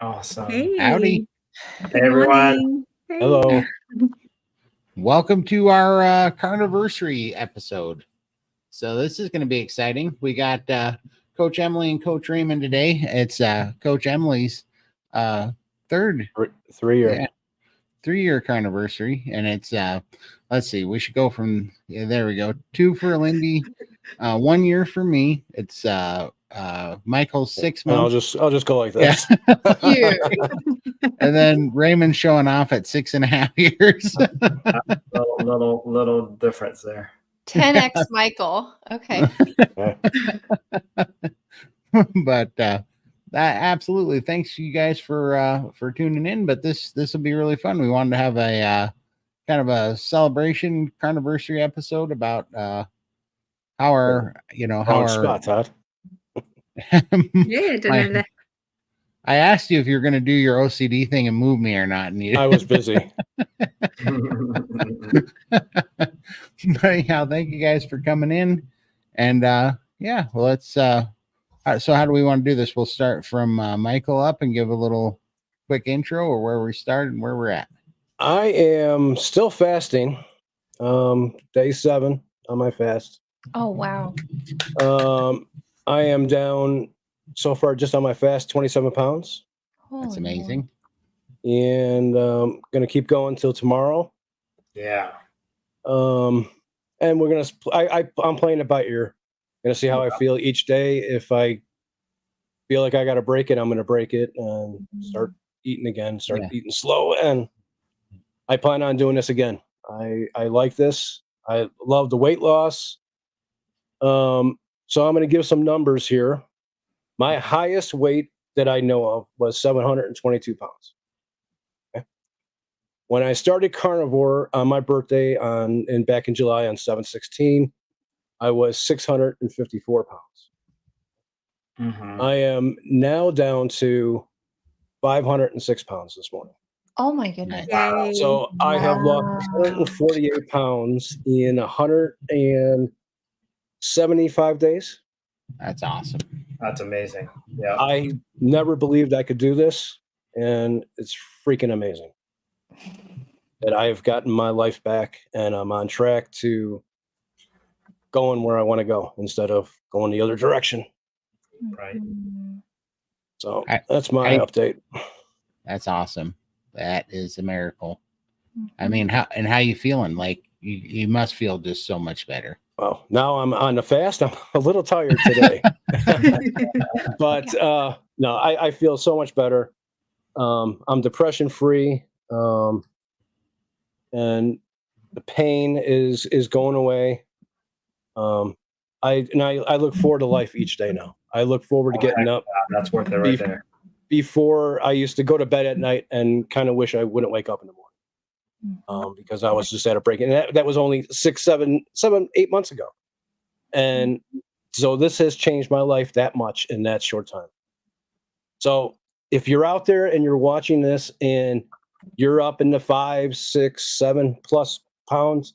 Awesome. Hey. Howdy. Hey, everyone. Hey. Hello. Welcome to our Carniversary episode. So this is going to be exciting. We got Coach Emily and Coach Raymond today. It's Coach Emily's third 3 year. 3 year Carniversary, and it's let's see, we should go from there we go. 2 for Lindy, 1 year for me. It's Michael's 6 And months. I'll just go like this. Yeah. And then Raymond showing off at 6.5 years. little difference there. 10x Michael. Okay. But that absolutely, thanks you guys for tuning in. But this will be really fun. We wanted to have a kind of a celebration Carniversary episode about how our Wrong spot, Todd. Yeah, I don't know that. I asked you if you're going to do your OCD thing and move me or not, and you... I was busy. But anyhow, thank you guys for coming in, and yeah, well, let's. So how do we want to do this? We'll start from Michael up and give a little quick intro or where we started and where we're at. I am still fasting. Day 7 on my fast. Oh, wow. I am down so far just on my fast 27 pounds. That's amazing. And gonna keep going till tomorrow. Yeah. And we're gonna I'm playing it by ear. Gonna see how I feel each day. If I feel like I gotta break it, I'm gonna break it and start eating again, eating slow. And I plan on doing this again. I like this. I love the weight loss. So I'm gonna give some numbers here. My highest weight that I know of was 722 pounds. Okay. When I started Carnivore on my birthday back in July on 7/16, I was 654 pounds. Mm-hmm. I am now down to 506 pounds this morning. Oh my goodness. Yay. So I have lost 148 pounds in 175 days. That's awesome. That's amazing. Yeah. I never believed I could do this, and it's freaking amazing that I have gotten my life back, and I'm on track to going where I want to go instead of going the other direction. Right. So that's my update. That's awesome. That is a miracle. I mean, how you feeling? Like you must feel just so much better. Well, now I'm on the fast. I'm a little tired today, but no, I feel so much better. I'm depression free, and the pain is going away. I look forward to life each day now. I look forward to getting up. That's worth it right there. Before I used to go to bed at night and kind of wish I wouldn't wake up in the morning. Because I was just at a break, and that was only 6, 7, 8 months ago, and so this has changed my life that much in that short time. So if you're out there and you're watching this and you're up in the 5, 6, 7 plus pounds,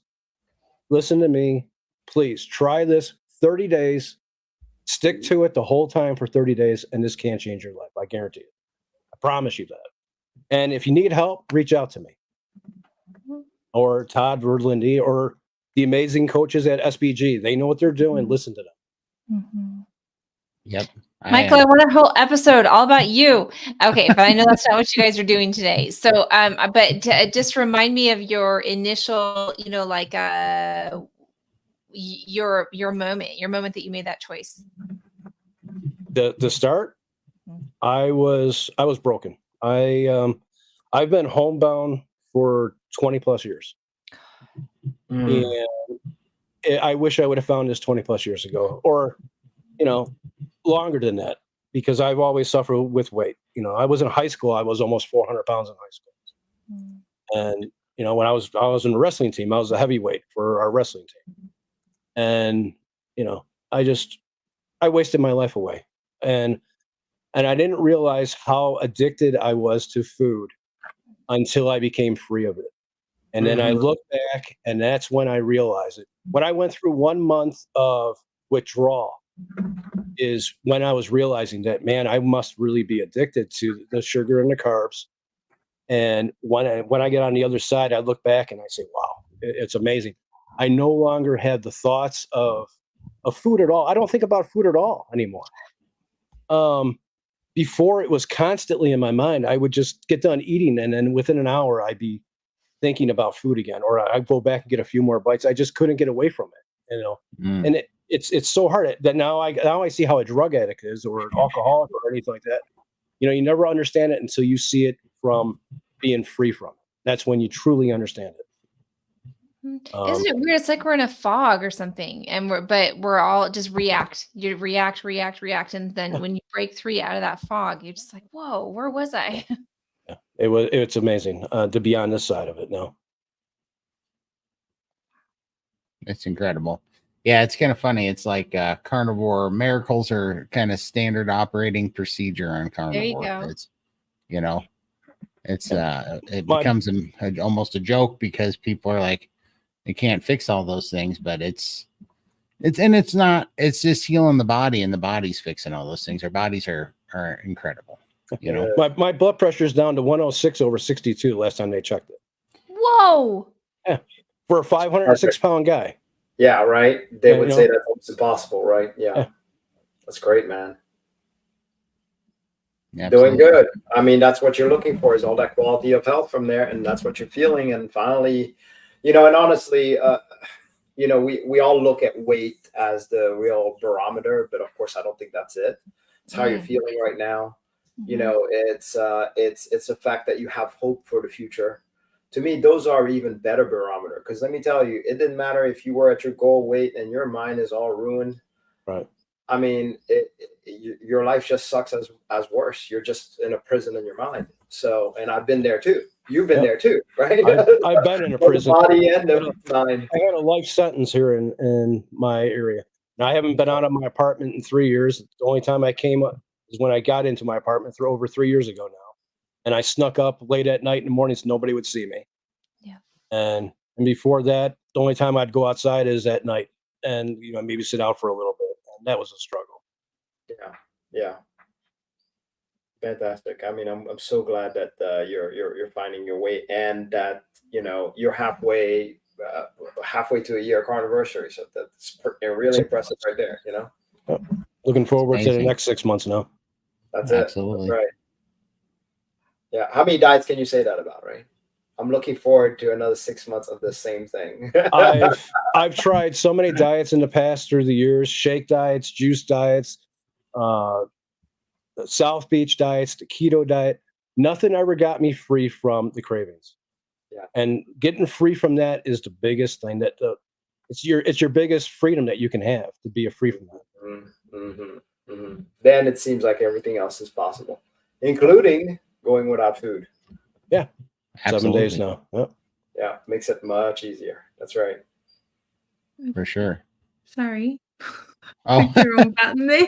listen to me, please try this 30 days, stick to it the whole time for 30 days, and this can change your life. I guarantee it. I promise you that. And if you need help, reach out to me. Or Todd or Lindy or the amazing coaches at SBG. They know what they're doing. Listen to them. Mm-hmm. Yep. Michael, I want a whole episode all about you. Okay, but I know that's not what you guys are doing today. So, but just remind me of your initial, your moment that you made that choice. The start, I was broken. I've been homebound for 20 plus years. And I wish I would have found this 20 plus years ago, or, longer than that, because I've always suffered with weight. I was in high school. I was almost 400 pounds in high school. And, when I was in the wrestling team, I was a heavyweight for our wrestling team. And, I wasted my life away. And I didn't realize how addicted I was to food until I became free of it. And then I looked back, and that's when I realized it. When I went through 1 month of withdrawal is when I was realizing that, man, I must really be addicted to the sugar and the carbs. And when I get on the other side, I look back and I say, wow, it's amazing. I no longer have the thoughts of food at all. I don't think about food at all anymore. Before, it was constantly in my mind. I would just get done eating, and then within an hour, I'd be thinking about food again, or I'd go back and get a few more bites. I just couldn't get away from it, And it's so hard that now I see how a drug addict is, or an alcoholic, or anything like that. You never understand it until you see it from being free from it. That's when you truly understand it. Isn't it weird? It's like we're in a fog or something, and we're all just react. You react, and then when you break free out of that fog, you're just like, whoa, where was I? Yeah, it's amazing to be on this side of it now. It's incredible. Yeah, it's kind of funny. It's like carnivore miracles are kind of standard operating procedure on carnivore. There you go. It's, it becomes almost a joke because people are like, they can't fix all those things, but it's just healing the body, and the body's fixing all those things. Our bodies are incredible. My blood pressure is down to 106/62 last time they checked it. Whoa. Yeah. For a 506-pound guy. Yeah, right. They would say that's impossible, right? Yeah. That's great, man. Absolutely. Doing good. I mean, that's what you're looking for, is all that quality of health from there, and that's what you're feeling. And finally, and honestly, we all look at weight as the real barometer, but of course, I don't think that's it. It's how you're feeling right now. It's the fact that you have hope for the future. To me, those are even better barometer, because let me tell you, it didn't matter if you were at your goal weight and your mind is all ruined. Right. I mean, your life just sucks as worse. You're just in a prison in your mind. So, and I've been there too. You've been there too, right? I've been in a prison. Body and the mind. I had a life sentence here in my area. Now, I haven't been out of my apartment in 3 years. The only time I came up is when I got into my apartment over 3 years ago now. And I snuck up late at night in the mornings, nobody would see me. Yeah. And before that, the only time I'd go outside is at night, and maybe sit out for a little bit. And that was a struggle. Yeah. Fantastic. I mean, I'm so glad that you're finding your way, and that you're halfway to a year Carniversary. So that's really impressive right there. Looking forward to the next 6 months now. That's Absolutely. it. That's right. Yeah. How many diets can you say that about, right? I'm looking forward to another 6 months of the same thing. I've tried so many diets in the past through the years: shake diets, juice diets, South Beach diets, the keto diet. Nothing ever got me free from the cravings. Yeah. And getting free from that is the biggest thing. It's your biggest freedom that you can have, to be free from that. Then it seems like everything else is possible, including going without food. Yeah. Absolutely. 7 days now. Yep. Yeah. Makes it much easier. That's right. For sure. Sorry. Oh, The wrong button there.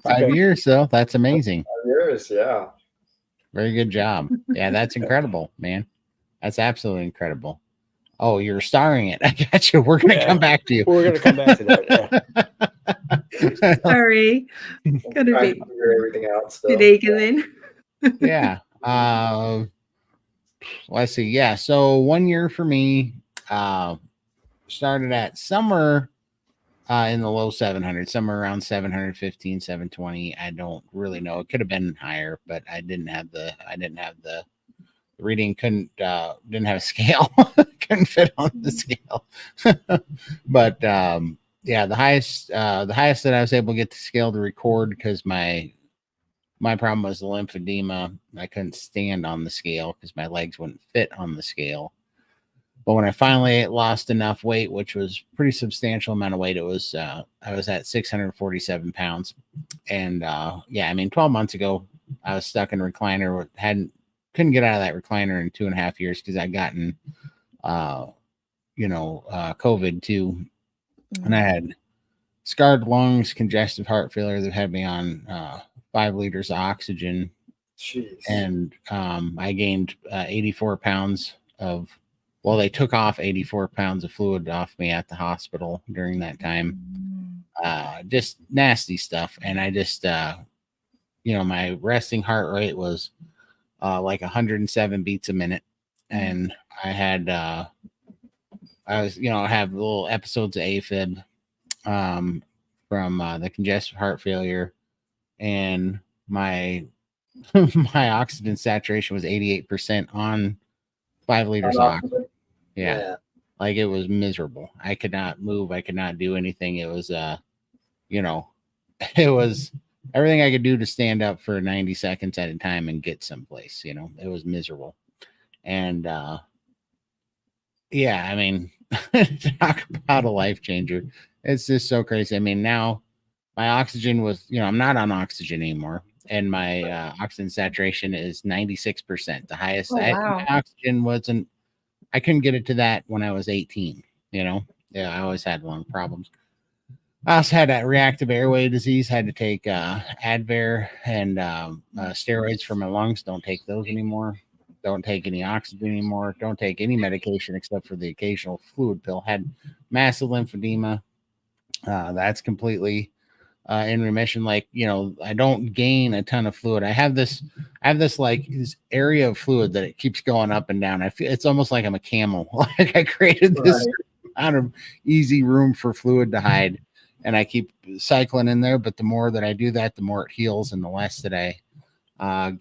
5 years, though. That's amazing. 5 years. Yeah. Very good job. Yeah, that's incredible, man. That's absolutely incredible. Oh, you're starring it. I got you. We're going to come back to you. We're going to come back to that. Sorry. Gotta Trying be to figure everything out. So. aching then. Yeah. Let's see. Yeah. So 1 year for me, started at somewhere in the low 700, somewhere around 715, 720. I don't really know. It could have been higher, but I didn't have the reading. Didn't have a scale. Couldn't fit on the scale. But yeah, the highest that I was able to get the scale to record, because my problem was the lymphedema. I couldn't stand on the scale because my legs wouldn't fit on the scale. But when I finally lost enough weight, which was pretty substantial amount of weight, it was I was at 647 pounds. And yeah, I mean, 12 months ago, I was stuck in a recliner, couldn't get out of that recliner in 2.5 years because I'd gotten COVID too. And I had scarred lungs, congestive heart failure that had me on 5 liters of oxygen. Jeez. And I gained 84 pounds of, well, they took off 84 pounds of fluid off me at the hospital during that time. just nasty stuff. And I just, my resting heart rate was like 107 beats a minute. And I had, I have little episodes of AFib from the congestive heart failure, and my my oxygen saturation was 88% on 5 liters of oxygen. Yeah. Like it was miserable. I could not move. I could not do anything. It was, it was everything I could do to stand up for 90 seconds at a time and get someplace. It was miserable. And yeah, I mean, talk about a life changer. It's just so crazy. I mean, now my oxygen was, I'm not on oxygen anymore, and my oxygen saturation is 96%. The highest. My oxygen wasn't. I couldn't get it to that when I was 18. Yeah, I always had lung problems. I also had that reactive airway disease. Had to take Advair and steroids for my lungs. Don't take those anymore. Don't take any oxygen anymore. Don't take any medication except for the occasional fluid pill. Had massive lymphedema. That's completely in remission. Like, I don't gain a ton of fluid. I have this like this area of fluid that it keeps going up and down. I feel it's almost like I'm a camel. Like I created this amount of easy room for fluid to hide, and I keep cycling in there. But the more that I do that, the more it heals, and the less that I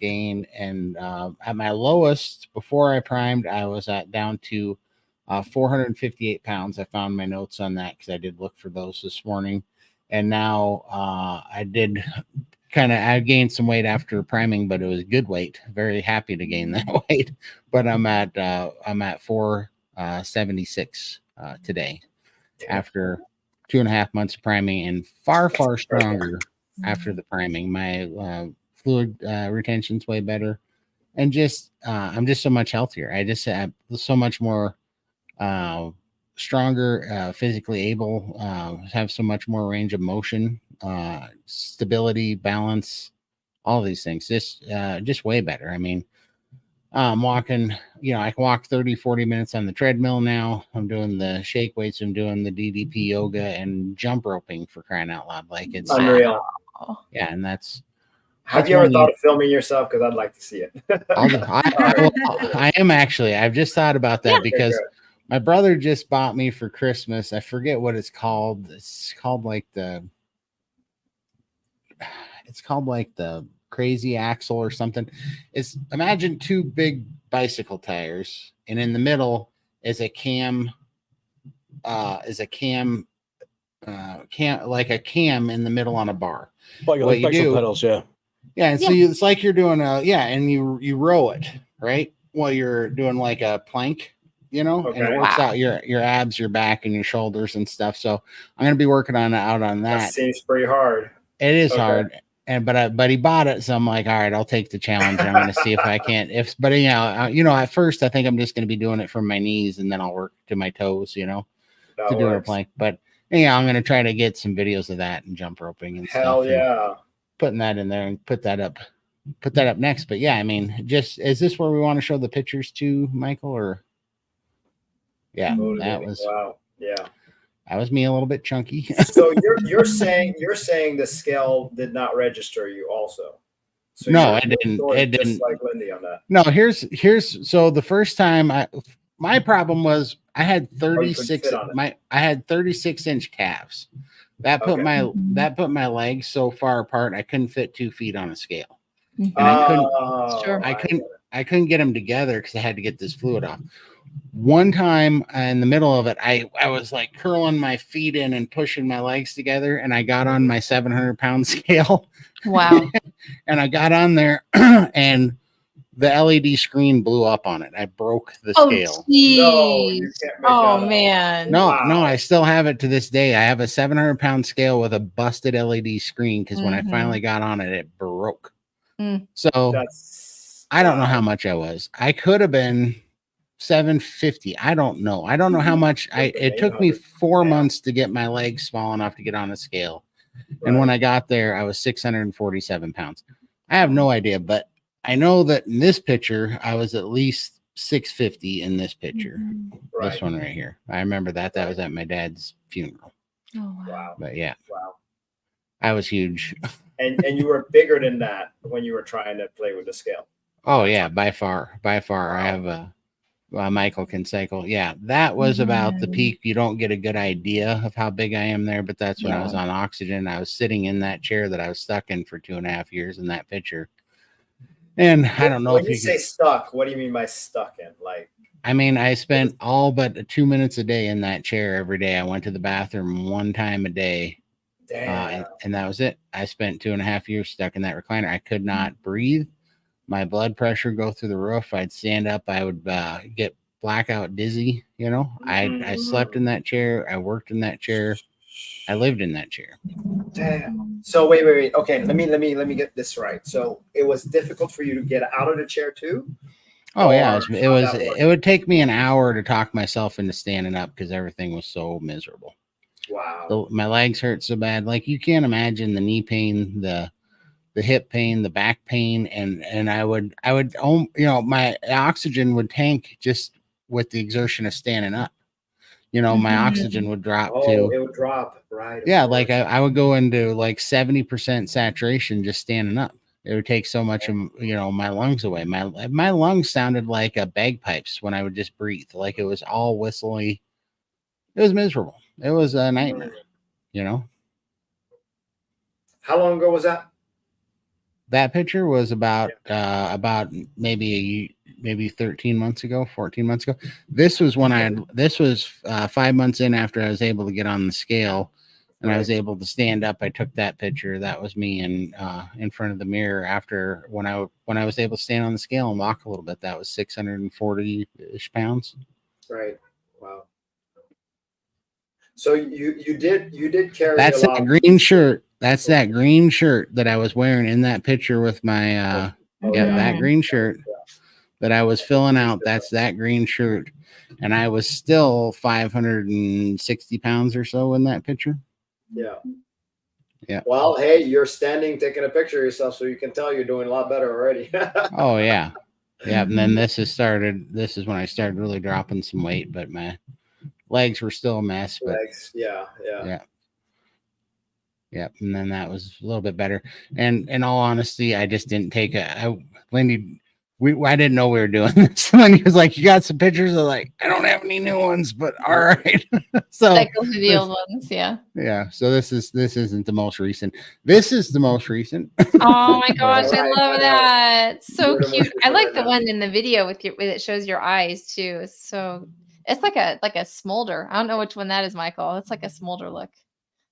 gain. And at my lowest before I primed, I was down to 458 pounds. I found my notes on that because I did look for those this morning. And now I did I gained some weight after priming, but it was good weight. Very happy to gain that weight. But I'm at 476 today after 2.5 months of priming, and far stronger after the priming. My fluid retention's way better, and just I'm just so much healthier. I just have so much more stronger, physically able, have so much more range of motion, stability, balance, all these things. Just way better. I mean, I'm walking, I can walk 30-40 minutes on the treadmill now. I'm doing the shake weights. I'm doing the DDP yoga and jump roping, for crying out loud. Like it's unreal. Yeah, and that's. Have you ever thought of filming yourself? Because I'd like to see it. I am actually. I've just thought about that because my brother just bought me for Christmas. I forget what it's called. It's called like the crazy axle or something. It's imagine 2 big bicycle tires, and in the middle is a cam like a cam in the middle on a bar. Like bicycle pedals, yeah. Yeah, and so it's like you're doing and you row it, right? While you're doing like a plank, and it works out your abs, your back, and your shoulders and stuff. So I'm gonna be working out on that. That seems pretty hard. It is hard. But he bought it, so I'm like, all right, I'll take the challenge. I'm gonna see if I can't. At first I think I'm just gonna be doing it from my knees, and then I'll work to my toes, to do a plank. But I'm gonna try to get some videos of that and jump roping and stuff. Hell yeah. Putting that in there and put that up next. But yeah, I mean, is this where we want to show the pictures to Michael, or that was wow. Yeah. That was me a little bit chunky. So you're saying the scale did not register you also. So no, it didn't. It didn't. Just like Lindy on that. No, here's so the first time my problem was I had 36 I had 36-inch calves. That put my legs so far apart I couldn't fit 2 feet on a scale. And I couldn't get them together because I had to get this fluid off. One time in the middle of it, I was like curling my feet in and pushing my legs together, and I got on my 700-pound scale. Wow. And I got on there and the LED screen blew up on it. I broke the scale. Man. No, I still have it to this day. I have a 700-pound scale with a busted LED screen because when I finally got on it, it broke. So I don't know how much I was. I could have been 750. I don't know. I don't know how much. It took me 4 months to get my legs small enough to get on a scale. And when I got there, I was 647 pounds. I have no idea, but I know that in this picture, I was at least 650 in this picture. This one right here. I remember that. That was at my dad's funeral. Oh wow. Wow. But yeah, Wow. I was huge. And you were bigger than that when you were trying to play with the scale. Oh yeah, by far. I Wow. have a Michael can cycle. Yeah, that was about the peak. You don't get a good idea of how big I am there, but that's when I was on oxygen. I was sitting in that chair that I was stuck in for 2.5 years in that picture. And I don't know when if you you say stuck, what do you mean by stuck in? Like, I mean, I spent all but 2 minutes a day in that chair every day. I went to the bathroom one time a day. damn. And that was it. I spent 2.5 years stuck in that recliner. I could not breathe. My blood pressure go through the roof. I'd stand up. I would get blackout dizzy. You know, I slept in that chair. I worked in that chair. I lived in that chair. Damn. So wait. Okay, let me get this right. So it was difficult for you to get out of the chair too? Oh yeah, Or how'd that work? it would take me an hour to talk myself into standing up because everything was so miserable. Wow. My legs hurt so bad. Like you can't imagine the knee pain, the hip pain, the back pain, and I would my oxygen would tank just with the exertion of standing up. My oxygen would drop Oh, to it would drop, right? yeah, like I would go into like 70% saturation just standing up. It would take so much of my lungs away. My lungs sounded like a bagpipes when I would just breathe. Like it was all whistly. It was miserable. It was a nightmare. How long ago was that? That picture was about maybe 13 months ago, 14 months ago. This was when this was 5 months in after I was able to get on the scale and I was able to stand up. I took that picture. That was me in front of the mirror after when I was able to stand on the scale and walk a little bit. That was 640-ish pounds. Right. Wow. So you did carry That's a lot. that green shirt. That's that green shirt that I was wearing in that picture with my that green shirt that I was filling out. That's that green shirt. And I was still 560 pounds or so in that picture. Yeah. Yeah. Well, hey, you're standing taking a picture of yourself, so you can tell you're doing a lot better already. Oh yeah. Yeah. And then this is when I started really dropping some weight, but my legs were still a mess. But Legs. Yeah. Yep. And then that was a little bit better. And in all honesty, I just didn't take Lindy, I didn't know we were doing this. When he was like, you got some pictures? I was like, I don't have any new ones, but all right. So Cycles of the old ones, yeah. Yeah. So this isn't the most recent. This is the most recent. Oh my gosh, I love that. So You're the cute. most I like the recent. one in the video with it shows your eyes too. It's like a smolder. I don't know which one that is, Michael. It's like a smolder look.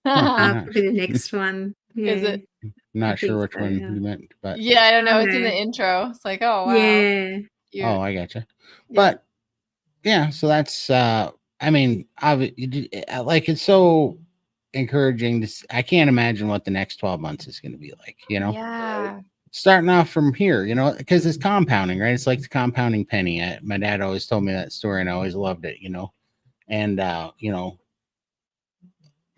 Probably the next one. Yeah. Is it? Not sure which so, one yeah. you meant, but Yeah, I don't know. It's in Okay. the intro. It's like, oh wow. Yeah. Cute. oh, I gotcha. But yeah, so that's I mean, like it's so encouraging to I can't imagine what the next 12 months is going to be like, Yeah. starting off from here, because it's compounding, right? It's like the compounding penny. My dad always told me that story and I always loved it, and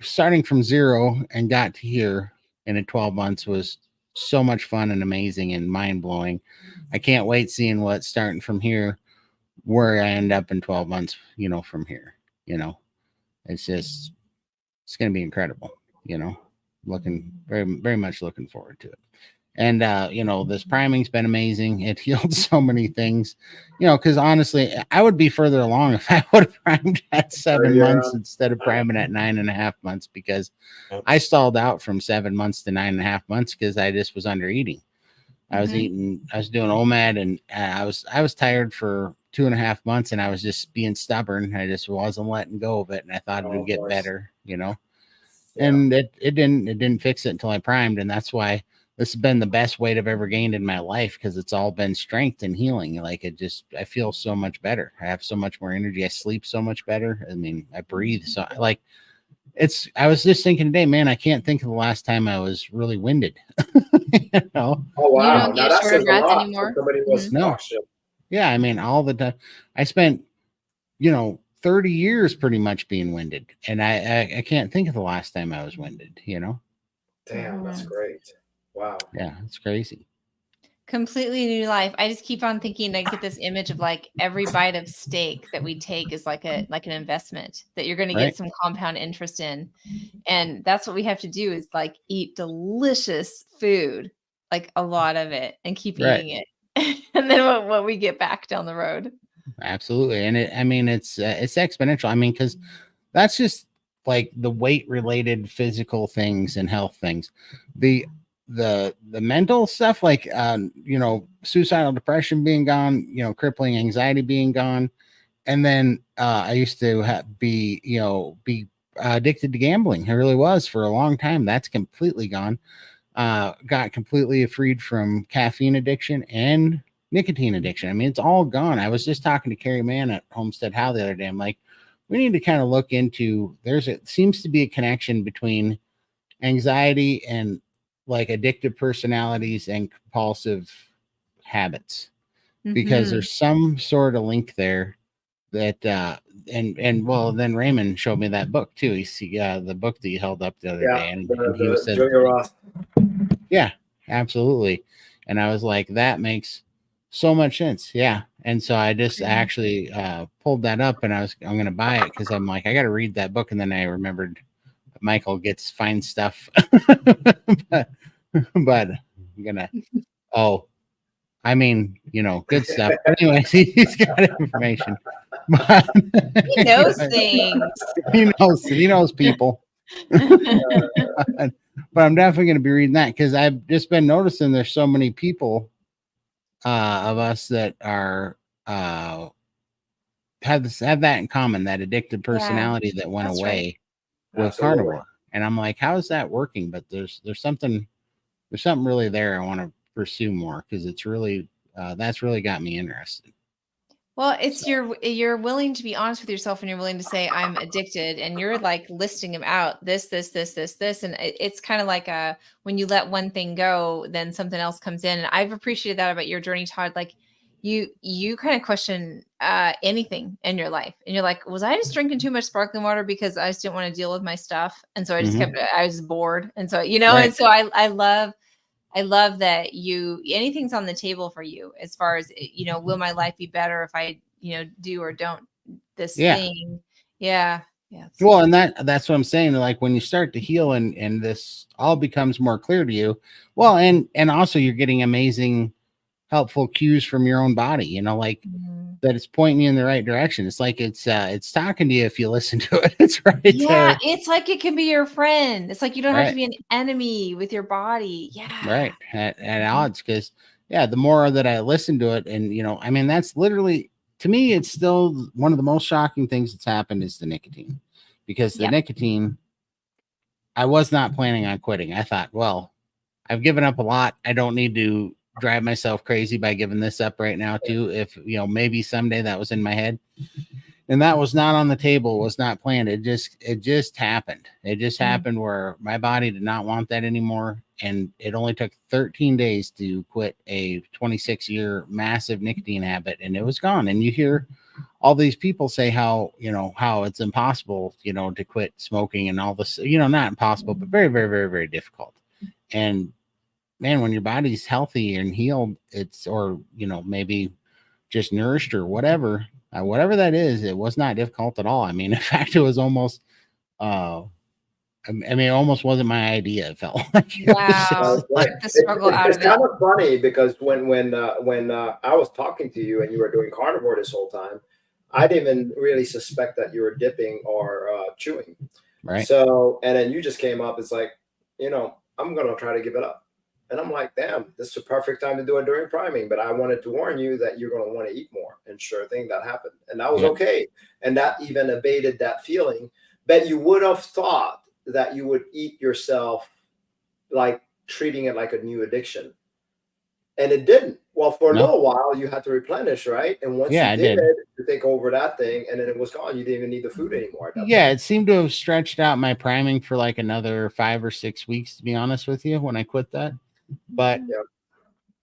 starting from zero and got to here in 12 months was so much fun and amazing and mind-blowing. I can't wait seeing what starting from here where I end up in 12 months, from here. It's going to be incredible, looking very, very much looking forward to it. And this priming's been amazing. It healed so many things, because honestly, I would be further along if I would have primed at 7 months instead of priming at 9.5 months, because I stalled out from 7 months to 9.5 months because I just was under eating. I was doing OMAD, and I was tired for 2.5 months, and I was just being stubborn. I just wasn't letting go of it, and I thought it would get better, and it didn't fix it until I primed. And that's why this has been the best weight I've ever gained in my life, because it's all been strength and healing. Like I feel so much better. I have so much more energy. I sleep so much better. I mean, I breathe. So I was just thinking today, man, I can't think of the last time I was really winded. Oh wow. You don't get short of breath anymore. No. Yeah, I mean, all the time. I spent 30 years pretty much being winded, and I can't think of the last time I was winded. Damn, that's great. Wow. Yeah, it's crazy. Completely new life. I just keep on thinking, I get this image of like every bite of steak that we take is like an investment that you're going to Right. get some compound interest in. And that's what we have to do is like eat delicious food, like a lot of it, and keep Right. eating it. And then what we get back down the road. Absolutely. And it's exponential. I mean, because that's just like the weight related physical things and health things. The mental stuff, like suicidal depression being gone, crippling anxiety being gone. And then I used to be addicted to gambling. I really was for a long time. That's completely gone. Got completely freed from caffeine addiction and nicotine addiction. I mean, it's all gone. I was just talking to Carrie Mann at Homestead How the other day. I'm like, we need to kind of look into, seems to be a connection between anxiety and like addictive personalities and compulsive habits, because there's some sort of link there that and well, then Raymond showed me that book too. He see the book that you held up the other day, and he was said, Julia Ross. yeah, absolutely. And I was like, that makes so much sense. Yeah. And so I just actually pulled that up, and I'm going to buy it because I'm like, I got to read that book. And then I remembered Michael gets fine stuff, but I'm gonna, good stuff. But anyways, he's got information. But, He knows things. He knows people. But I'm definitely going to be reading that because I've just been noticing there's so many people of us that are have that in common, that addictive personality that went away with Absolutely. Carnivore. And I'm like, how is that working? But there's something really there I want to pursue more, because it's really that's really got me interested. Well, it's you're willing to be honest with yourself, and you're willing to say I'm addicted, and you're like listing them out, this, and it's kind of like when you let one thing go, then something else comes in. And I've appreciated that about your journey, Todd. Like you kind of question anything in your life, and you're like, was I just drinking too much sparkling water because I just didn't want to deal with my stuff, and so I just I was bored, and so Right. and so I love that anything's on the table for you as far as, will my life be better if I, do or don't this thing? Yeah. Yeah. Well, and that's what I'm saying. Like when you start to heal and this all becomes more clear to you. Well, and also you're getting amazing, helpful cues from your own body, that it's pointing you in the right direction. It's like it's talking to you if you listen to it. It's right there. It's like it can be your friend. It's like you don't have Right. to be an enemy with your body. Yeah. Right. At odds, because the more that I listen to it, and that's literally, to me, it's still one of the most shocking things that's happened is the nicotine, because the nicotine, I was not planning on quitting. I thought, well, I've given up a lot. I don't need to drive myself crazy by giving this up right now too. If maybe someday, that was in my head, and that was not on the table, was not planned. It just happened. It just happened where my body did not want that anymore. And it only took 13 days to quit a 26-year massive nicotine habit, and it was gone. And you hear all these people say how it's impossible, to quit smoking and all this, not impossible, but very, very, very, very difficult. And man, when your body's healthy and healed, or maybe just nourished or whatever that is, it was not difficult at all. I mean, in fact, it was almost, it almost wasn't my idea. It felt like wow. The struggle out of it. It's kind of funny because when I was talking to you and you were doing Carnivore this whole time, I didn't even really suspect that you were dipping or chewing. Right. So, and then you just came up. It's like, I'm going to try to give it up. And I'm like, damn, this is the perfect time to do it during priming. But I wanted to warn you that you're going to want to eat more. And sure thing, that happened. And that was okay. And that even abated that feeling. But you would have thought that you would eat yourself, like treating it like a new addiction. And it didn't. Well, for a little while, you had to replenish, right? And once you did, to take over that thing, and then it was gone. You didn't even need the food anymore. It seemed to have stretched out my priming for like another 5 or 6 weeks, to be honest with you, when I quit that. But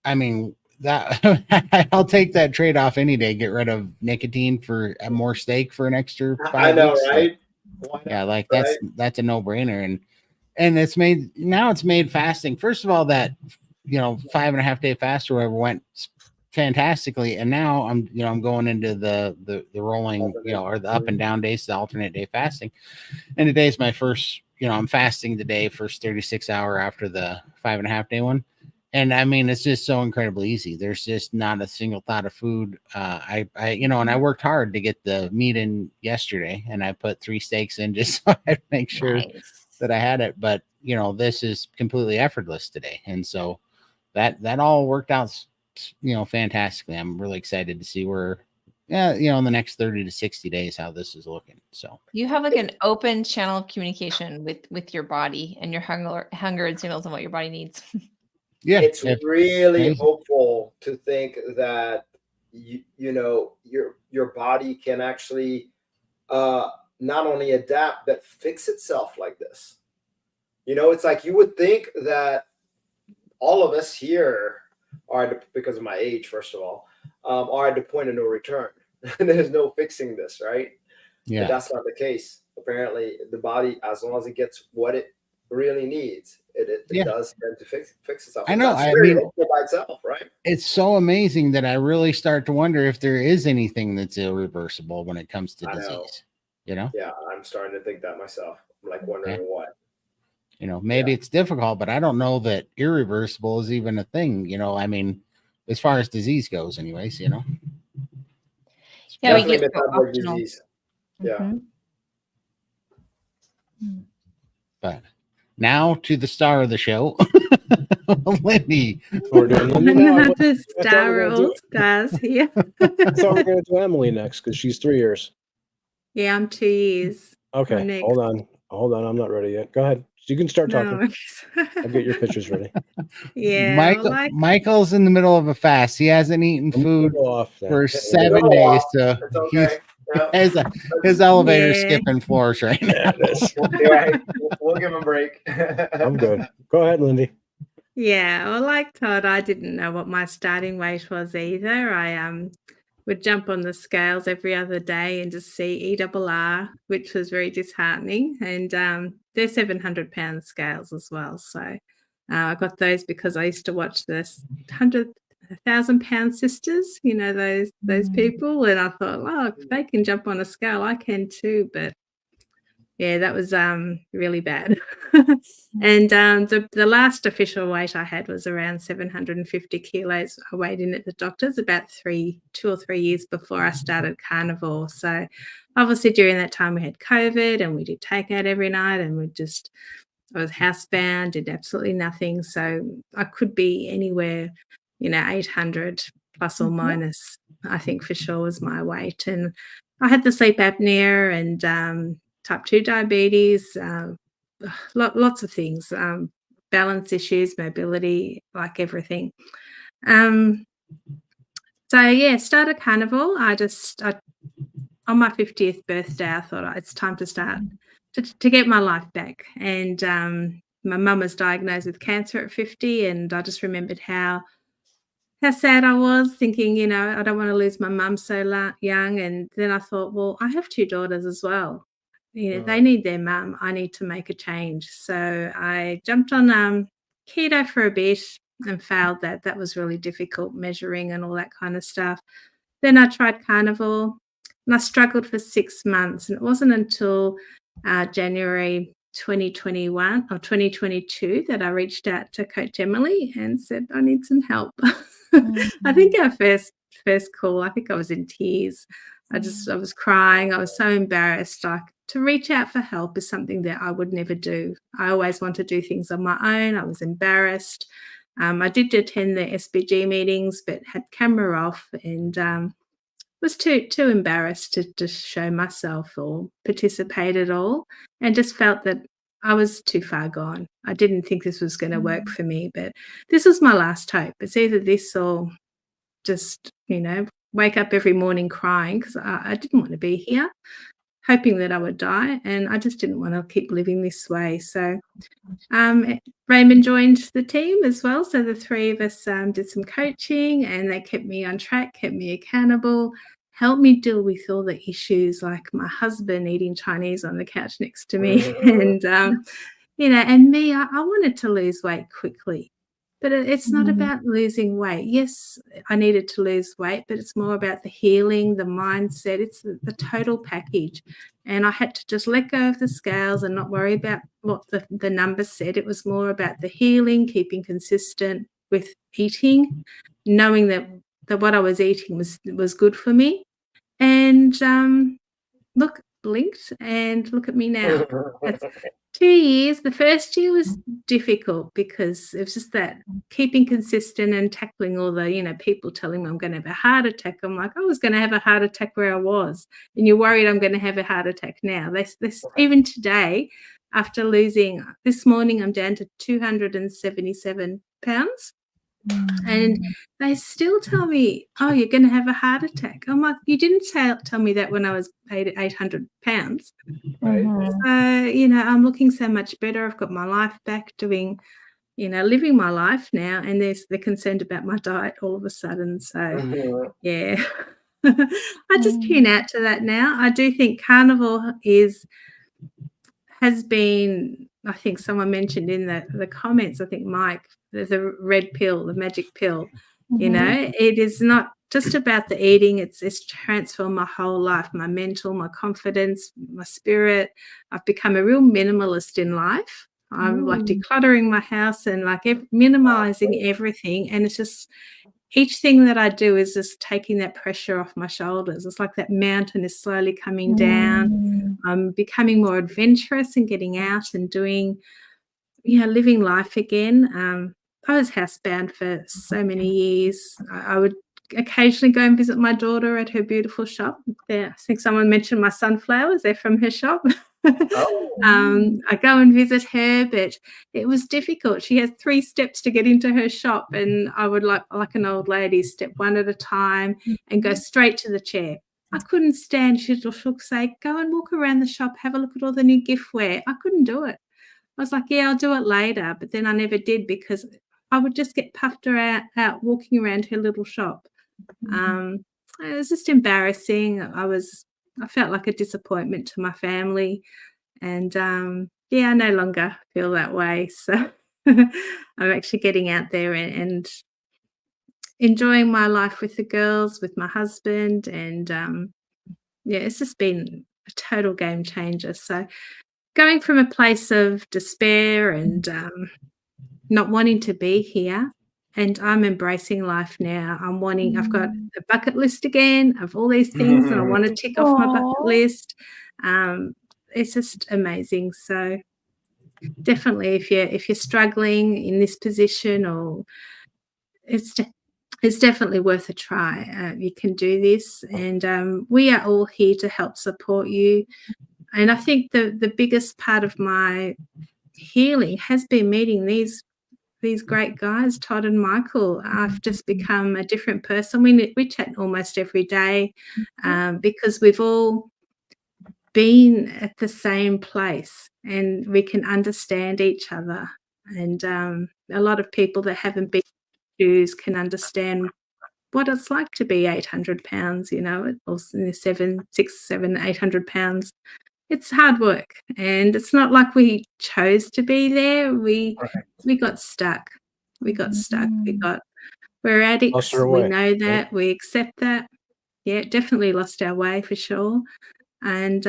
I mean, that I'll take that trade-off any day. Get rid of nicotine for more steak for an extra 5 I know, weeks. right? Like that's a no-brainer. And it's made fasting. First of all, that 5.5 day fast or whatever went fantastically, and now I'm going into the rolling, or the up and down days, the alternate day fasting, and today's my first, I'm fasting today, first 36 hour after the 5.5 day one. And I mean, it's just so incredibly easy. There's just not a single thought of food. And I worked hard to get the meat in yesterday, and I put 3 steaks in just so I'd make sure that I had it. But this is completely effortless today, and so that all worked out, fantastically. I'm really excited to see where, in the next 30 to 60 days, how this is looking. So you have like an open channel of communication with your body and your hunger and signals and what your body needs. Yeah, it's really hopeful to think that your body can actually not only adapt but fix itself like this. It's like you would think that all of us here are, because of my age, first of all, are at the point of no return. There's no fixing this, right? Yeah, but that's not the case. Apparently, the body, as long as it gets what it really needs, it does tend to fix itself. I know. That's very hopeful by itself, right? It's so amazing that I really start to wonder if there is anything that's irreversible when it comes to disease. Yeah, I'm starting to think that myself. I'm like wondering what. Maybe it's difficult, but I don't know that irreversible is even a thing. I mean, as far as disease goes, anyways. Yeah, we get metabolic disease. Yeah. But now to the star of the show, Lindy. We're doing Lindy now. The star all stars here. I thought we were going to do Emily next because she's 3 years. Yeah, I'm 2 years. Okay, hold on. I'm not ready yet. Go ahead. You can start talking. I'll get your pictures ready. Yeah, Michael's in the middle of a fast. He hasn't eaten food for 7 days, so his elevator's skipping floors right now. We'll give him a break. I'm good. Go ahead, Lindy. Yeah, well, like Todd, I didn't know what my starting weight was either. I would jump on the scales every other day and just see ERR, which was very disheartening. And they're 700-pound scales as well. So I got those because I used to watch this 1,000-pound sisters, those people. And I thought, if they can jump on a scale, I can too. But yeah, that was really bad. And the last official weight I had was around 750 kilos. I weighed in at the doctor's about 2 or 3 years before I started Carnivore. So obviously during that time we had COVID and we did takeout every night, and I was housebound, did absolutely nothing. So I could be anywhere, 800 plus or minus, I think for sure was my weight. And I had the sleep apnea and type 2 diabetes, lots of things, balance issues, mobility, like everything. So yeah, started Carnivore. On my 50th birthday, I thought it's time to start to get my life back. And my mum was diagnosed with cancer at 50, and I just remembered how sad I was, thinking, I don't want to lose my mum so young. And then I thought, well, I have 2 daughters as well. They need their mum. I need to make a change. So I jumped on keto for a bit and failed that. That was really difficult, measuring and all that kind of stuff. Then I tried Carnivore, and I struggled for 6 months. And it wasn't until January 2021 or 2022 that I reached out to Coach Emily and said, I need some help. I think our first call, I think I was in tears. I was crying. I was so embarrassed. To reach out for help is something that I would never do. I always want to do things on my own. I was embarrassed. I did attend the SBG meetings, but had camera off and was too embarrassed to show myself or participate at all, and just felt that I was too far gone. I didn't think this was going to work for me, but this was my last hope. It's either this or just, wake up every morning crying because I didn't want to be here, hoping that I would die, and I just didn't want to keep living this way. So Raymond joined the team as well. So the 3 of us did some coaching, and they kept me on track, kept me accountable, helped me deal with all the issues like my husband eating Chinese on the couch next to me. And, and me, I wanted to lose weight quickly. But it's not about losing weight. Yes, I needed to lose weight, but it's more about the healing, the mindset. It's the total package. And I had to just let go of the scales and not worry about what the numbers said. It was more about the healing, keeping consistent with eating, knowing that what I was eating was good for me. And look, blinked, and look at me now. It's 2 years. The first year was difficult because it was just that keeping consistent and tackling all the, people telling me I'm going to have a heart attack. I'm like, I was going to have a heart attack where I was, and you're worried I'm going to have a heart attack now. This even today, after losing this morning, I'm down to 277 pounds. And they still tell me, oh, you're going to have a heart attack. I'm like, you didn't tell me that when I was 800 pounds. Right. So, I'm looking so much better. I've got my life back doing, living my life now. And they're concerned about my diet all of a sudden. So, yeah, I just tune out to that now. I do think carnivore has been, I think someone mentioned in the comments, I think Mike, there's a red pill, the magic pill. It is not just about the eating. It's transformed my whole life, my mental, my confidence, my spirit. I've become a real minimalist in life. I'm like decluttering my house and like minimalizing everything. And it's just each thing that I do is just taking that pressure off my shoulders. It's like that mountain is slowly coming down. I'm becoming more adventurous and getting out and doing, living life again. I was housebound for so many years. I would occasionally go and visit my daughter at her beautiful shop. There, I think someone mentioned my sunflowers. They're from her shop. I go and visit her, but it was difficult. She has 3 steps to get into her shop, and I would like an old lady, step one at a time and go straight to the chair. I couldn't stand. She'll say, go and walk around the shop, have a look at all the new giftware. I couldn't do it. I was like, yeah, I'll do it later. But then I never did because I would just get puffed out walking around her little shop. It was just embarrassing. I felt like a disappointment to my family. And, I no longer feel that way. So I'm actually getting out there and enjoying my life with the girls, with my husband. And, it's just been a total game changer. So going from a place of despair and not wanting to be here, and I'm embracing life now. I've got a bucket list again of all these things that I want to tick off my bucket list. It's just amazing. So definitely if you're struggling in this position, or it's definitely worth a try. You can do this, and we are all here to help support you. And I think the biggest part of my healing has been meeting these great guys, Todd and Michael. I've just become a different person. We chat almost every day because we've all been at the same place and we can understand each other. And a lot of people that haven't been Jews can understand what it's like to be 800 pounds, or 800 pounds. It's hard work, and it's not like we chose to be there. We got stuck. We're addicts. Lost our We way, know that. right? We accept that. Yeah, definitely lost our way for sure. And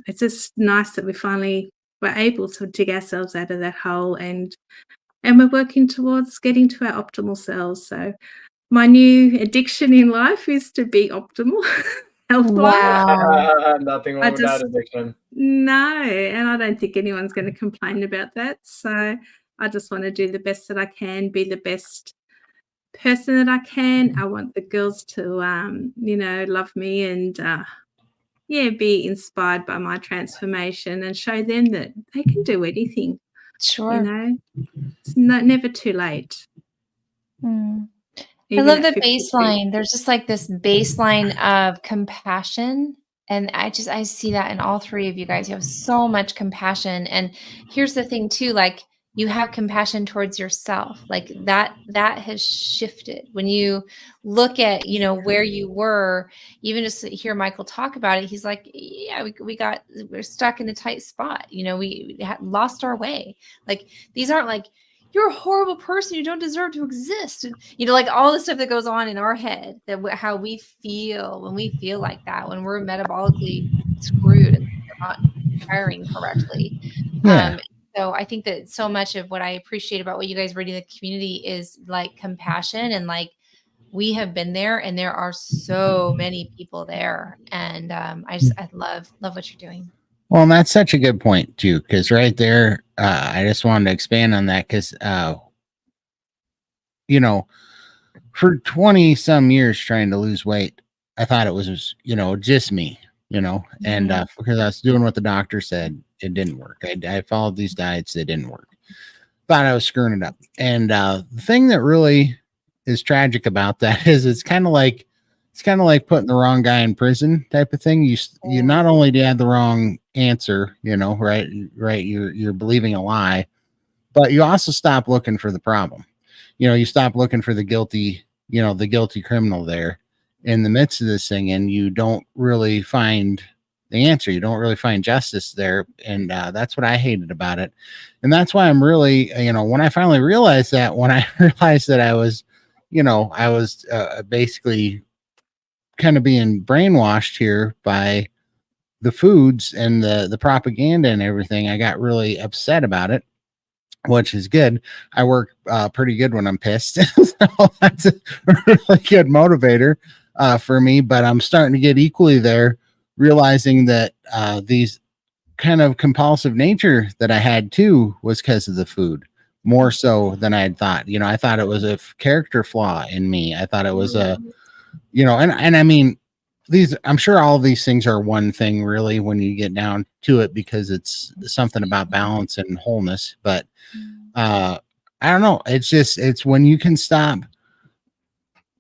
it's just nice that we finally were able to dig ourselves out of that hole, and we're working towards getting to our optimal selves. So my new addiction in life is to be optimal health-wise. Wow. Nothing wrong with that addiction. No, and I don't think anyone's going to complain about that. So I just want to do the best that I can, be the best person that I can. I want the girls to, love me and, be inspired by my transformation and show them that they can do anything. Sure. It's never too late. I love the baseline. There's just like this baseline of compassion. And I see that in all 3 of you guys. You have so much compassion. And here's the thing too, like you have compassion towards yourself. Like that has shifted. When you look at, where you were, even just to hear Michael talk about it, he's like, yeah, we're stuck in a tight spot. We had lost our way. Like these aren't like, you're a horrible person. You don't deserve to exist. And, like all the stuff that goes on in our head, that how we feel when we feel like that, when we're metabolically screwed and not firing correctly. Yeah. So I think that so much of what I appreciate about what you guys bring to the community is like compassion, and like we have been there, and there are so many people there, and I love what you're doing. Well, and that's such a good point too, because right there, I just wanted to expand on that because, for 20 some years trying to lose weight, I thought it was, just me, and because I was doing what the doctor said, it didn't work. I followed these diets, they didn't work. Thought I was screwing it up. And the thing that really is tragic about that is it's kind of like putting the wrong guy in prison type of thing. You not only do you have the wrong answer, right, you're believing a lie, but you also stop looking for the problem. You stop looking for the guilty criminal there in the midst of this thing, and you don't really find the answer. You don't really find justice there. And that's what I hated about it. And that's why I'm really, when I finally realized that, I was, basically kind of being brainwashed here by the foods and the propaganda and everything, I got really upset about it, which is good. I work pretty good when I'm pissed. So that's a really good motivator for me, but I'm starting to get equally there, realizing that these kind of compulsive nature that I had too was because of the food, more so than I had thought. I thought it was a character flaw in me. I thought it was a, and I mean, I'm sure all of these things are one thing really when you get down to it, because it's something about balance and wholeness. But I don't know. It's when you can stop,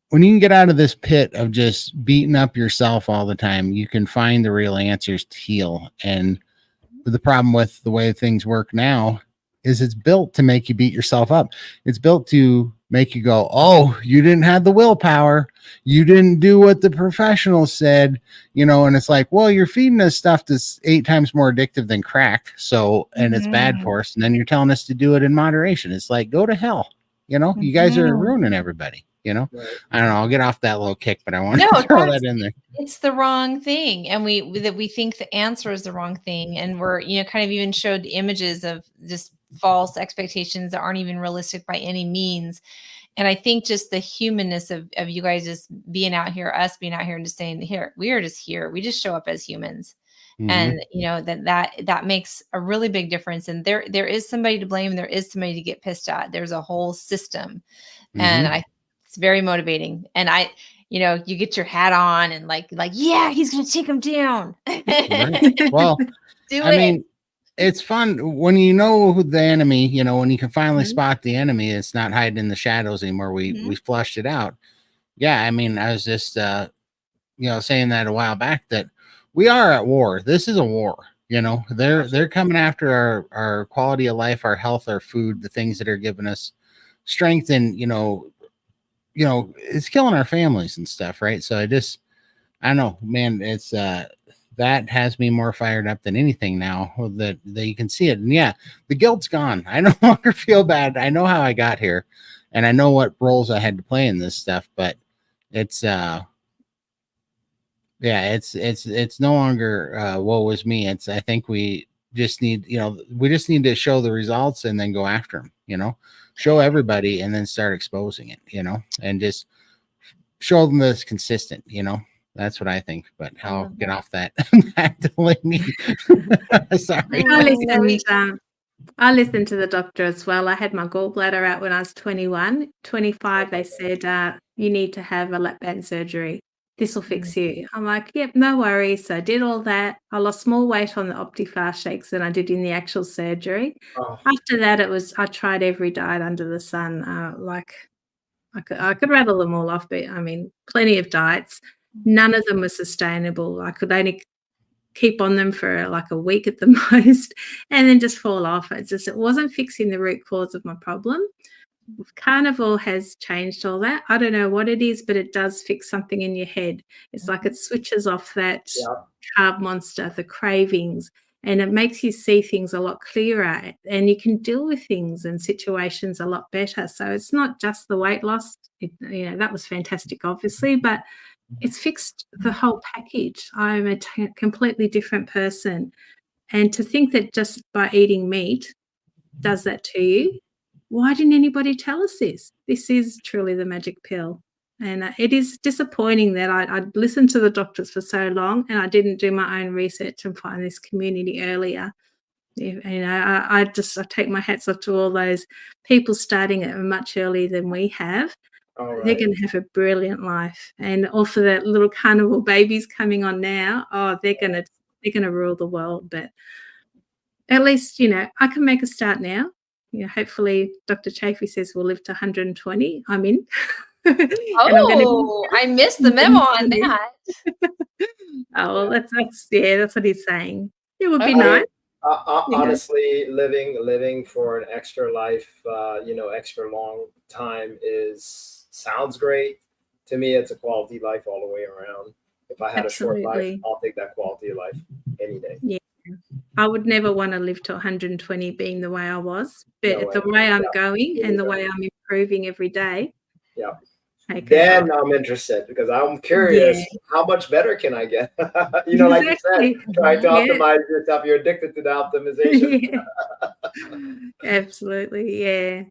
when you can get out of this pit of just beating up yourself all the time, you can find the real answers to heal. And the problem with the way things work now is it's built to make you beat yourself up. It's built to make you go, oh, you didn't have the willpower. You didn't do what the professionals said, and it's like, well, you're feeding us stuff that's 8 times more addictive than crack. So, and it's bad for us. And then you're telling us to do it in moderation. It's like, go to hell. You guys are ruining everybody. I don't know. I'll get off that little kick, but I want to throw that in there. It's the wrong thing. And we think the answer is the wrong thing. And we're, kind of even showed images of just false expectations that aren't even realistic by any means. And I think just the humanness of you guys just being out here, us being out here and just saying, here, we are just here. We just show up as humans. And, that makes a really big difference. And there is somebody to blame. There is somebody to get pissed at. There's a whole system. And it's very motivating. And you get your hat on and like, yeah, he's going to take him down. Right. Well, I mean, it's fun when you know who the enemy, when you can finally spot the enemy. It's not hiding in the shadows anymore. We flushed it out. Yeah. I mean, I was just, saying that a while back, that we are at war. This is a war. They're coming after our quality of life, our health, our food, the things that are giving us strength, and, it's killing our families and stuff. Right. So I don't know, man, it's, that has me more fired up than anything now that you can see it. And yeah, the guilt's gone. I no longer feel bad. I know how I got here, and I know what roles I had to play in this stuff, but it's, it's no longer, woe is me. I think we just need, to show the results and then go after them, show everybody and then start exposing it, and just show them that it's consistent, That's what I think, but I'll get off that. Back to Lindy. Sorry. I listened to the doctor as well. I had my gallbladder out when I was 21. 25, they said, you need to have a lap band surgery. This will fix you. I'm like, yep, no worries. So I did all that. I lost more weight on the OptiFast shakes than I did in the actual surgery. Oh. After that, I tried every diet under the sun. I could rattle them all off, but I mean, plenty of diets. None of them were sustainable. I could only keep on them for like a week at the most and then just fall off. It wasn't fixing the root cause of my problem. Carnivore has changed all that. I don't know what it is, but it does fix something in your head. It's like it switches off that carb monster, the cravings, and it makes you see things a lot clearer, and you can deal with things and situations a lot better. So it's not just the weight loss. That was fantastic, obviously, but it's fixed the whole package. I'm a completely different person. And to think that just by eating meat does that to you, why didn't anybody tell us this? This is truly the magic pill. And it is disappointing that I listened to the doctors for so long and I didn't do my own research and find this community earlier. I take my hats off to all those people starting it much earlier than we have. All They're right. going to have a brilliant life. And also that little carnival babies coming on now, they're going to rule the world. But at least, I can make a start now. Hopefully Dr. Chafee says we'll live to 120. I'm in. I missed the memo on that. Yeah. That's what he's saying. It would be Okay. nice. Honestly, living for an extra life, extra long time sounds great. To me, it's a quality life all the way around. If I had a short life, Absolutely. I'll take that quality of life any day. Yeah. I would never want to live to 120 being the way I was, but No the way. way I'm Yeah. going and the way I'm improving every day. Yeah. take it Then off. I'm interested because I'm curious, how much better can I get? Like you said, trying to optimize yourself. You're addicted to the optimization. Absolutely, yeah.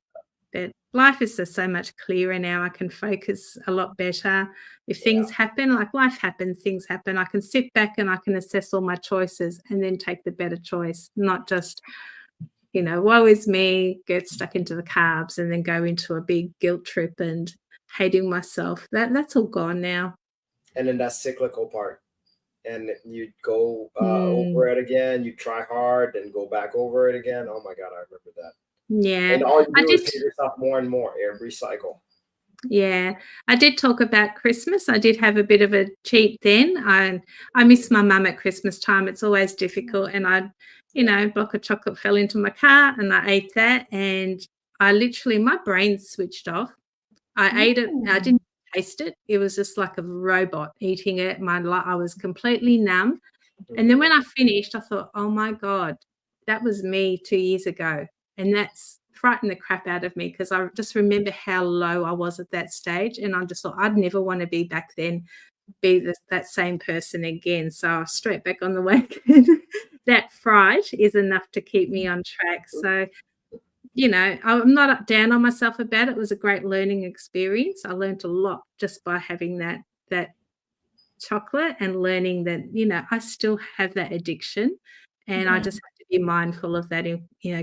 But life is just so much clearer now. I can focus a lot better. If things happen, like life happens, things happen, I can sit back and I can assess all my choices and then take the better choice, not just, woe is me, get stuck into the carbs and then go into a big guilt trip and hating myself. That's all gone now. And then that cyclical part. And you go over it again, you try hard and go back over it again. Oh my God, I remember that. Yeah. And all you do is hit yourself more and more every cycle. Yeah. I did talk about Christmas. I did have a bit of a cheat then. I miss my mum at Christmas time. It's always difficult. And a block of chocolate fell into my car and I ate that. And I literally, my brain switched off. I ate it. I didn't taste it. It was just like a robot eating it. I was completely numb. And then when I finished, I thought, oh my God, that was me 2 years ago. And that's frightened the crap out of me because I just remember how low I was at that stage. And I just thought I'd never want to be back then, be that same person again. So I was straight back on the wagon. That fright is enough to keep me on track. So, I'm not down on myself about it. It was a great learning experience. I learned a lot just by having that chocolate and learning that, I still have that addiction and I just have to be mindful of that,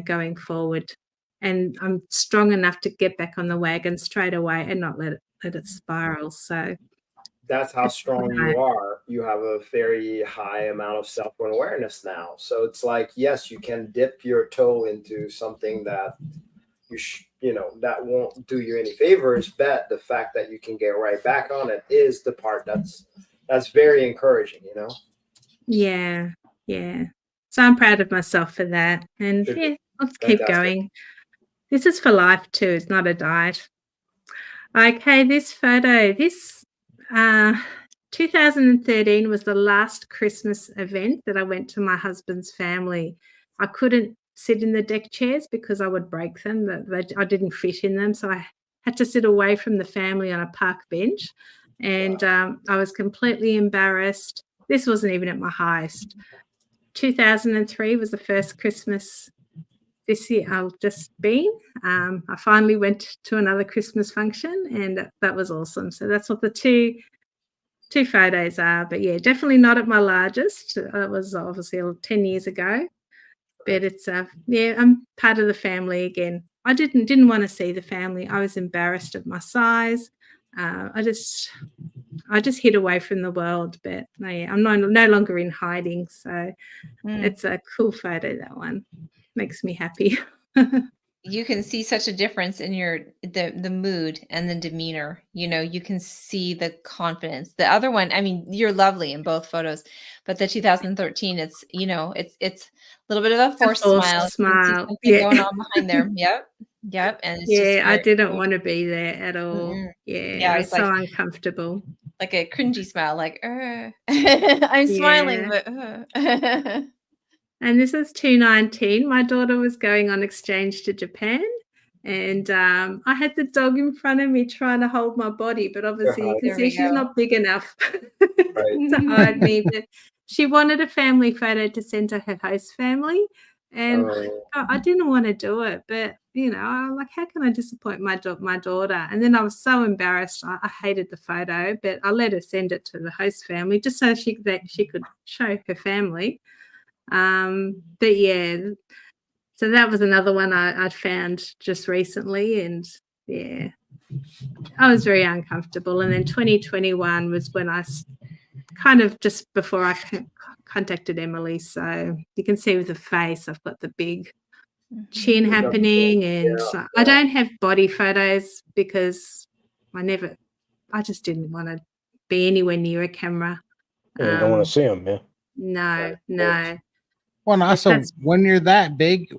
going forward. And I'm strong enough to get back on the wagon straight away and not let it spiral. So that's how strong you are. You have a very high amount of self-awareness now. So it's like, yes, you can dip your toe into something that that won't do you any favors, but the fact that you can get right back on it is the part that's very encouraging, Yeah. So I'm proud of myself for that. And let's keep going. This is for life too. It's not a diet. Okay, this photo, 2013 was the last Christmas event that I went to my husband's family. I couldn't sit in the deck chairs because I would break them. I didn't fit in them. So I had to sit away from the family on a park bench. And I was completely embarrassed. This wasn't even at my highest. 2003 was the first Christmas this year I've just been. I finally went to another Christmas function and that was awesome. So that's what the two photos are. But yeah, definitely not at my largest. That was obviously 10 years ago. But it's I'm part of the family again. I didn't want to see the family. I was embarrassed at my size. I just hid away from the world, but I'm no longer in hiding. So it's a cool photo, that one. Makes me happy. You can see such a difference in the mood and the demeanor. You can see the confidence. The other one, I mean, you're lovely in both photos, but the 2013, it's a little bit of a forced smile. You can see something going on behind there. Yep. And it's I didn't want to be there at all. Yeah, it was so uncomfortable. Like a cringy smile, like I'm smiling, but And this is 2019. My daughter was going on exchange to Japan. And I had the dog in front of me trying to hold my body, but obviously you can There we see she's go. not big enough Right. to hide me. But she wanted a family photo to send to her host family. And I didn't want to do it, but I'm like, how can I disappoint my daughter? And then I was so embarrassed. I hated the photo, but I let her send it to the host family just so she could show her family. But yeah, so that was another one I'd found just recently, and yeah, I was very uncomfortable. And then 2021 was when I kind of just before I contacted Emily. So you can see with the face, I've got the big chin happening, and I don't have body photos because I just didn't want to be anywhere near a camera. Yeah, you don't want to see them, yeah. No. Well, and also That's- when you're that big,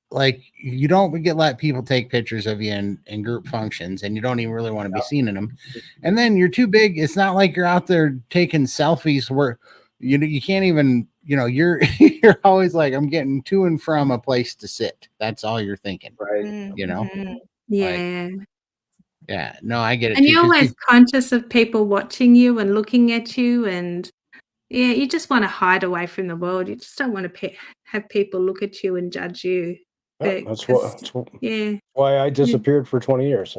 like you don't let people take pictures of you in group functions, and you don't even really want to be seen in them. And then you're too big. It's not like you're out there taking selfies where you can't even, you're you're always like, I'm getting to and from a place to sit. That's all you're thinking, Right. Yeah. Yeah, no, I get it And too. you're always conscious of people watching you and looking at you, and yeah, you just want to hide away from the world. You just don't want to have people look at you and judge you. Yeah, that's why I disappeared for 20 years.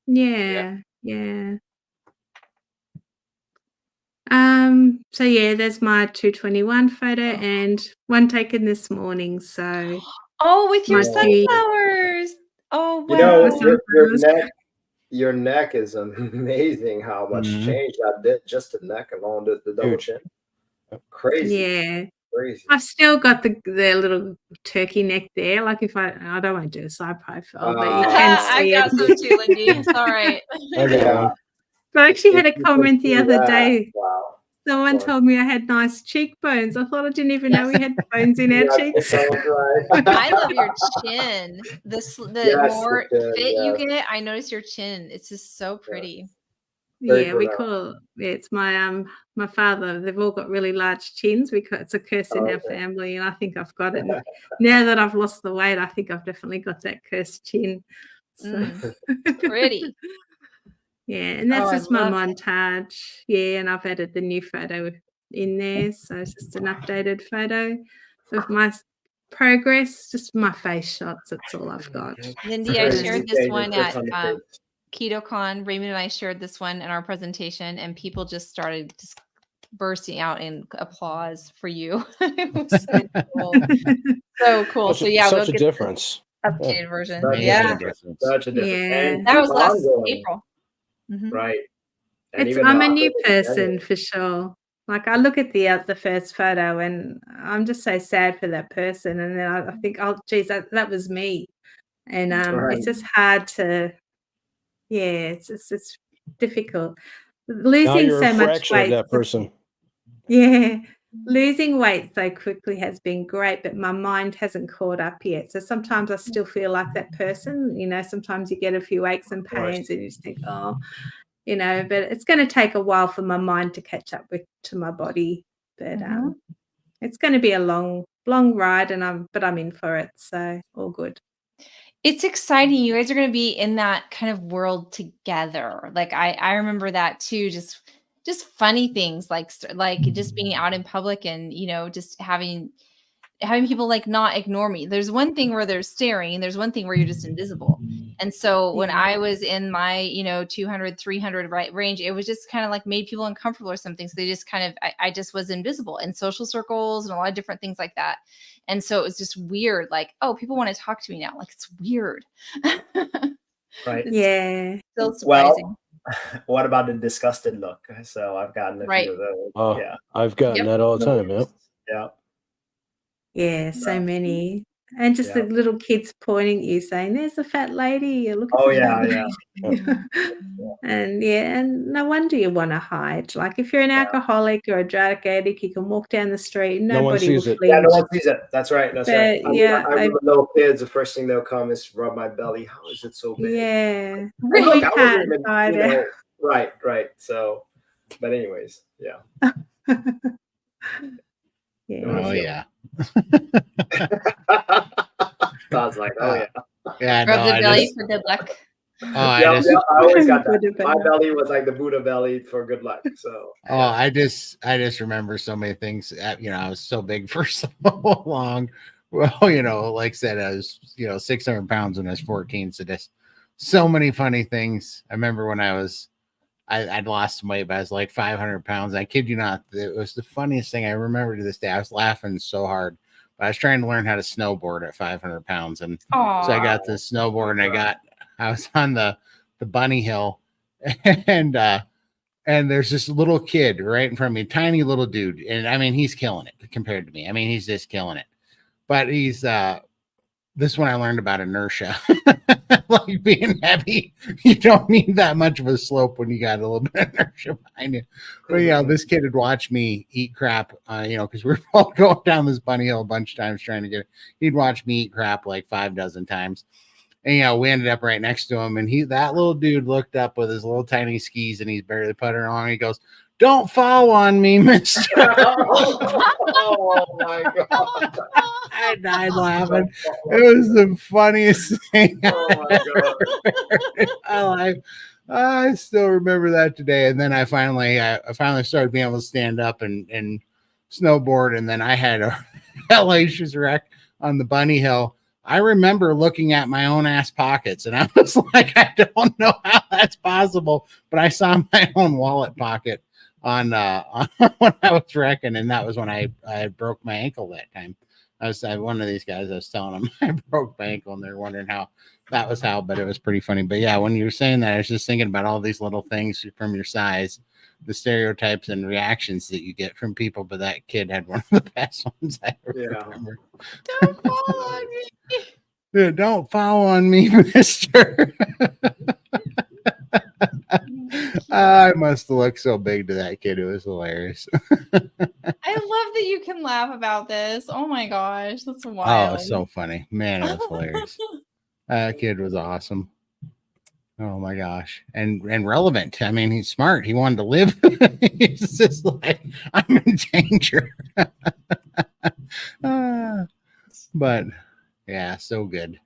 Yeah. Yeah. So yeah, there's my 221 photo and one taken this morning. So with your my sunflowers. Oh wow. Your neck is amazing how much change that did, just the neck alone, the double chin. Crazy. Yeah. Crazy. I've still got the little turkey neck there. Like if I don't want to do a side profile, but you can see I've got it. some too, Lindy. It's all right. Yeah. But I actually had a comment the other day. Wow. Someone told me I had nice cheekbones. I thought I didn't even know we had bones in our cheeks. I love your chin. The more fit you get, I notice your chin. It's just so pretty. It's my father. They've all got really large chins. It's a curse in our family, and I think I've got it. Now that I've lost the weight, I think I've definitely got that cursed chin. So. Pretty. Yeah, and that's just my montage. Yeah, and I've added the new photo in there. So it's just an updated photo of my progress, just my face shots. That's all I've got. Lindy, I shared this one at KetoCon. Raymond and I shared this one in our presentation, and people just started bursting out in applause for you. It was so cool. So cool. Such a difference. Updated version. Such a difference. Yeah. That was last April. Right. I'm a new person for sure. Like I look at the first photo and I'm just so sad for that person, and then I think, oh geez, that was me. And it's just hard to, it's difficult. Losing so much weight. That person. Yeah. Losing weight so quickly has been great, but my mind hasn't caught up yet. So sometimes I still feel like that person. Sometimes you get a few aches and pains and you just think, oh, but it's going to take a while for my mind to catch up to my body. But it's going to be a long ride, but I'm in for it. So all good. It's exciting. You guys are going to be in that kind of world together. Like I remember that too. Just funny things like just being out in public and, just having people like not ignore me. There's one thing where they're staring. There's one thing where you're just invisible. And so when I was in my, 200, 300 range, it was just kind of like made people uncomfortable or something. So they just kind of, I just was invisible in social circles and a lot of different things like that. And so it was just weird. Like, oh, people want to talk to me now. Like, it's weird. Right. Yeah. Still surprising. Well, what about the disgusted look? So I've gotten a few of those. Oh, yeah. I've gotten that all the time. Yep. Yeah. Yeah, so many. And just the little kids pointing at you saying, there's a fat lady. Look at and no wonder you want to hide. Like if you're an alcoholic or a drug addict, you can walk down the street and nobody will flinch. Yeah, no one sees it. That's right. I remember little kids, the first thing they'll come is rub my belly. How is it so big? Yeah. Really can't hide it. Right. So, but anyways, yeah. Oh yeah. Todd's like, oh yeah. Yeah, no, Rub the I belly just, for good luck. I Yeah, just, yeah, I always got Buddha that. My belly. belly was like the Buddha belly for good luck. So I just remember so many things. I was so big for so long. Well, like I said, I was, 600 pounds when I was 14. So just so many funny things. I remember when I'd lost some weight, but I was like 500 pounds. I kid you not. It was the funniest thing I remember to this day. I was laughing so hard, but I was trying to learn how to snowboard at 500 pounds. And so I got this snowboard and I was on the bunny hill and there's this little kid right in front of me, tiny little dude. And I mean, he's killing it compared to me. I mean, he's just killing it, but he's, this is when I learned about inertia. Like being heavy, you don't need that much of a slope when you got a little bit of inertia behind you. But this kid had watched me eat crap, because we were all going down this bunny hill a bunch of times trying to get it. He'd watch me eat crap like 5 dozen times. And we ended up right next to him, and that little dude looked up with his little tiny skis and he's barely puttering along. He goes, "Don't fall on me, mister." Oh my god. I died laughing. It was the funniest thing. Oh my god. In my life. I still remember that today. And then I finally started being able to stand up and snowboard. And then I had a hellacious wreck on the bunny hill. I remember looking at my own ass pockets, and I was like, I don't know how that's possible, but I saw my own wallet pocket on when I was wrecking, and that was when I broke my ankle that time. I was one of these guys. I was telling them I broke my ankle, and they're wondering how that was how, but it was pretty funny. But yeah, when you were saying that, I was just thinking about all these little things from your size, the stereotypes and reactions that you get from people. But that kid had one of the best ones I ever remember. Don't fall on me. Yeah, don't fall on me, mister. I must have looked so big to that kid. It was hilarious. I love that you can laugh about this. Oh my gosh, that's wild. Oh, it's so funny. Man, it was hilarious. That kid was awesome. Oh my gosh. And relevant. I mean, he's smart. He wanted to live. He's just like, I'm in danger. But yeah, so good.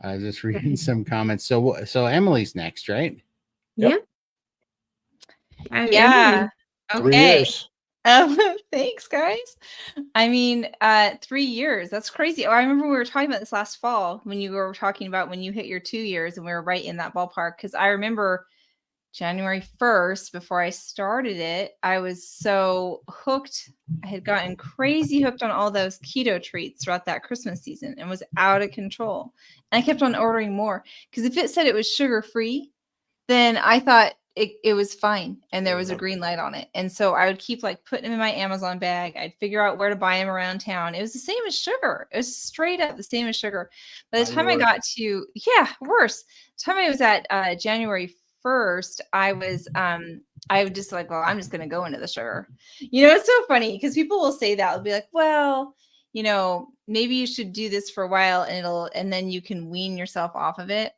I was just reading some comments. So Emily's next, right? Yeah. Yeah. 3 years. Thanks, guys. I mean, 3 years. That's crazy. Oh, I remember we were talking about this last fall when you were talking about when you hit your 2 years, and we were right in that ballpark. Because I remember January 1st, before I started it, I was so hooked. I had gotten crazy hooked on all those keto treats throughout that Christmas season and was out of control. And I kept on ordering more because if it said it was sugar-free, then I thought it was fine and there was a green light on it. And so I would keep like putting them in my Amazon bag. I'd figure out where to buy them around town. It was the same as sugar. It was straight up the same as sugar. By the time I got to, worse. The time I was at January 1st, I was just like, well, I'm just going to go into the sugar. It's so funny because people will say that. They'll be like, well, maybe you should do this for a while and then you can wean yourself off of it.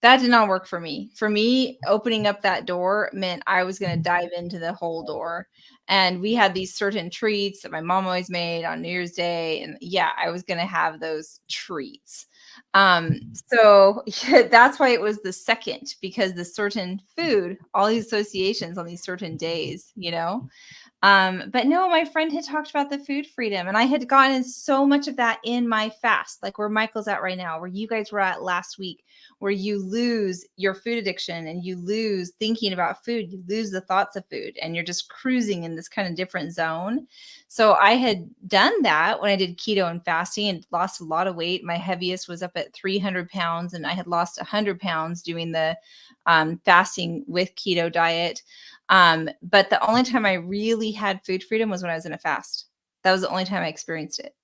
That did not work for me. For me, opening up that door meant I was going to dive into the whole door. And we had these certain treats that my mom always made on New Year's Day. And I was going to have those treats. So that's why it was the second, because the certain food, all these associations on these certain days, but no, my friend had talked about the food freedom and I had gotten so much of that in my fast, like where Michael's at right now, where you guys were at last week, where you lose your food addiction and you lose thinking about food, you lose the thoughts of food and you're just cruising in this kind of different zone. So I had done that when I did keto and fasting and lost a lot of weight. My heaviest was up at 300 pounds and I had lost 100 pounds doing the fasting with keto diet. But the only time I really had food freedom was when I was in a fast. That was the only time I experienced it.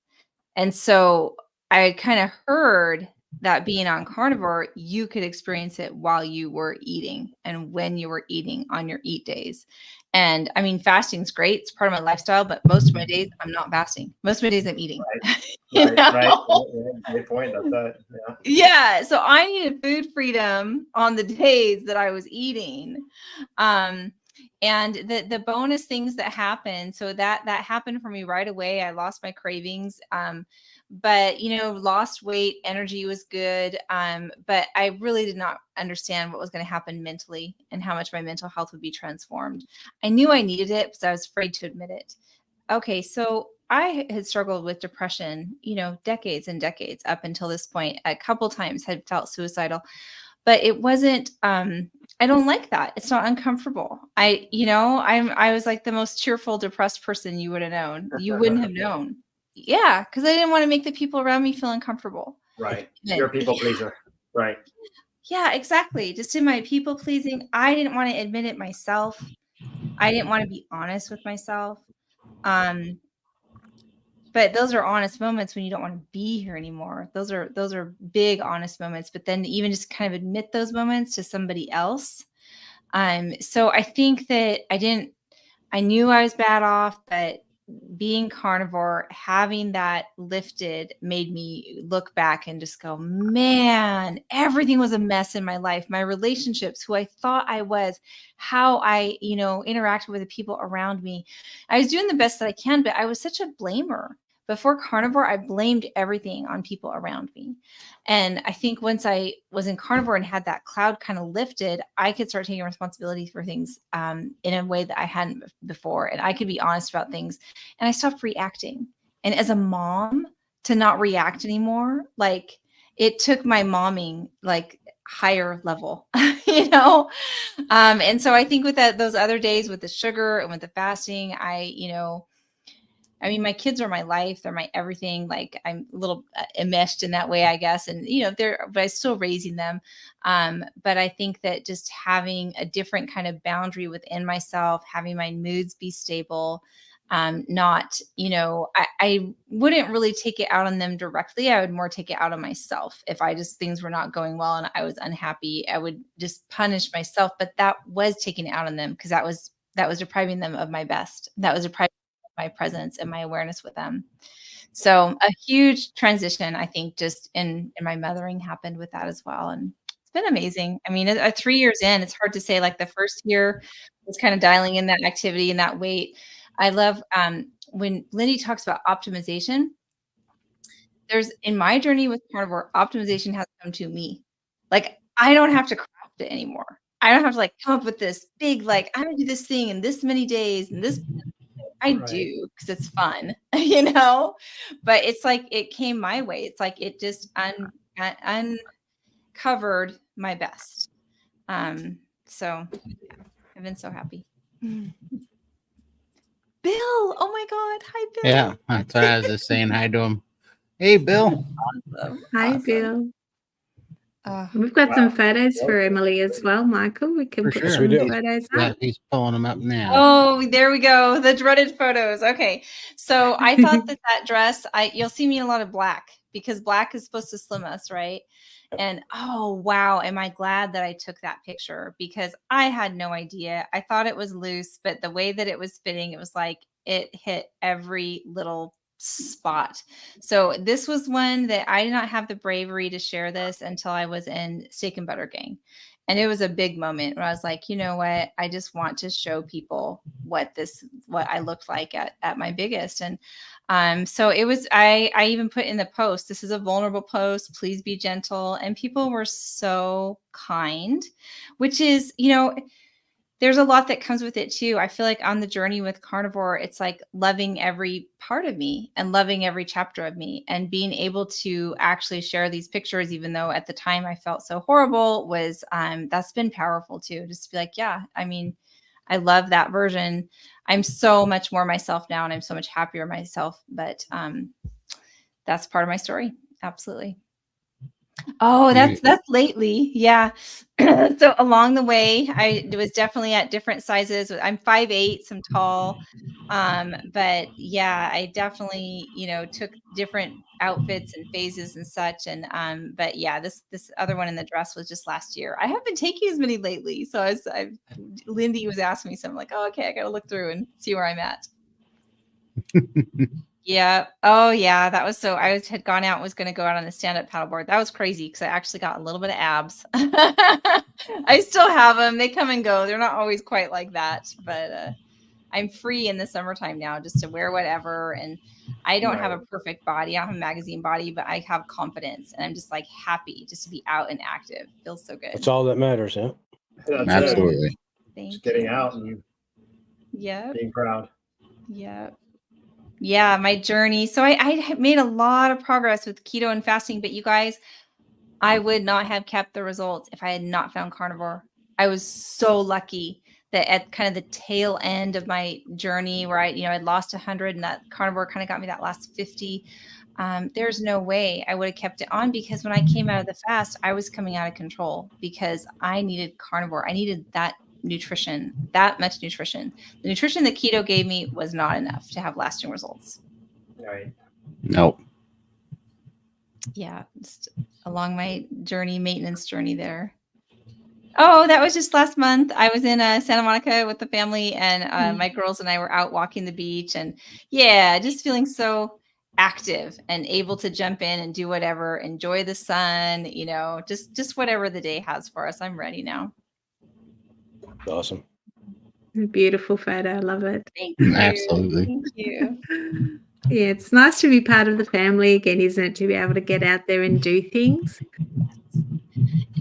And so I kind of heard that being on carnivore, you could experience it while you were eating and when you were eating on your eat days. And I mean, fasting's great. It's part of my lifestyle, but most of my days I'm not fasting. Most of my days I'm eating. Right. Right. Great point. That's that. Yeah. So I needed food freedom on the days that I was eating. And the bonus things that happened, so that happened for me right away. I lost my cravings. But lost weight, energy was good. But I really did not understand what was going to happen mentally and how much my mental health would be transformed. I knew I needed it, but I was afraid to admit it. Okay, so I had struggled with depression, decades and decades up until this point. A couple times had felt suicidal, but it wasn't, I don't like that. It's not uncomfortable. I was like the most cheerful, depressed person you would have known. You wouldn't have known. Yeah, because I didn't want to make the people around me feel uncomfortable. Right. You're a people pleaser. Right. Yeah, exactly. Just in my people pleasing, I didn't want to admit it myself. I didn't want to be honest with myself. But those are honest moments when you don't want to be here anymore. Those are big honest moments. But then even just kind of admit those moments to somebody else. So I think that I knew I was bad off, but being carnivore, having that lifted made me look back and just go, man, everything was a mess in my life. My relationships, who I thought I was, how I, interacted with the people around me. I was doing the best that I can, but I was such a blamer. Before carnivore, I blamed everything on people around me. And I think once I was in carnivore and had that cloud kind of lifted, I could start taking responsibility for things in a way that I hadn't before. And I could be honest about things. And I stopped reacting. And as a mom, to not react anymore, like it took my momming like higher level, And so I think with those other days with the sugar and with the fasting, my kids are my life. They're my everything. Like I'm a little enmeshed in that way, I guess. And, but I'm still raising them. But I think that just having a different kind of boundary within myself, having my moods be stable, not, I wouldn't really take it out on them directly. I would more take it out on myself. If things were not going well and I was unhappy, I would just punish myself. But that was taking it out on them because that was depriving them of my best. That was depriving my presence and my awareness with them. So a huge transition, I think, just in my mothering happened with that as well. And it's been amazing. I mean, 3 years in, it's hard to say, like the first year was kind of dialing in that activity and that weight. I love when Lindy talks about optimization. There's in my journey with carnivore, optimization has come to me. Like I don't have to craft it anymore. I don't have to come up with this big, I'm gonna do this thing in this many days and this. I do because it's fun, but it's like it came my way. It's like it just uncovered my best. So I've been so happy. Bill, oh my God. Hi, Bill. Yeah, that's what I was just saying hi to him. Hey, Bill. Awesome. Hi, Awesome. Bill. We've got some photos for Emily as well, Michael. We can put some photos up. Yeah, he's pulling them up now. Oh, there we go. The dreaded photos. Okay. So I thought that dress, you'll see me in a lot of black because black is supposed to slim us, right? And oh, wow. Am I glad that I took that picture because I had no idea. I thought it was loose, but the way that it was fitting, it was like it hit every little spot. So this was one that I did not have the bravery to share this until I was in Steak and Butter Gang. And it was a big moment where I was like, you know what? I just want to show people what I looked like at my biggest. And so it was, I even put in the post, this is a vulnerable post, please be gentle. And people were so kind, which is, there's a lot that comes with it too. I feel like on the journey with carnivore, it's like loving every part of me and loving every chapter of me and being able to actually share these pictures, even though at the time I felt so horrible was, that's been powerful too. Just to be like, yeah, I mean, I love that version. I'm so much more myself now and I'm so much happier myself, but that's part of my story. Absolutely. Oh, that's lately. Yeah. So along the way, I was definitely at different sizes. I'm 5'8", so I'm tall. But yeah, I definitely, took different outfits and phases and such. And but yeah, this other one in the dress was just last year. I haven't been taking as many lately. So Lindy was asking me something like, oh, okay, I gotta look through and see where I'm at. Yeah. Oh, yeah. That was so. Had gone out and was going to go out on the stand-up paddleboard. That was crazy because I actually got a little bit of abs. I still have them. They come and go. They're not always quite like that, but I'm free in the summertime now just to wear whatever. And I don't have a perfect body. I don't have a magazine body, but I have confidence, and I'm just like happy just to be out and active. Feels so good. That's all that matters, yeah. That's Absolutely. just getting out and being proud. Yeah. Yeah, my journey. So I made a lot of progress with keto and fasting, but you guys, I would not have kept the results if I had not found carnivore. I was so lucky that at kind of the tail end of my journey where I'd lost 100 and that carnivore kind of got me that last 50. There's no way I would have kept it on, because when I came out of the fast, I was coming out of control because I needed carnivore. I needed that nutrition, that much nutrition. The nutrition that keto gave me was not enough to have lasting results. Right. Nope. Yeah, just along my journey, maintenance journey there. Oh, that was just last month. I was in Santa Monica with the family, and my girls and I were out walking the beach, and just feeling so active and able to jump in and do whatever, enjoy the sun, just whatever the day has for us. I'm ready now. Awesome. Beautiful photo. I love it. Thank you. Absolutely. Thank you. Yeah, it's nice to be part of the family again, isn't it? To be able to get out there and do things.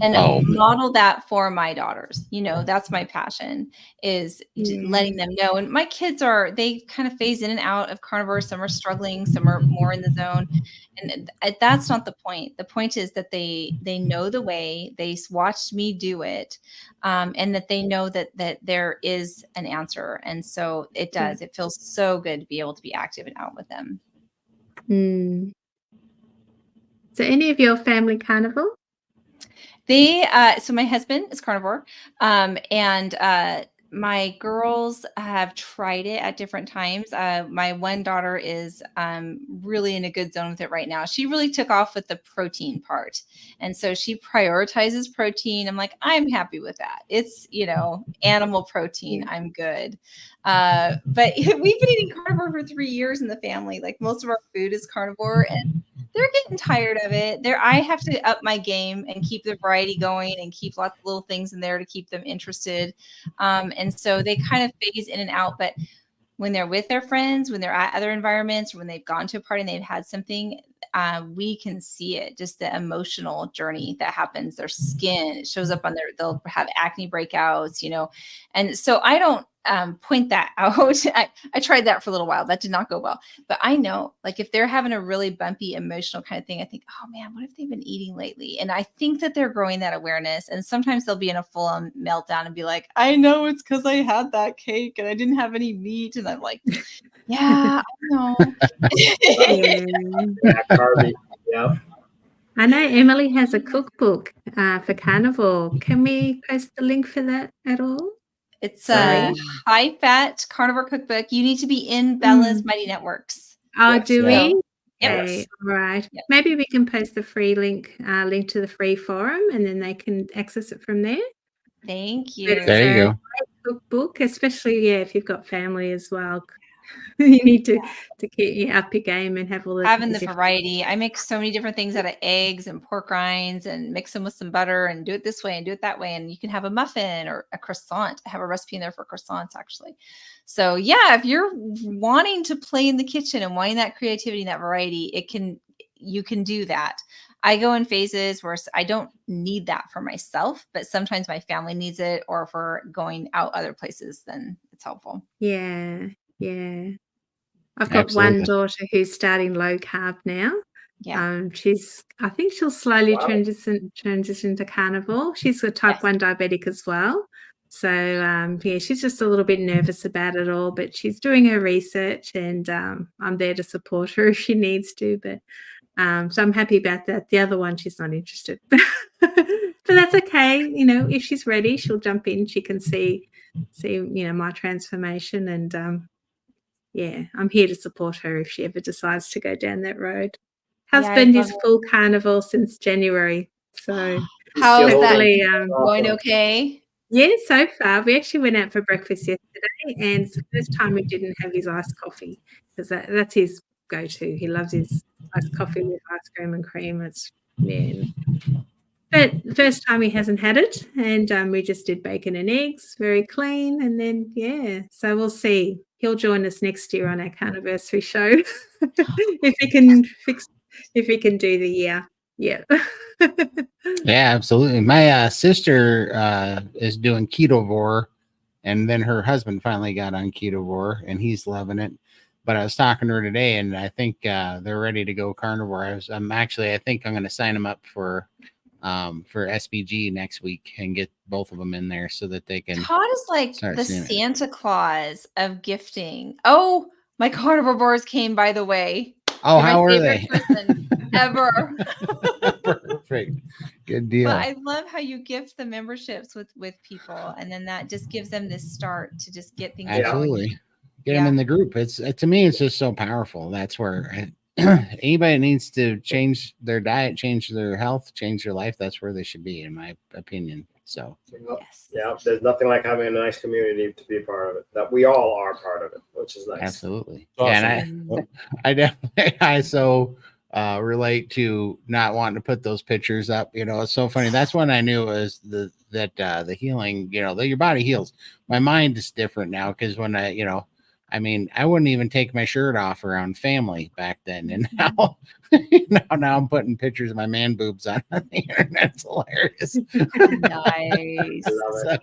And model that for my daughters. That's my passion, is letting them know. And my kids they kind of phase in and out of carnivore. Some are struggling, some are more in the zone. And that's not the point. The point is that they know the way, they watched me do it, and that they know that there is an answer. And so it does. It feels so good to be able to be active and out with them. So any of your family carnivore? So my husband is carnivore, and my girls have tried it at different times. My one daughter is really in a good zone with it right now. She really took off with the protein part, and so she prioritizes protein. I'm like, I'm happy with that. It's animal protein. I'm good. But we've been eating carnivore for 3 years in the family. Like, most of our food is carnivore, and they're getting tired of it. I have to up my game and keep the variety going and keep lots of little things in there to keep them interested. And so they kind of phase in and out. But when they're with their friends, when they're at other environments, or when they've gone to a party and they've had something, we can see it, just the emotional journey that happens. Their skin, it shows up on they'll have acne breakouts, And so I don't point that out. I tried that for a little while. That did not go well. But I know, like, if they're having a really bumpy emotional kind of thing, I think, oh man, what have they been eating lately? And I think that they're growing that awareness. And sometimes they'll be in a full-on meltdown and be like, I know it's because I had that cake and I didn't have any meat. And I'm like, yeah, I know. Yeah. I know Emily has a cookbook for carnivore. Can we post the link for that at all? It's a high-fat carnivore cookbook. You need to be in Bella's Mighty Networks. Oh, do we? Yep. Okay, all right. Yep. Maybe we can post the free link to the free forum, and then they can access it from there. Thank you. There you go. Cookbook, especially if you've got family as well. You need to keep up your game and have all the having the variety. I make so many different things out of eggs and pork rinds, and mix them with some butter, and do it this way and do it that way. And you can have a muffin or a croissant. I have a recipe in there for croissants, actually. So yeah, if you're wanting to play in the kitchen and wanting that creativity and that variety, you can do that. I go in phases where I don't need that for myself, but sometimes my family needs it, or if we're going out other places, then it's helpful. Yeah. I've got one daughter who's starting low carb now. Yeah. I think she'll slowly transition to carnivore. She's a type 1 diabetic as well. So she's just a little bit nervous about it all, but she's doing her research, and I'm there to support her if she needs to. But so I'm happy about that. The other one, she's not interested, but that's okay. If she's ready, she'll jump in. She can see my transformation, and I'm here to support her if she ever decides to go down that road. Husband is full carnivore since January, so how is that going? Okay. Yeah, so far. We actually went out for breakfast yesterday, and it's the first time we didn't have his iced coffee, because that's his go-to. He loves his iced coffee with ice cream and cream. It's yeah. But the first time he hasn't had it, and we just did bacon and eggs, very clean, and then yeah. So we'll see. He'll join us next year on our Carniversary show if he can do the year. Yeah. Yeah, absolutely. My sister is doing Ketovore, and then her husband finally got on Ketovore, and he's loving it. But I was talking to her today, and I think they're ready to go carnivore. I think I'm going to sign them up for SBG next week and get both of them in there so that they can. Todd is like start the seeing it. Santa Claus of gifting. Oh, my carnivore boars came, by the way. Oh, You're my how are favorite they? person ever. Perfect. Good deal. But I love how you gift the memberships with people, and then that just gives them this start to just get things going. Absolutely. Get Yeah. them in the group. It's to me, it's just so powerful. That's where anybody needs to change their diet, change their health, change their life. That's where they should be, in my opinion. So Yes. Yeah, there's nothing like having a nice community to be a part of it. That we all are part of it, which is nice. absolutely. Awesome. Yeah, and I definitely relate to not wanting to put those pictures up. You know, it's so funny. That's when I knew it was the healing. You know, that your body heals. My mind is different now because when I wouldn't even take my shirt off around family back then, and now, now I'm putting pictures of my man boobs on the internet. It's hilarious. Nice. I love it.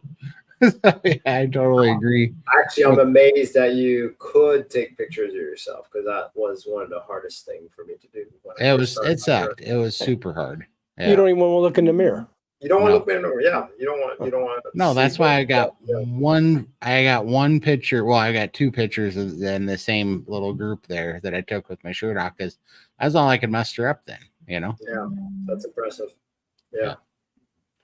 So, yeah, I totally agree. Actually, I'm amazed that you could take pictures of yourself, because that was one of the hardest things for me to do. It sucked. It was super hard. Yeah. You don't even want to look in the mirror. You don't want No. to look in the mirror. Yeah, you don't want. No, see that's why I what- got yeah. one picture. Well, I got two pictures in the same little group there that I took with my shirt off because that's all I could muster up then, Yeah, that's impressive. Yeah.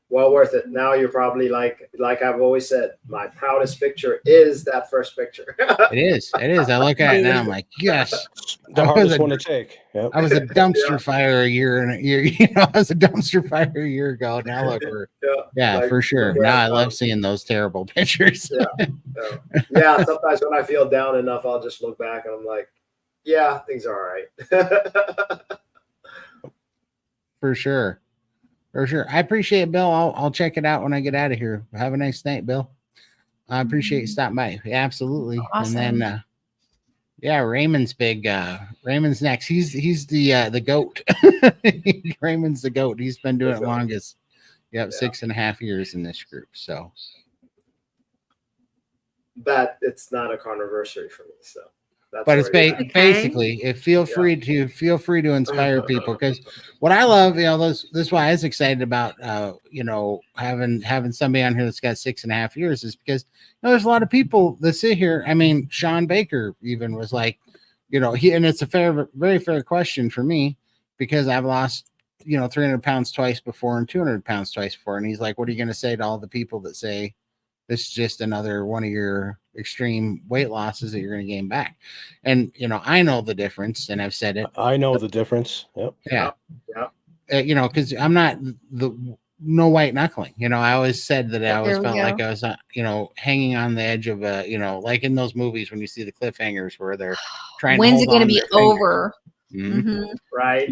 Well worth it. Now you're probably like I've always said, my proudest picture is that first picture. It is. I look at it now, I'm like, yes. The hardest one to take. Yep. I was a dumpster fire a year. I was a dumpster fire a year ago. Now look, yeah, like, for sure. where Now I I'm love seeing those terrible pictures. Yeah, sometimes when I feel down enough, I'll just look back and I'm like, yeah, things are all right. For sure. I appreciate it, Bill. I'll check it out when I get out of here. Have a nice night, Bill. I appreciate you stopping by. Yeah, absolutely. Awesome. And then Raymond's big. Raymond's next. He's the goat. Raymond's the goat. He's been doing it longest. Yep, 6.5 years in this group. So But it's not a Carniversary for me, so that's but it's where you're at. basically feel free to inspire people, because what I love, this is why I was excited about having somebody on here that's got 6.5 years, is because there's a lot of people that sit here. I mean, Sean Baker even was like, and it's a very fair question for me, because I've lost 300 pounds twice before and 200 pounds twice before, and he's like, what are you going to say to all the people that say this is just another one of your extreme weight losses that you're going to gain back? And I know the difference, and I've said it. I know the difference. Yep. Yeah. Because I'm not no white knuckling. I always said that I always felt like I was hanging on the edge of a like in those movies when you see the cliffhangers where they're trying When's to it going to be over? Mm-hmm. Right.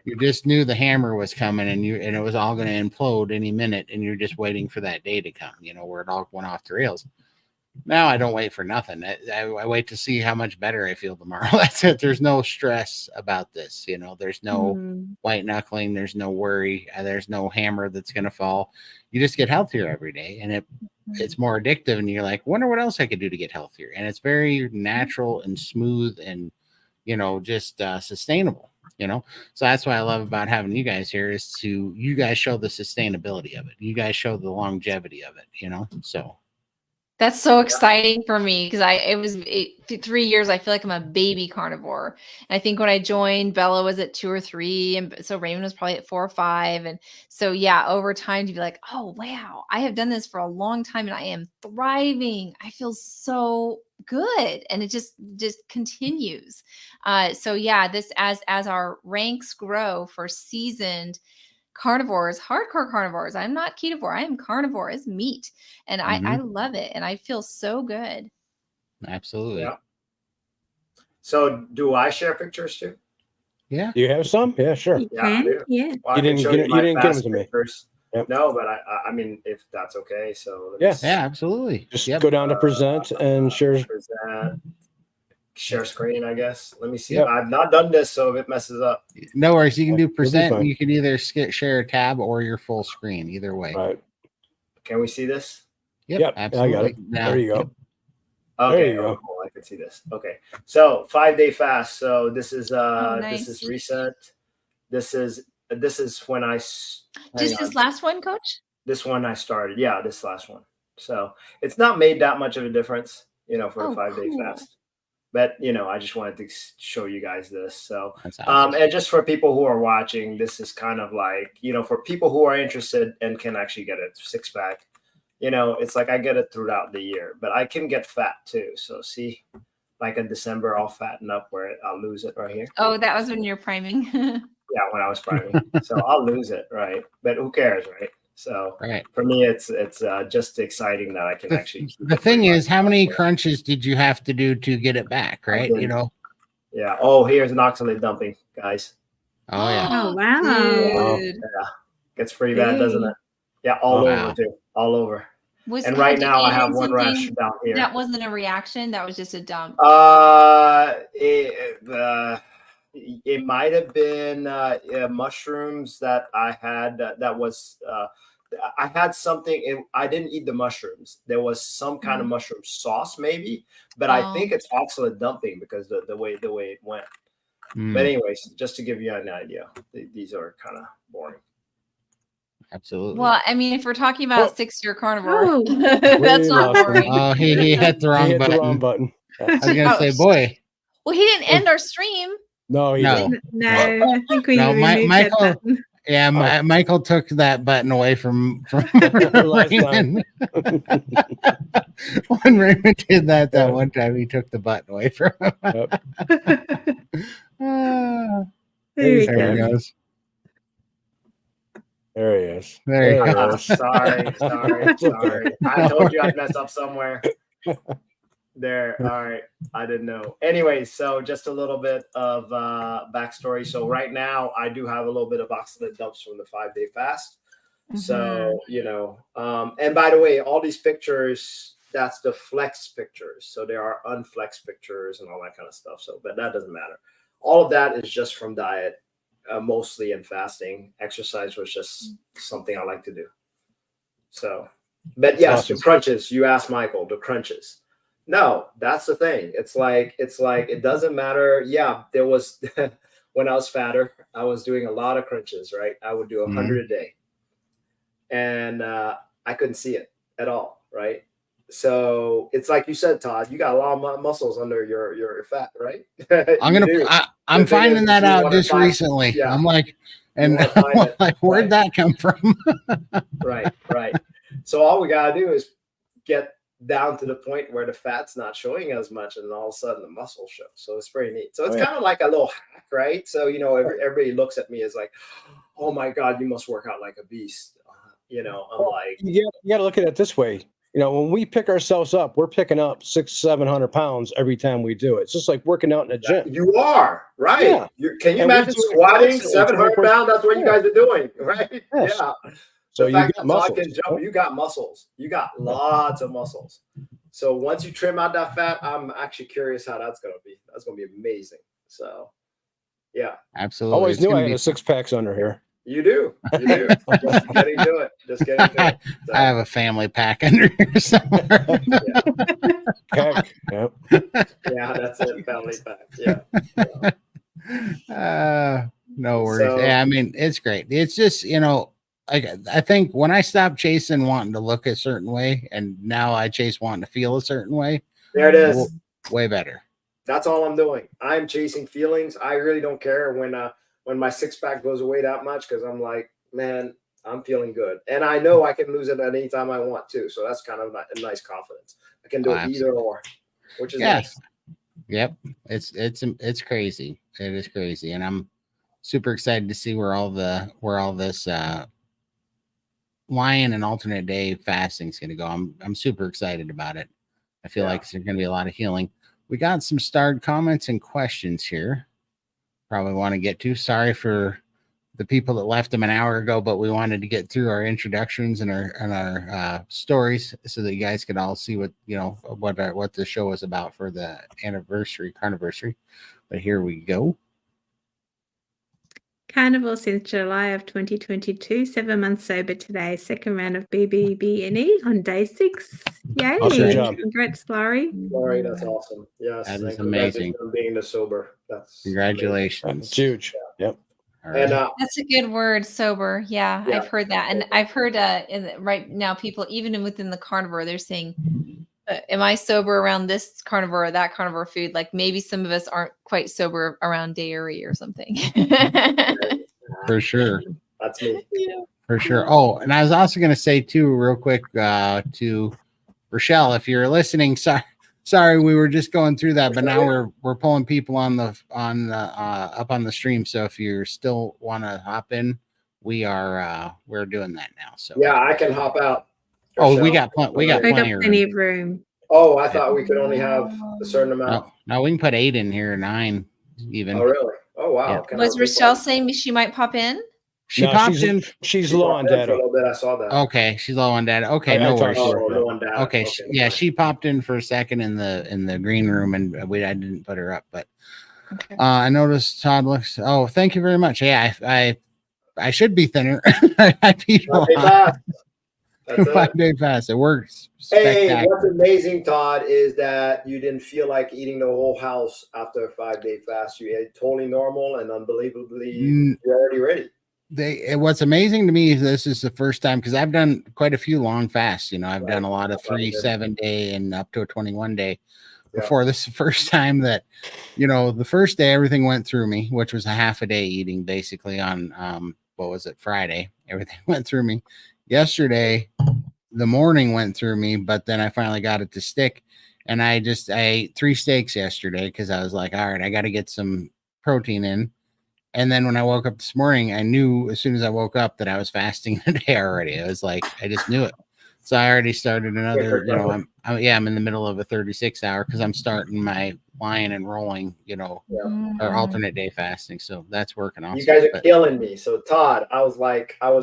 You just knew the hammer was coming, and it was all going to implode any minute, and you're just waiting for that day to come, where it all went off the rails. Now I don't wait for nothing. I wait to see how much better I feel tomorrow. That's it. There's no stress about this. There's no white knuckling. There's no worry. There's no hammer that's going to fall. You just get healthier every day, and it's more addictive, and you're like, wonder what else I could do to get healthier. And it's very natural and smooth and just sustainable, so that's what I love about having you guys here, is you guys show the sustainability of it. You guys show the longevity of it, so. That's so exciting for me, because it was 3 years. I feel like I'm a baby carnivore. And I think when I joined, Bella was at 2 or 3. And so Raymond was probably at 4 or 5. And so, yeah, over time to be like, oh, wow, I have done this for a long time and I am thriving. I feel so good. And it just continues. So yeah, this, as our ranks grow for seasoned carnivores, hardcore carnivores. I'm not ketovore. I am carnivore. It's meat. And I love it. And I feel so good. Absolutely. Yeah. So do I share pictures too? Yeah. Do you have some? Yeah, sure. You Yeah, I can, do. yeah. Well, I You can didn't show get it- you my didn't get 'em fast to me. pictures. Yep. No, but I mean, if that's okay. So let me Yeah. Yeah, absolutely. Just Yep. go down to present and share. present, share screen, I guess. Let me see. Yep. I've not done this, so if it messes up. No worries. You can do You'll be present. fine. You can either share a tab or your full screen. Either way. Right. Can we see this? Yep, I Absolutely. got it. Now, There you go. Okay, you go. cool. I can see this. Okay. So 5-day fast. So this is nice. this is recent. This is when Just this last one, Coach? this one I started. Yeah, this last one. So it's not made that much of a difference, for the 5-day cool. fast. But I just wanted to show you guys this. So that's awesome. and just for people who are watching, this is kind of like, for people who are interested and can actually get a 6-pack, it's like I get it throughout the year, but I can get fat too. So see, like in December, I'll fatten up where I'll lose it right here. Oh, that was when you're priming. Yeah, when I was priming. So I'll lose it, right? But who cares, right? So Right. for me, it's just exciting that I can actually. The thing is, how many crunches did you have to do to get it back? Right. Yeah. Oh, here's an oxalate dumping, guys. Oh yeah. Oh, wow. Dude. Gets pretty bad, doesn't it? Yeah, all Oh, over wow. too, all over. Was And right had you now I eaten have one rash something down here. That wasn't a reaction. That was just a dump. It might have been mushrooms that I had. That was I had something. I didn't eat the mushrooms. There was some kind of mushroom sauce, maybe, but I think it's oxalate dumping because the way it went. But anyways, just to give you an idea, these are kind of boring. Absolutely. Well, I mean, if we're talking about 6-year carnivore, Oh. that's not lost him. boring. Oh, he hit the wrong He hit button. the wrong button. I was gonna say, boy. Well, he didn't end our stream. No, he No. didn't. No, I think we No, removed that Michael- button. Yeah, Michael took that button away from Last Raymond. When Raymond did that one time, he took the button away from him. Yep. Ah, There we there he go. goes. There he is. There you go. Sorry. I told you I'd mess up somewhere. There. All right. I didn't know. Anyway, so just a little bit of backstory. So right now I do have a little bit of oxalate dumps from the 5-day fast. So, and by the way, all these pictures, that's the flex pictures. So there are unflex pictures and all that kind of stuff. So, but that doesn't matter. All of that is just from diet, mostly in fasting. Exercise was just something I like to do. So, but yes, awesome. The crunches, you asked Michael, the crunches. No, that's the thing. It's like it doesn't matter. Yeah, there was when I was fatter, I was doing a lot of crunches, right? I would do 100 a day. And I couldn't see it at all, right? So it's like you said, Todd, you got a lot of muscles under your fat, right? I'm finding that out just recently. Yeah. I'm like, and I'm like, where'd that come from? Right. So all we gotta do is get down to the point where the fat's not showing as much, and all of a sudden the muscles show. So it's pretty neat. So it's kind of like a little hack, right? So everybody looks at me as like, oh my God, you must work out like a beast. I'm like, you got to look at it this way. When we pick ourselves up, we're picking up 600-700 pounds every time we do it. It's just like working out in a gym. You are right. Yeah. Can you And imagine squatting 700 pounds? That's what you guys are doing, right? Yes. Yeah. So the you fact got that muscles. Todd can jump, you got muscles. You got lots of muscles. So once you trim out that fat, I'm actually curious how that's going to be. That's going to be amazing. So, yeah. Absolutely. Always knew I had a 6-pack under here. You do. Just getting to it. So, I have a family pack under here somewhere. Heck, yep. Yeah, that's it. Family pack. Yeah. No worries. So- Yeah, I mean, it's great. It's just, I think when I stopped chasing wanting to look a certain way, and now I chase wanting to feel a certain way, There it is. way better. That's all I'm doing. I'm chasing feelings. I really don't care when my 6-pack goes away that much, because I'm like, man, I'm feeling good, and I know I can lose it at any time I want to. So that's kind of a nice confidence. I can do it either or, which is nice. Yep. It's crazy. It is crazy, and I'm super excited to see where all this lion and alternate day fasting is going to go. I'm super excited about it. I feel like there's going to be a lot of healing. we got some starred comments and questions here. Probably want to get to. Sorry for the people that left them an hour ago, but we wanted to get through our introductions and our stories so that you guys could all see what what the show is about for the Carniversary. But here we go. Carnivore since July of 2022, 7 months sober today, second round of BBBNE on day 6. Yay! Awesome job. Congrats, Laurie. Laurie, that's awesome. Yes, That is and congratulations amazing. on being the sober. That's Congratulations. It's huge. Yep. All right. And That's a good word, sober. Yeah, Yeah. I've heard that, and I've heard right now people even within the carnivore they're saying, "Am I sober around this carnivore or that carnivore food?" Like maybe some of us aren't quite sober around dairy or something. For sure. that's me. For sure. Oh, and I was also going to say too, real quick, to Rochelle, if you're listening, sorry, we were just going through that, but now we're pulling people up on the stream. So if you still want to hop in, we're doing that now. So Yeah, I can hop out. Oh, we Rochelle. got We got plenty of plenty room. of room. Oh, I thought we could only have a certain amount. No, we can put 8 in here, 9 even. Oh, really? Oh, wow. Yeah. Can Was I Rochelle repeat saying she might pop in? She No, popped in. She's that? low on She popped in for a data. little bit. I saw that. Okay, she's low on data. Okay, I no talked worries. to her. Oh, low on data. Okay, fine. she popped in for a second in the green room, and I didn't put her up, but Okay. I noticed Todd looks. Oh, thank you very much. Yeah, I should be thinner. I peed a Not lot. fast. That's it. 5-day fast. It works. Hey, Spectacular. what's amazing, Todd, is that you didn't feel like eating the whole house after a 5-day fast. You ate totally normal and unbelievably, you're already ready. What's amazing to me is this is the first time, because I've done quite a few long fasts. I've Right. done a lot of 3, 7-day and up to a 21-day. Yeah. Before this is the first time that, the first day everything went through me, which was a half a day eating basically on what was it, Friday. Everything went through me. Yesterday, the morning went through me, but then I finally got it to stick. And I ate 3 steaks yesterday because I was like, all right, I got to get some protein in. And then when I woke up this morning, I knew as soon as I woke up that I was fasting today already. I was like, I just knew it. So I already started another, I'm in the middle of a 36 hour because I'm starting my flying and rolling, or alternate day fasting. So that's working awesome. You guys are killing me. So, Todd, I was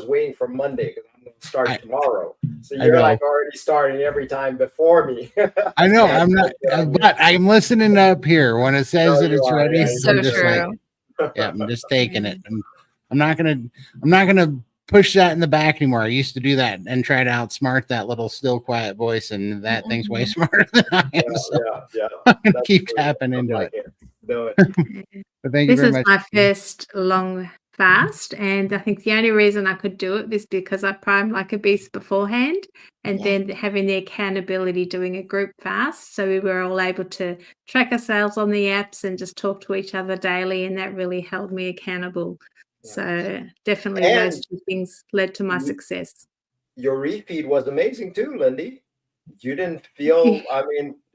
waiting for Monday because I'm going to start tomorrow. So you're already starting every time before me. I know. I'm not, but I'm listening up here when it says that it's ready. It's so I'm just true. I'm just taking it. I'm not gonna push that in the back anymore. I used to do that and try to outsmart that little still quiet voice, and that thing's way smarter than I am. Yeah. I'm gonna keep tapping into it. Do it. But thank you This very is much. my first long fast, and I think the only reason I could do it is because I primed like a beast beforehand, and then having the accountability doing a group fast, so we were all able to track ourselves on the apps and just talk to each other daily, and that really held me accountable. So definitely those two things led to my success. Your repeat was amazing too, Lindy. You didn't feel,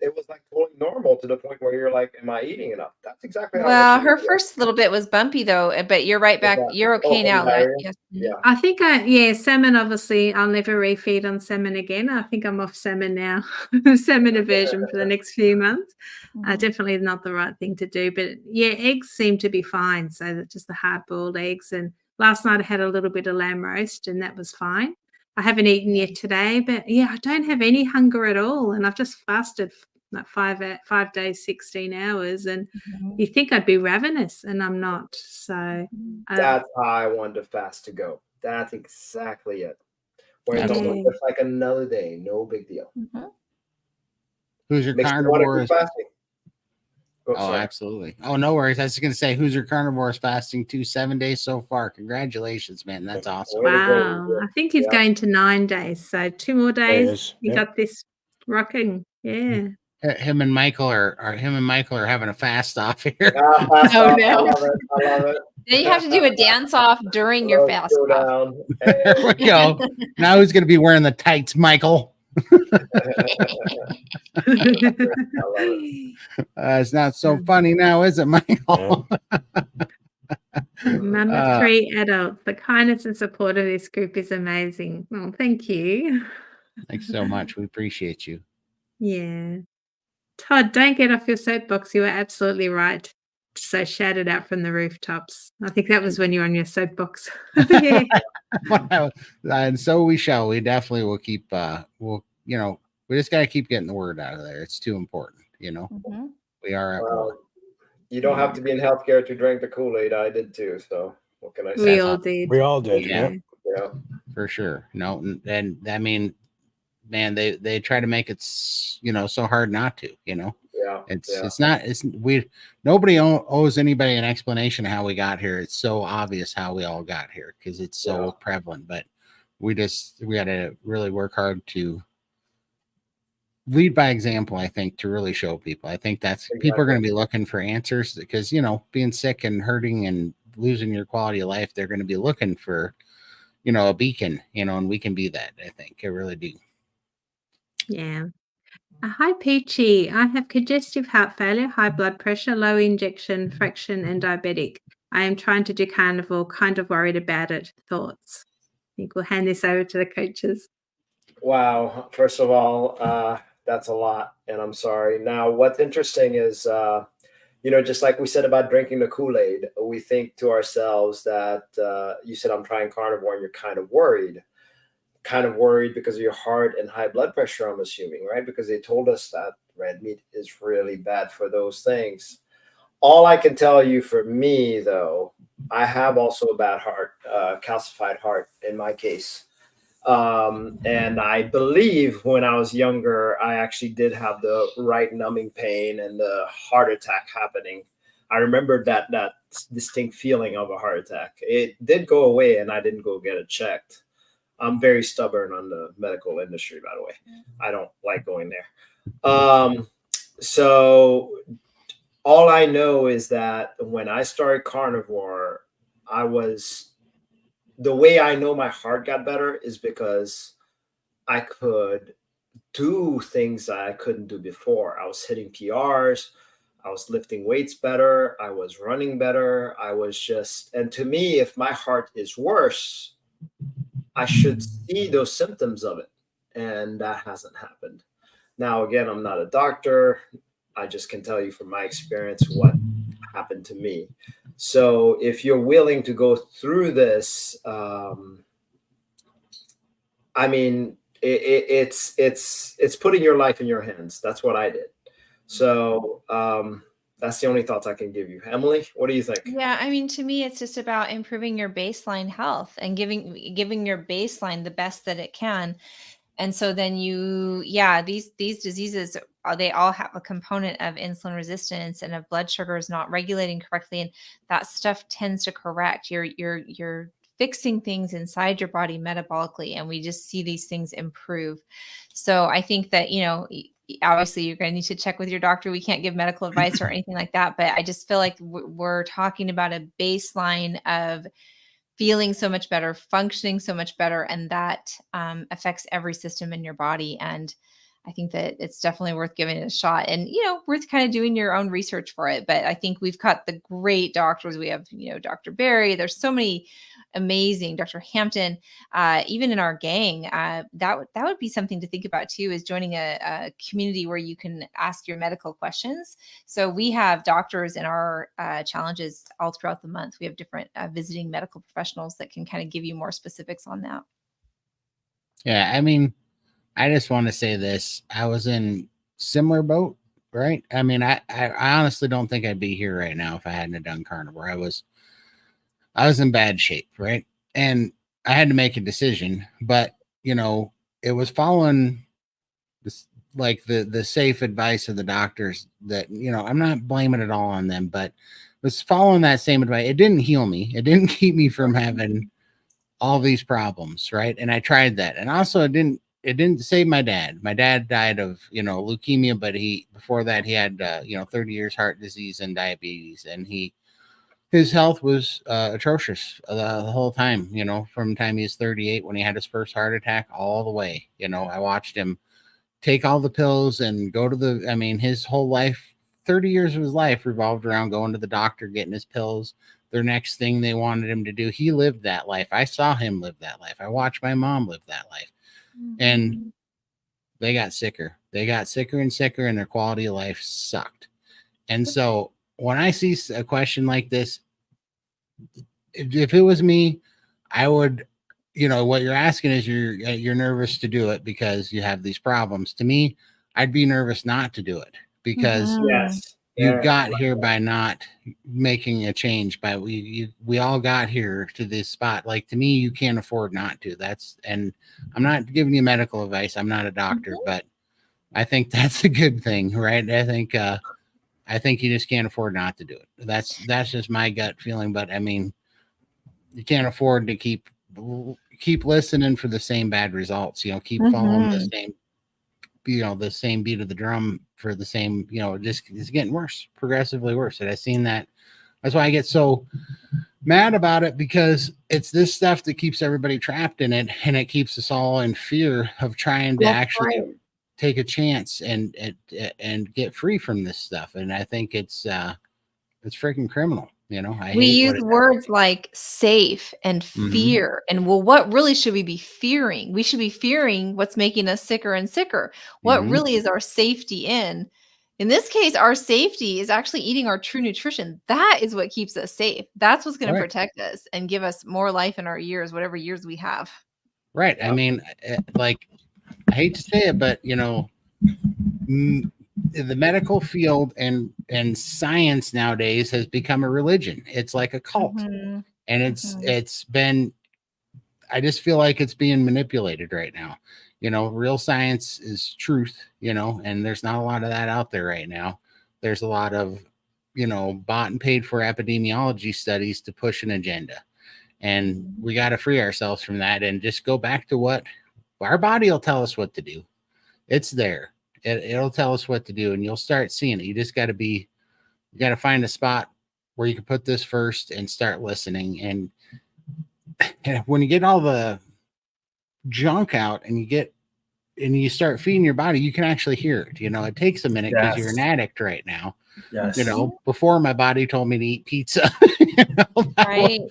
it was like totally normal to the point where you're like, am I eating enough? That's exactly how Well, her first little bit was bumpy though, but you're right back. You're okay now, right? Yes. Yeah. I think salmon, obviously I'll never refeed on salmon again. I think I'm off salmon now. Salmon aversion for the next few months. Definitely not the right thing to do, but yeah, eggs seem to be fine. So that's just the hard-boiled eggs. And last night I had a little bit of lamb roast and that was fine. I haven't eaten yet today, but yeah, I don't have any hunger at all. And I've just fasted like 5 days, 16 hours. And you think I'd be ravenous and I'm not. So that's how I wanted to fast to go. That's exactly it. Where it's almost just like another day, no big deal. Who's your carnivore? Sorry. Absolutely. Oh, no worries. I was just going to say, who's your carnivore is fasting to 7 days so far? Congratulations, man. That's awesome. Wow. I think he's going to 9 days. So 2 more days. You got this rocking. Yeah. Him and Michael are having a fast off here. No. I love it. Then you have to do a dance off during your fast. There we go. Now who's going to be wearing the tights, Michael? It's not so funny now, is it, Michael? Number 3 adults. The kindness and support of this group is amazing. Oh, thank you. Thanks so much. We appreciate you. Yeah. Todd, don't get off your soapbox. You were absolutely right. So shout it out from the rooftops. I think that was when you were on your soapbox. Yeah. And so we shall. We definitely will keep. We'll. We just got to keep getting the word out of there. It's too important. Mhm. We are at war. You don't have to be in healthcare to drink the Kool-Aid. I did too. So what can I say? We all did. We all did. Yeah. Yeah. For sure. No, and I mean, man, they try to make it so hard not to. Yeah. It's not. Nobody owes anybody an explanation of how we got here. It's so obvious how we all got here because it's so prevalent. But we got to really work hard to lead by example. I think to really show people. I think that's people are going to be looking for answers because being sick and hurting and losing your quality of life, they're going to be looking for a beacon. And we can be that. I think I really do. Yeah. Hi, Peachy. I have congestive heart failure, high blood pressure, low injection fraction, and diabetic. I am trying to do carnivore, kind of worried about it. Thoughts? I think we'll hand this over to the coaches. Wow. First of all, that's a lot, and I'm sorry. Now, what's interesting is, just like we said about drinking the Kool-Aid, we think to ourselves that you said, I'm trying carnivore, and you're kind of worried. Kind of worried because of your heart and high blood pressure, I'm assuming, right? Because they told us that red meat is really bad for those things. All I can tell you for me, though, I have also a bad heart, calcified heart in my case. And I believe when I was younger, I actually did have the right numbing pain and the heart attack happening. I remember that distinct feeling of a heart attack. It did go away and I didn't go get it checked. I'm very stubborn on the medical industry, by the way. I don't like going there. So all I know is that when I started carnivore, the way I know my heart got better is because I could do things that I couldn't do before. I was hitting PRs. I was lifting weights better. I was running better. And to me, if my heart is worse, I should see those symptoms of it. And that hasn't happened. Now, again, I'm not a doctor. I just can tell you from my experience what happened to me. So if you're willing to go through this, I mean, it's putting your life in your hands. That's what I did. So that's the only thoughts I can give you. Emily, what do you think? Yeah, I mean, to me, it's just about improving your baseline health and giving your baseline the best that it can. And so then these diseases, they all have a component of insulin resistance and of blood sugars not regulating correctly, and that stuff tends to correct. You're fixing things inside your body metabolically, and we just see these things improve. So I think that obviously you're going to need to check with your doctor. We can't give medical advice or anything like that, but I just feel like we're talking about a baseline of feeling so much better, functioning so much better, and that affects every system in your body. And I think that it's definitely worth giving it a shot, and worth kind of doing your own research for it. But I think we've got the great doctors. We have Dr. Barry. There's so many amazing, Dr. Hampton, even in our gang. That would be something to think about too, is joining a community where you can ask your medical questions. So we have doctors in our challenges all throughout the month. We have different visiting medical professionals that can kind of give you more specifics on that. Yeah, I mean, I just want to say this. I was in similar boat, right? I mean, I honestly don't think I'd be here right now if I hadn't done carnivore. I was in bad shape, right? And I had to make a decision, but it was following this, like the safe advice of the doctors that, I'm not blaming it all on them, but it was following that same advice. It didn't heal me. It didn't keep me from having all these problems, right? And I tried that. And also it didn't save my dad. My dad died of, leukemia, but before that he had 30 years heart disease and diabetes, and his health was atrocious the whole time, from the time he was 38 when he had his first heart attack all the way. I watched him take all the pills and go to his whole life, 30 years of his life revolved around going to the doctor, getting his pills. Their next thing they wanted him to do, he lived that life. I saw him live that life. I watched my mom live that life. Mm-hmm. And they got sicker. They got sicker and sicker, and their quality of life sucked. And so when I see a question like this, if it was me, I would, what you're asking is you're nervous to do it because you have these problems. To me, I'd be nervous not to do it because Yes. you got here by not making a change. By we all got here to this spot. Like, to me, you can't afford not to. And I'm not giving you medical advice. I'm not a doctor, but I think that's a good thing, right? I think you just can't afford not to do it. That's just my gut feeling. But I mean, you can't afford to keep listening for the same bad results. Keep following the same, the same beat of the drum for the same. It's getting worse, progressively worse. And I've seen that. That's why I get so mad about it, because it's this stuff that keeps everybody trapped in it, and it keeps us all in fear of trying to actually take a chance and get free from this stuff. And I think it's freaking criminal. We use words like safe and fear. And well, what really should we be fearing? We should be fearing what's making us sicker and sicker. What really is our safety in? In this case, our safety is actually eating our true nutrition. That is what keeps us safe. That's what's going to protect us and give us more life in our years, whatever years we have. Right. I mean, like, I hate to say it, but the medical field and science nowadays has become a religion. It's like a cult, and it's been. I just feel like it's being manipulated right now. Real science is truth. And there's not a lot of that out there right now. There's a lot of, bought and paid for epidemiology studies to push an agenda, and we got to free ourselves from that and just go back to what our body will tell us what to do. It's there. It'll tell us what to do, and you'll start seeing it. You just got to find a spot where you can put this first and start listening. And when you get all the junk out and you start feeding your body, you can actually hear it. It takes a minute because you're an addict right now. Yes. Before my body told me to eat pizza. Right.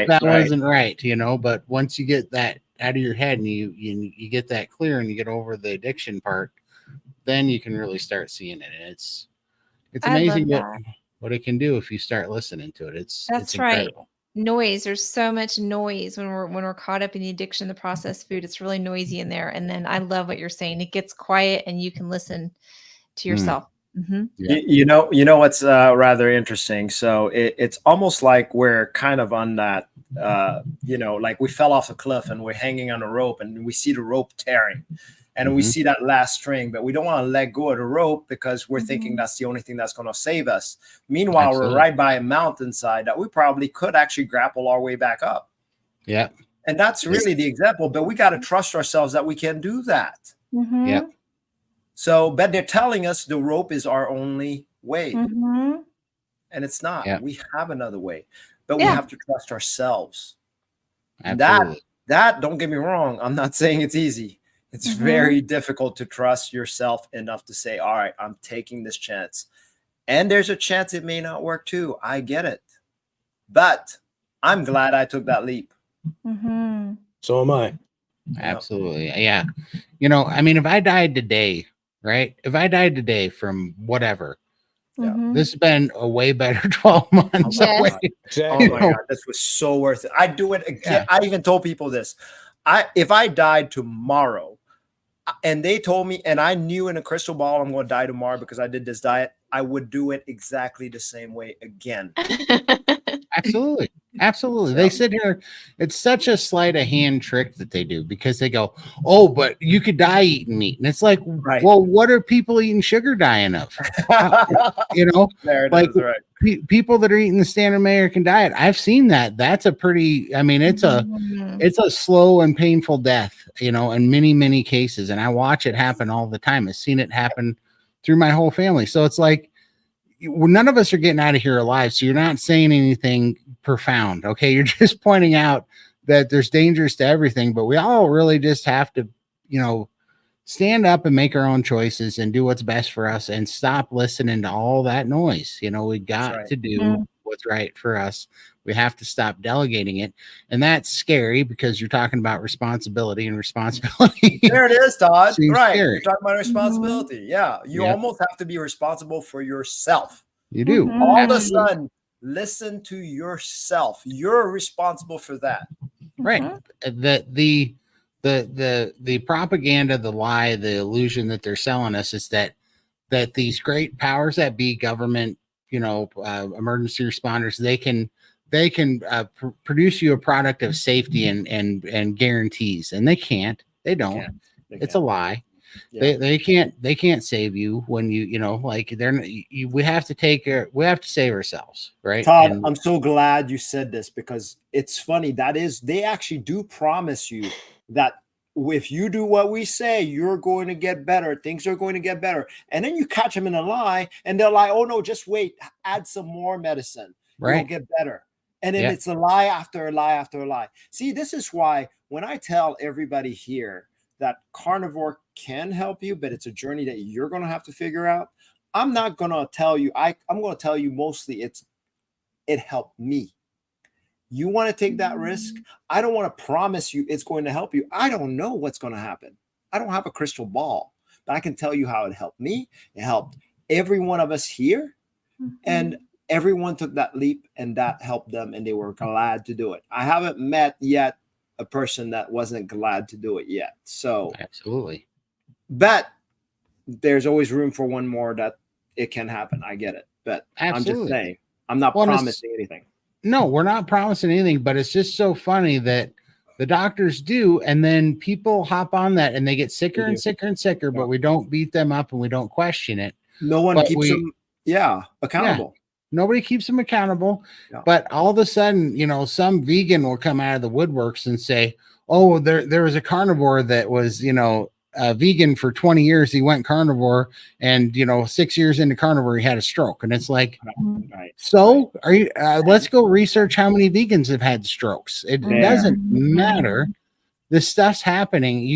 That wasn't right, but once you get that out of your head and you get that clear and you get over the addiction part, then you can really start seeing it. And it's amazing what it can do if you start listening to it. It's incredible. Noise. There's so much noise when we're caught up in the addiction, the processed food. It's really noisy in there. And then I love what you're saying. It gets quiet and you can listen to yourself. Yeah. You know what's rather interesting. So it's almost like we're kind of on that, like we fell off a cliff and we're hanging on a rope and we see the rope tearing. And we see that last string, but we don't want to let go of the rope because we're thinking that's the only thing that's going to save us. Meanwhile, we're right by a mountainside that we probably could actually grapple our way back up. Yeah. And that's really the example, but we got to trust ourselves that we can do that. Yeah. So, but they're telling us the rope is our only way. And it's not. Yeah. We have another way, but we have to trust ourselves. Absolutely. That, don't get me wrong, I'm not saying it's easy. It's very difficult to trust yourself enough to say, all right, I'm taking this chance. And there's a chance it may not work too. I get it. But I'm glad I took that leap. So am I. Absolutely. Yeah. I mean, if I died today, right? If I died today from whatever, this has been a way better 12 months away. Exactly. Oh my God, this was so worth it. I'd do it again. Yeah. I even told people this. If I died tomorrow, and they told me, and I knew in a crystal ball I'm going to die tomorrow because I did this diet, I would do it exactly the same way again. Absolutely. Absolutely. They sit here. It's such a sleight of hand trick that they do because they go, oh, but you could die eating meat. And it's like, well, what are people eating sugar dying of? There it is, right. People that are eating the standard American diet. I've seen that. That's a pretty, I mean, it's a slow and painful death, in many, many cases. And I watch it happen all the time. I've seen it happen through my whole family. So it's like, none of us are getting out of here alive. So you're not saying anything profound. Okay. You're just pointing out that there's dangers to everything, but we all really just have to, stand up and make our own choices and do what's best for us and stop listening to all that noise. We got to do what's birthright for us. We have to stop delegating it. And that's scary because you're talking about responsibility, and responsibility. There it is, Todd. Seems Right. scary. You're talking about responsibility. Yeah. You Yep. almost have to be responsible for yourself. You do. Mhm. All of a sudden, listen to yourself. You're responsible for that. Right. The propaganda, the lie, the illusion that they're selling us is that these great powers that be, government, emergency responders, they can produce you a product of safety and guarantees, and they can't. They don't. It's a lie. Yeah. They can't save you when we have to save ourselves, right? Todd, And I'm so glad you said this, because it's funny. They actually do promise you that if you do what we say, you're going to get better. Things are going to get better. And then you catch them in a lie, and they're like, oh no, just wait, add some more medicine. right. You'll get better. And then Yeah. it's a lie after a lie after a lie. See, this is why when I tell everybody here that carnivore can help you, but it's a journey that you're going to have to figure out, I'm not going to tell you. I'm going to tell you mostly it helped me. You want to take that risk? I don't want to promise you it's going to help you. I don't know what's going to happen. I don't have a crystal ball, but I can tell you how it helped me. It helped every one of us here. And everyone took that leap, and that helped them, and they were glad to do it. I haven't met yet a person that wasn't glad to do it yet. So Absolutely. but there's always room for one more that it can happen. I get it. But I'm Absolutely. just saying, I'm not Well, promising anything. No, we're not promising anything, but it's just so funny that the doctors do, and then people hop on that and they get sicker They and do. sicker and sicker, but we don't beat them up and we don't question it. No one But keeps them accountable. Nobody keeps them accountable. Yeah. But all of a sudden, some vegan will come out of the woodworks and say, oh, there was a carnivore that was, vegan for 20 years. He went carnivore, and 6 years into carnivore, he had a stroke. And it's like, Right. so are you? Let's go research how many vegans have had strokes. It There. doesn't matter. This stuff's happening.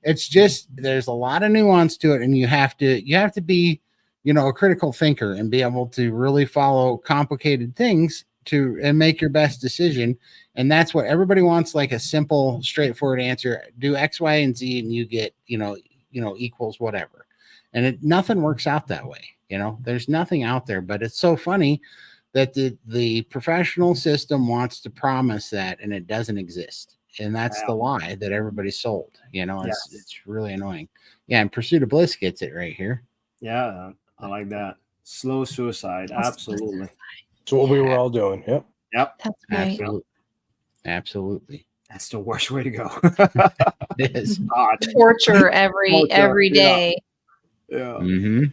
It's just, there's a lot of nuance to it, and you have to be, a critical thinker and be able to really follow complicated things and make your best decision. And that's what everybody wants, like a simple, straightforward answer. Do X, Y, and Z, and you get, equals whatever. And nothing works out that way. There's nothing out there. But it's so funny that the professional system wants to promise that, and it doesn't exist. And that's the lie that everybody sold. It's really annoying. Yeah, and Pursuit of Bliss gets it right here. Yeah, I like that. Slow suicide. Absolutely. That's what we were all doing. Yep. Yep. That's right. Absolutely. That's the worst way to go. It is. God. Torture every day. Yeah. Mm-hmm.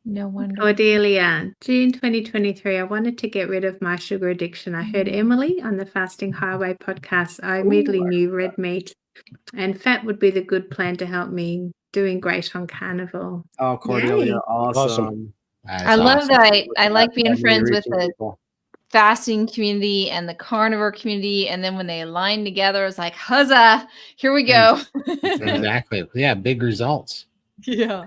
No wonder. Cordelia, June 2023, I wanted to get rid of my sugar addiction. I heard Emily on the Fasting Highway podcast. I immediately knew red meat and fat would be the good plan to help me. Doing great on Carnivore. Oh, Cordelia, Yay. awesome. That's I love awesome. that. I like being That's friends with reaching the people. fasting community and the carnivore community. And then when they align together, it's like, huzzah, here we go. Exactly. Yeah, big results. Yeah.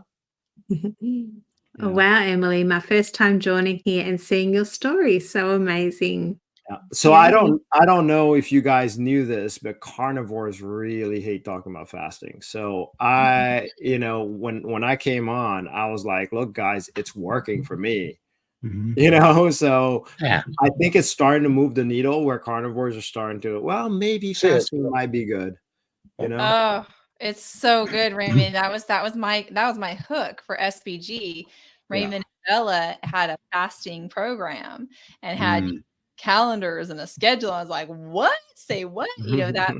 Oh, wow, Emily, my first time joining here and seeing your story. So amazing. Yeah. So I don't know if you guys knew this, but carnivores really hate talking about fasting. So when I came on, I was like, look, guys, it's working for me. Mm-hmm. So Yeah. I think it's starting to move the needle where carnivores are starting to, well, maybe fasting might be good. Oh, it's so good, Raymond. That was my hook for SBG. Raymond and Bella had a fasting program and had calendars and a schedule. I was like, what? Say what? That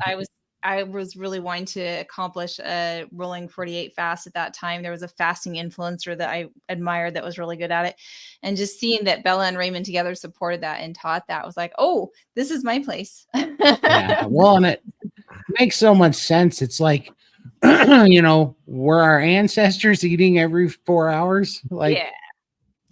I was really wanting to accomplish a rolling 48 fast at that time. There was a fasting influencer that I admired that was really good at it. And just seeing that Bella and Raymond together supported that and taught that, was like, oh, this is my place. Yeah. Well, and it makes so much sense. It's like, were our ancestors eating every 4 hours? Like, yeah.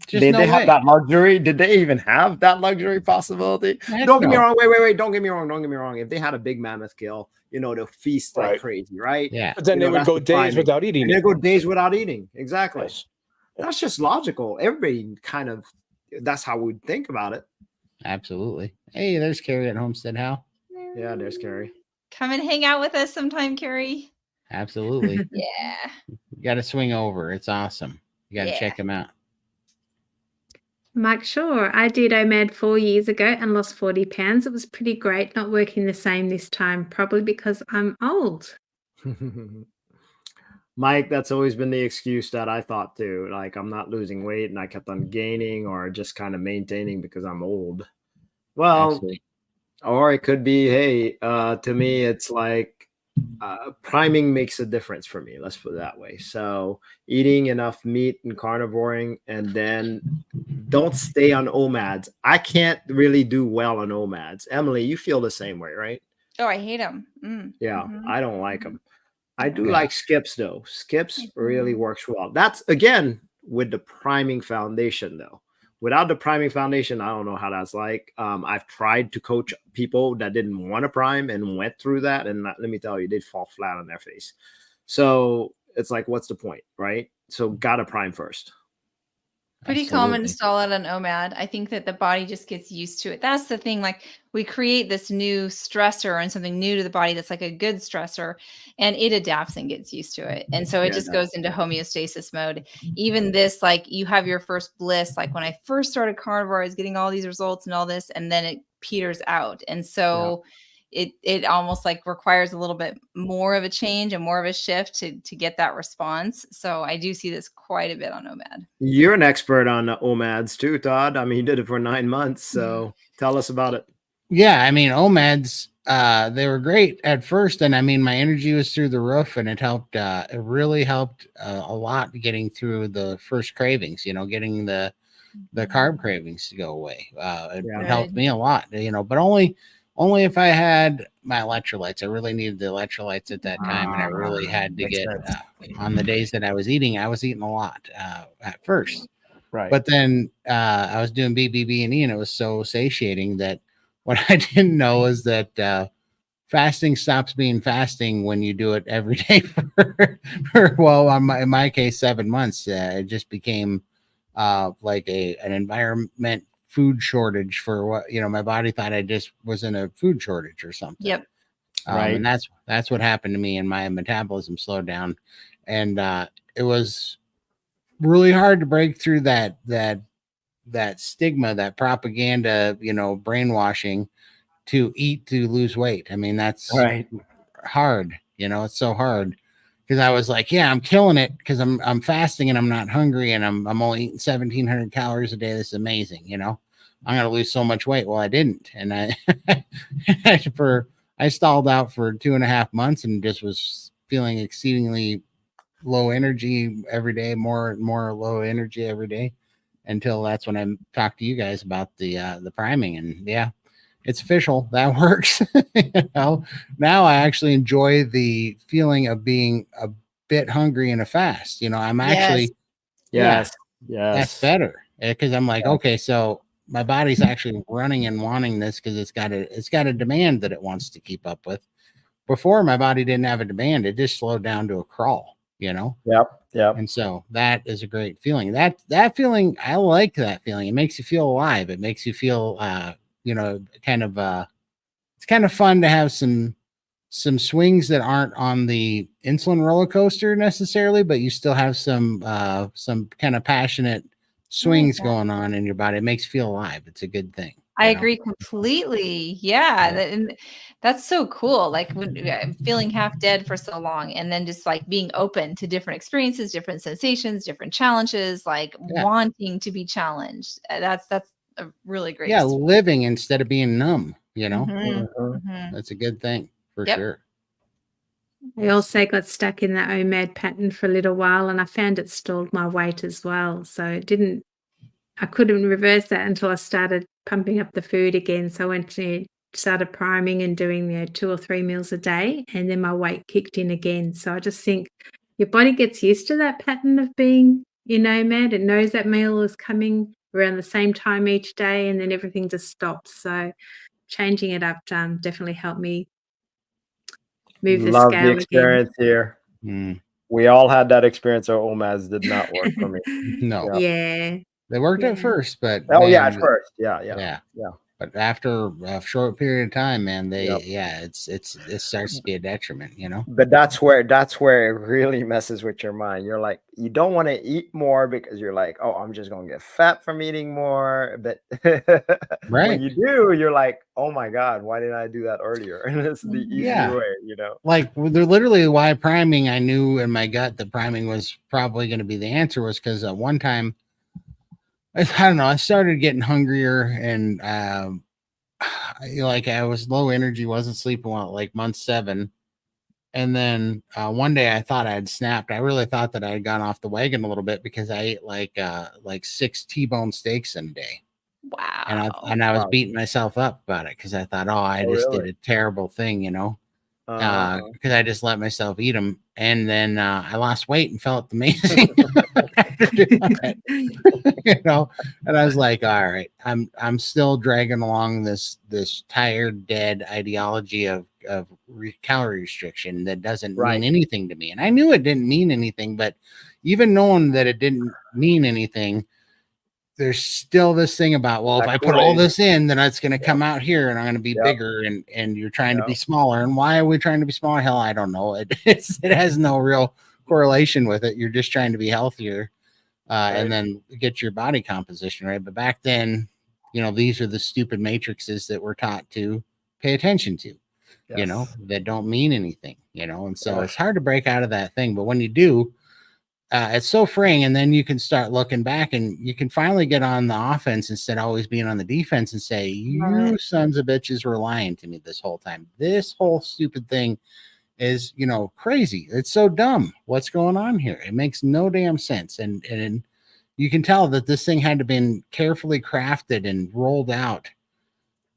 Did they have that luxury? Did they even have that luxury possibility? Don't get me wrong. Wait. Don't get me wrong. If they had a big mammoth kill, they'll feast like crazy, right? Yeah. But then they would go days without eating. And they go days without eating. Exactly. Yes. That's just logical. Everybody that's how we think about it. Absolutely. Hey, there's Carrie at Homestead Hal. Yeah, there's Carrie. Come and hang out with us sometime, Carrie. Absolutely. Yeah. You got to swing over. It's awesome. You got to Yeah. check him out. Mike, sure. I did OMAD 4 years ago and lost 40 pounds. It was pretty great. Not working the same this time, probably because I'm old. Mike, that's always been the excuse that I thought too. Like, I'm not losing weight and I kept on gaining or just kind of maintaining because I'm old. Well, Absolutely. or it could be, hey, to me, it's like priming makes a difference for me. Let's put it that way. So eating enough meat and carnivoring, and then don't stay on OMADs. I can't really do well on OMADs. Emily, you feel the same way, right? Oh, I hate them. Yeah, I don't like them. I do Yeah. like skips though. Skips really works well. That's again with the priming foundation though. Without the priming foundation, I don't know how that's like. I've tried to coach people that didn't want to prime and went through that, and let me tell you, they'd fall flat on their face. So it's like, what's the point, right? So gotta prime first. Pretty common to stall out on OMAD. I think that the body just gets used to it. That's the thing. Like, we create this new stressor and something new to the body that's like a good stressor, and it adapts and gets used to it. And so it just goes into homeostasis mode. Even this, like, you have your first bliss. Like when I first started carnivore, I was getting all these results and all this, and then it peters out. And so it almost like requires a little bit more of a change and more of a shift to get that response. So I do see this quite a bit on OMAD. You're an expert on OMADs too, Todd. I mean, you did it for 9 months. So tell us about it. Yeah, I mean, OMADs, they were great at first, and I mean, my energy was through the roof, and it helped. It really helped a lot getting through the first cravings. You know, getting the carb cravings to go away. It helped me a lot. You know, but only if I had my electrolytes. I really needed the electrolytes at that time, and I really had to get on the days that I was eating a lot at first. Right. But then I was doing BBB and E, and it was so satiating that what I didn't know is that fasting stops being fasting when you do it every day for well, in my case, 7 months. It just became like an environment food shortage for what, you know, my body thought I just was in a food shortage or something. Yep. Right. And that's what happened to me, and my metabolism slowed down, and it was really hard to break through that stigma, that propaganda, you know, brainwashing to eat to lose weight. I mean, that's hard, you know, it's so hard. Because I was like, yeah, I'm killing it because I'm fasting and I'm not hungry and I'm only eating 1,700 calories a day. This is amazing, you know. I'm gonna lose so much weight. Well, I didn't, and I stalled out for 2.5 months and just was feeling exceedingly low energy every day, more and more low energy every day, until that's when I talked to you guys about the priming, and yeah, it's official. That works. You know, now I actually enjoy the feeling of being a bit hungry in a fast. You know, I'm actually, that's better because I'm like, okay, so my body's actually running and wanting this because it's got a demand that it wants to keep up with. Before, my body didn't have a demand; it just slowed down to a crawl. You know. Yep. And so that is a great feeling. That feeling, I like that feeling. It makes you feel alive. It makes you feel, you know, kind of. It's kind of fun to have some swings that aren't on the insulin roller coaster necessarily, but you still have some kind of passionate swings going on in your body. It makes you feel alive. It's a good thing. I agree completely. Yeah. And that's so cool. Like when I'm feeling half dead for so long and then just like being open to different experiences, different sensations, different challenges, like wanting to be challenged. That's a really great story. Living instead of being numb, you know. That's a good thing for sure. I also got stuck in that OMAD pattern for a little while, and I found it stalled my weight as well. So I couldn't reverse that until I started pumping up the food again. So I started priming and doing 2 or 3 meals a day, and then my weight kicked in again. So I just think your body gets used to that pattern of being in OMAD. It knows that meal is coming around the same time each day, and then everything just stops. So changing it up definitely helped me move the Love scale the experience again. here. We all had that experience. Our OMADs did not work for me. No. Yeah. They worked at first, but at first. Yeah. But after a short period of time, man, Yep. it starts to be a detriment, you know? But that's where it really messes with your mind. You're like, you don't want to eat more because you're like, oh, I'm just gonna get fat from eating more. But Right. when you do, you're like, oh my God, why didn't I do that earlier? And it's the easy Yeah. way, you know. Like they're literally why priming, I knew in my gut that priming was probably going to be the answer, was because at one time, I don't know, I started getting hungrier and like I was low energy, wasn't sleeping well, like month 7. And then one day I thought I had snapped. I really thought that I had gone off the wagon a little bit because I ate like 6 T-bone steaks in a day. Wow. And I was Wow. beating myself up about it because I thought, oh, I Oh, just really? did a terrible thing, you know, Uh-huh. because I just let myself eat them. And then I lost weight and felt amazing after doing that. You know, and I was like, all right, I'm still dragging along this tired, dead ideology of calorie restriction that doesn't Right. mean anything to me. And I knew it didn't mean anything, but even knowing that it didn't mean anything, there's still this thing about, well, if That I put all Kool-Aid. this in, then it's going to come out here and I'm going to be Yep. bigger, and you're trying to Yep. be smaller. And why are we trying to be smaller? Hell, I don't know. It has no real correlation with it. You're just trying to be healthier. Right. And then get your body composition right. But back then, you know, these are the stupid matrices that we're taught to pay attention to, you know, Yes. that don't mean anything, you know. And so Ugh. it's hard to break out of that thing. But when you do, it's so freeing. And then you can start looking back and you can finally get on the offense instead of always being on the defense and say, you sons of bitches were lying to me this whole time. This whole stupid thing is, you know, crazy. It's so dumb. What's going on here? It makes no damn sense. And you can tell that this thing had to been carefully crafted and rolled out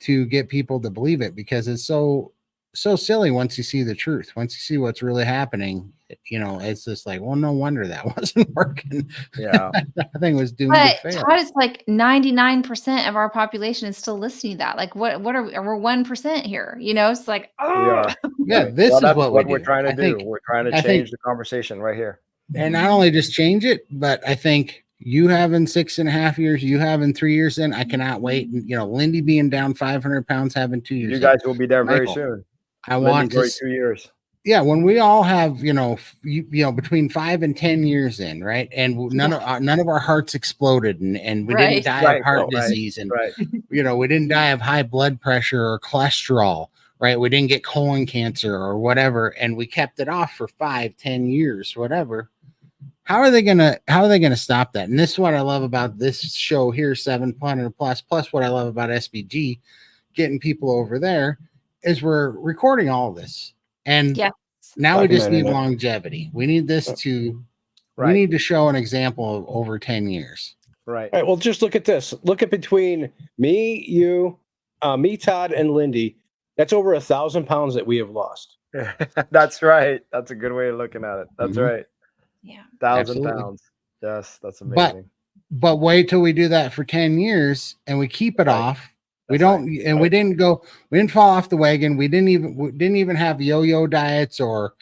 to get people to believe it, because it's so silly once you see the truth. Once you see what's really happening, you know, it's just like, well, no wonder that wasn't working. Yeah. That thing was doomed But to fail. Todd, it's like 99% of our population is still listening to that. Like, what are we? We're 1% here. You know, it's like, We oh, are. Yeah, Right. this Well, is that's what what we we're do. trying to I do. think, We're trying to I think- change the conversation right here. and not only just change it, but I think you having 6.5 years, you having 3 years in, I cannot wait. And, you know, Lindy being down 500 pounds, having 2 years. You in. guys will be there very Michael, soon. I want Lindy's to, already 2 years. yeah, when we all have, you know, between 5 and 10 years in, right? And none of our hearts exploded, and we Right. didn't die Right, of heart right, disease, and Right. you know, we didn't die of high blood pressure or cholesterol, right? We didn't get colon cancer or whatever, and we kept it off for 5, 10 years, whatever. How are they gonna stop that? And this is what I love about this show here, 700 plus what I love about SBG, getting people over there, is we're recording all of this. And Yes. now we just need Documenting it. longevity. We need this to Right. we need to show an example of over 10 years. Right. All right. Well, just look at this. Look at between me, you, me, Todd, and Lindy. That's over 1,000 pounds that we have lost. That's right. That's a good way of looking at it. That's Mhm. right. Yeah. 1,000 Absolutely. pounds. Yes, that's But- amazing. But wait till we do that for 10 years and we keep it Right. off. We That's don't, right. and we didn't fall off the wagon. We didn't even have yo-yo diets or,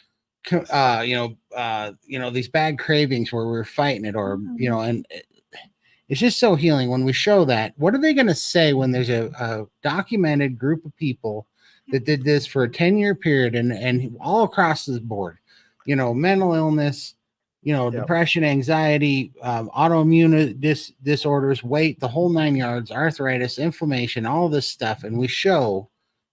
these bad cravings where we're fighting it, or, you know, and it's just so healing when we show that. What are they going to say when there's a documented group of people that did this for a 10-year period and all across the board, you know, mental illness, you know, Yep. depression, anxiety, autoimmune disorders, weight, the whole 9 yards, arthritis, inflammation, all this stuff. And we show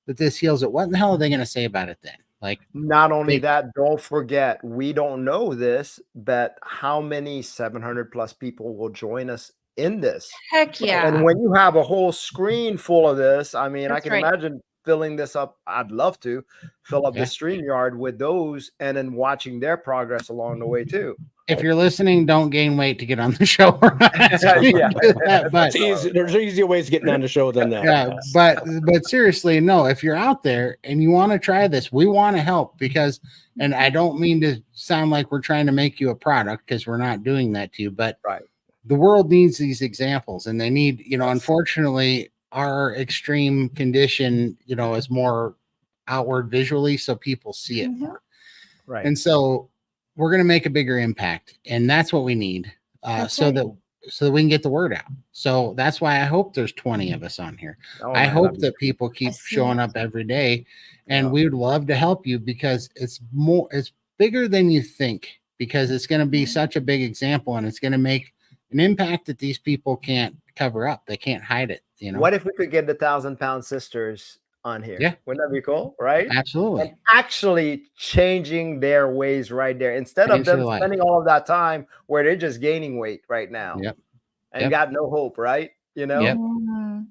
that this heals it. What in the hell are they going to say about it then? Like, Not only They- that, don't forget, we don't know this, but how many 700 plus people will join us in this? Heck yeah. And when you have a whole screen full of this, I mean, I That's can right. imagine filling this up. I'd love to fill up Yeah. the StreamYard with those and then watching their progress along the way too. if you're listening, don't gain weight to get on the show. We're not asking you Yeah. to do that, but It's easy. There's easier ways of getting on the show than that. yeah, but seriously, no, if you're out there and you want to try this, we want to help, because, and I don't mean to sound like we're trying to make you a product, because we're not doing that to you, but Right. the world needs these examples, and they need, you know, unfortunately, our extreme condition, you know, is more outward visually, so people see it Mhm. more. Right. And so we're going to make a bigger impact, and that's what we need. That's So right. that so that we can get the word out. So that's why I hope there's 20 of us on here. Oh, I man, hope that'd be that people keep Yes, showing yes. up every day, and Yeah. we would love to help you because it's bigger than you think, because it's going to be such a big example, and it's going to make an impact that these people can't cover up. They can't hide it, you know? What if we could get the 1,000-pound sisters on here? Yeah. Wouldn't that be cool? Right? Absolutely. And actually changing their ways right there instead of Change their them life. spending all of that time where they're just gaining weight right now Yep. and Yep. got no hope, right? You know? Yep. Mhm.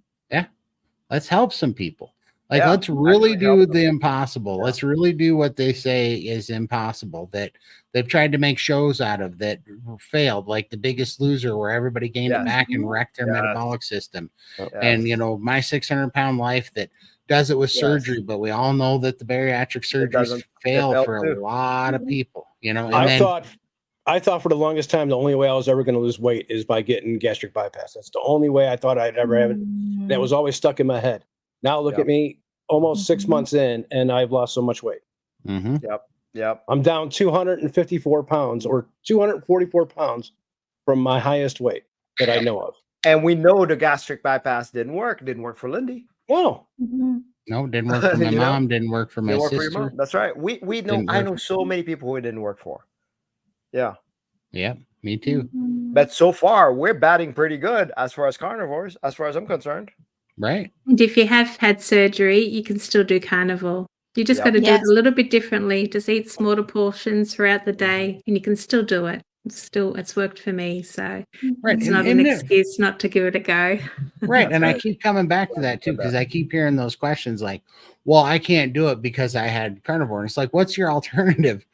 Let's help some people. Like, Yeah, let's really actually help do them. the impossible. Yeah. Let's really do what they say is impossible, that they've tried to make shows out of that failed, like The Biggest Loser, where everybody gained it Yes. back and wrecked their Yes. metabolic system. Yes. And, you know, My 600-Pound Life, that does it with Yes. surgery, but we all know that the bariatric surgeries doesn't- fail failed for a too. lot of people, you know. And I then, thought for the longest time the only way I was ever going to lose weight is by getting gastric bypass. That's the only way I thought I'd ever have it. That was always stuck in my head. Now look Yep. at me, almost 6 months in, and I've lost so much weight. Mhm. Yep. I'm down 254 pounds or 244 pounds from my highest weight that I know of. And we know the gastric bypass didn't work. It didn't work for Lindy. Wow. Mhm. No, didn't work for my You know? mom, didn't work for my Didn't work for your sister. mom. That's right. We know. Didn't I work know for- so many people who it didn't work for. Yeah. Yep, me too. Mhm. But so far, we're batting pretty good as far as carnivores, as far as I'm concerned. Right. And if you have had surgery, you can still do carnivore. You just Yep. got to do Yes. it a little bit differently. Just eat smaller portions throughout the day, and you can still do it. It's worked for me, so Right. it's And- not an and it- excuse not to give it a go. Right. That's And I right. keep coming back to that too, because I keep hearing those questions like, well, I can't do it because I had carnivore. And it's like, what's your alternative?